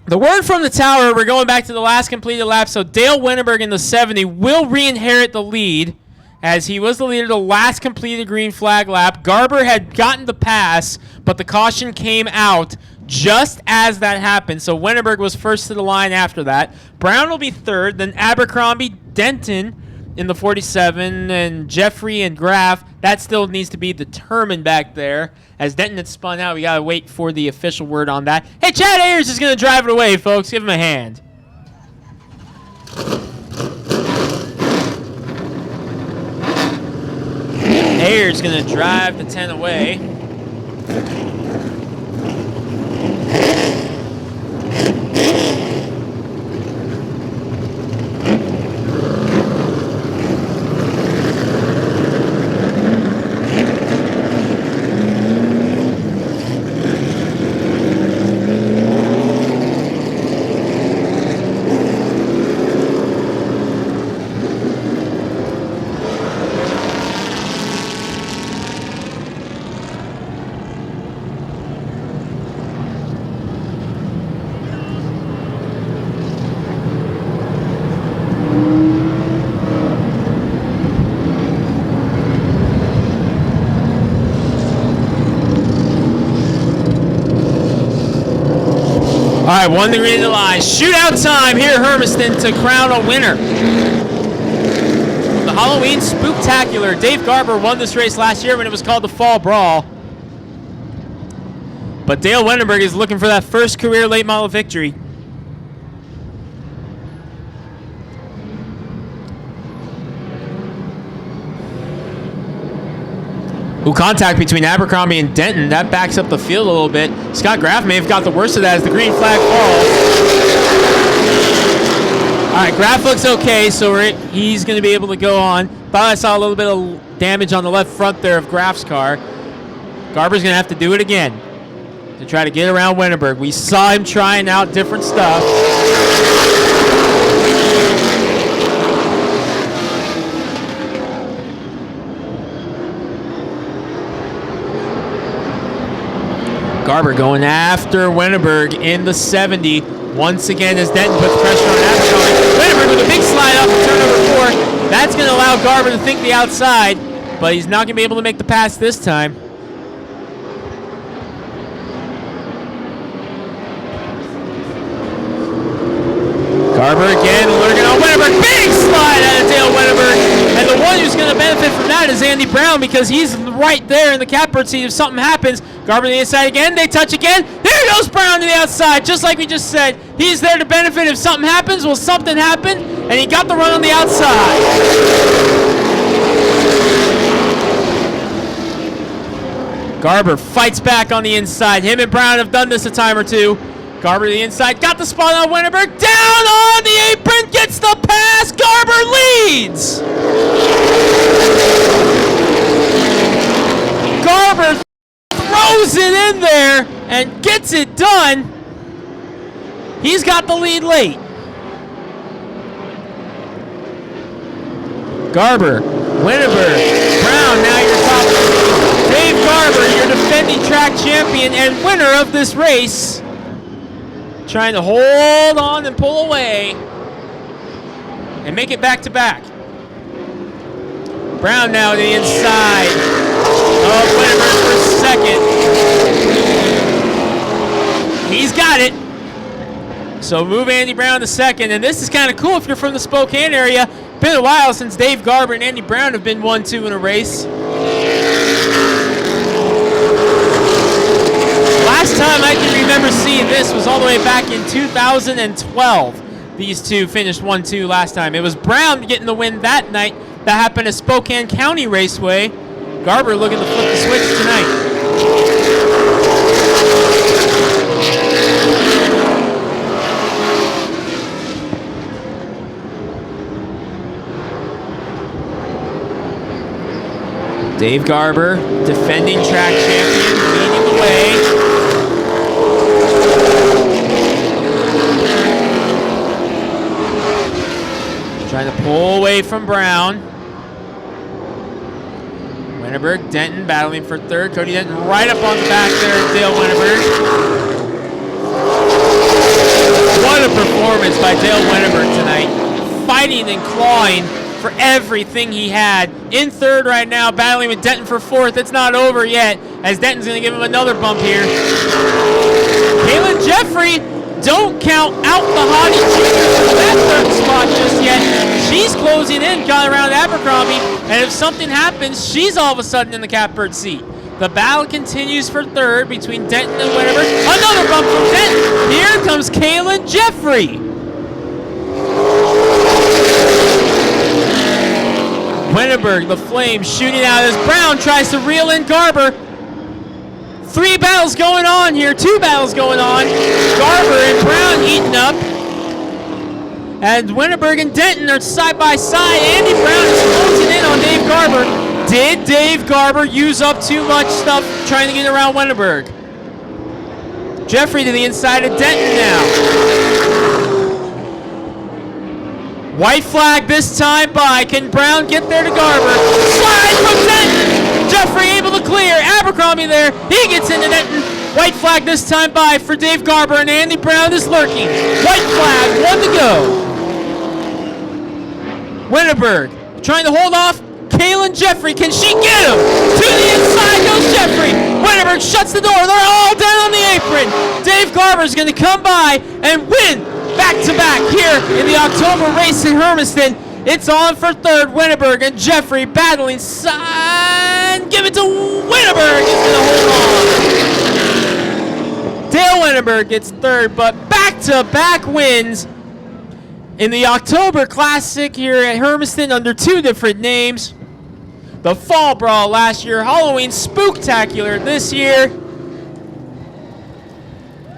The word from the tower, we're going back to the last completed lap, so Dale Winterberg in the 70 will re-inherit the lead, as he was the leader the last completed green flag lap. Garber had gotten the pass, but the caution came out just as that happened. So Winterberg was first to the line after that. Brown will be third, then Abercrombie, Denton in the 47, and Jeffrey and Graff. That still needs to be determined back there. As Denton had spun out, we got to wait for the official word on that. Hey, Chad Ayers is going to drive it away, folks. Give him a hand. Ayers going to drive the 10 away. All right, 1 degree to the line. Shootout time here at Hermiston to crown a winner. The Halloween Spooktacular. Dave Garber won this race last year when it was called the Fall Brawl. But Dale Wendenberg is looking for that first career late model victory. Ooh, contact between Abercrombie and Denton. That backs up the field a little bit. Scott Graff may have got the worst of that as the green flag falls. All right, Graff looks okay, so he's going to be able to go on. Thought I saw a little bit of damage on the left front there of Graff's car. Garber's going to have to do it again to try to get around Winterberg. We saw him trying out different stuff. Garber going after Winterberg in the 70. Once again, as Denton puts pressure on Abercrombie. Winterberg with a big slide up to turn number 4. That's going to allow Garber to think the outside, but he's not going to be able to make the pass this time. Garber again lurking on Winterberg. Big slide out of Dale Winterberg. And the one who's going to benefit from that is Andy Brown, because he's right there in the catbird seat if something happens. Garber to the inside again. They touch again. There goes Brown to the outside, just like we just said. He's there to benefit if something happens. Well, something happened, and he got the run on the outside. Garber fights back on the inside. Him and Brown have done this a time or two. Garber to the inside, got the spot on Winterberg, down on the apron, gets the pass, Garber leads! Garber throws it in there and gets it done. He's got the lead late. Garber, Winterberg, Brown, now your top. Dave Garber, your defending track champion and winner of this race. Trying to hold on and pull away and make it back to back. Brown now to the inside of Winterberg for second. He's got it. So move Andy Brown to second. And this is kind of cool if you're from the Spokane area. Been a while since Dave Garber and Andy Brown have been 1-2 in a race. Last time I can remember seeing this was all the way back in 2012. These two finished 1-2 last time. It was Brown getting the win that night. That happened at Spokane County Raceway. Garber looking to flip the switch tonight. Dave Garber, defending track champion, leading the way. Trying to pull away from Brown. Winterberg, Denton battling for third. Cody Denton right up on the back there of Dale Winterberg. What a performance by Dale Winterberg tonight. Fighting and clawing for everything he had. In third right now, battling with Denton for fourth. It's not over yet, as Denton's going to give him another bump here. Kaylin Jeffrey, don't count out the Hottie Jr. for that third spot just yet. She's closing in, got around Abercrombie, and if something happens, she's all of a sudden in the catbird seat. The battle continues for third between Denton and Winterberg. Another bump from Denton. Here comes Kaylin Jeffrey. Winterberg, the flames shooting out as Brown tries to reel in Garber. Three battles going on here, two battles going on. Garber and Brown heating up. And Winterberg and Denton are side by side. Andy Brown is closing in on Dave Garber. Did Dave Garber use up too much stuff trying to get around Winterberg? Jeffrey to the inside of Denton now. White flag this time by. Can Brown get there to Garber? Slide from Denton! Jeffrey able to clear. Abercrombie there. He gets into Denton. White flag this time by for Dave Garber, and Andy Brown is lurking. White flag, one to go. Winterberg trying to hold off Kaylin Jeffrey. Can she get him? To the inside goes Jeffrey. Winterberg shuts the door. They're all down on the apron. Dave Garber's going to come by and win back-to-back here in the October race in Hermiston. It's on for third. Winterberg and Jeffrey battling side. Give it to Winterberg. He's going to hold on. Dale Winterberg gets third, but back-to-back wins in the October Classic here at Hermiston under two different names. The Fall Brawl last year, Halloween Spooktacular this year.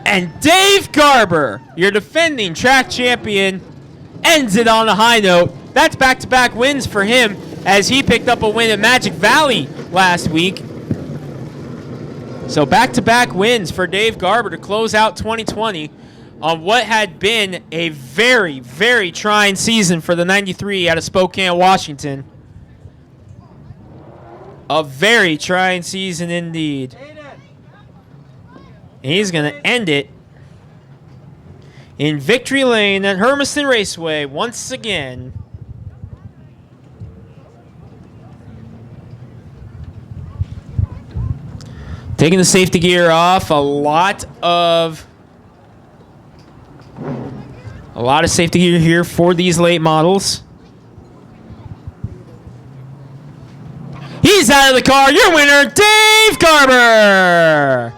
And Dave Garber, your defending track champion, ends it on a high note. That's back-to-back wins for him as he picked up a win at Magic Valley last week. So back-to-back wins for Dave Garber to close out 2020 on what had been a very, very trying season for the 93 out of Spokane, Washington. A very trying season indeed. And he's going to end it in victory lane at Hermiston Raceway once again. Taking the safety gear off, a lot of safety gear here for these late models. He's out of the car. Your winner, Dave Garber.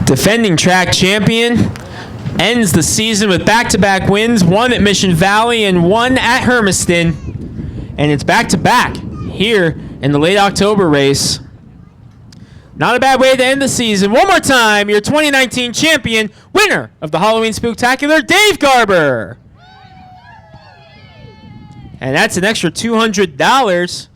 Defending track champion ends the season with back-to-back wins, one at Mission Valley and one at Hermiston. And it's back-to-back here in the late October race. Not a bad way to end the season. One more time, your 2019 champion, winner of the Halloween Spooktacular, Dave Garber. And that's an extra $200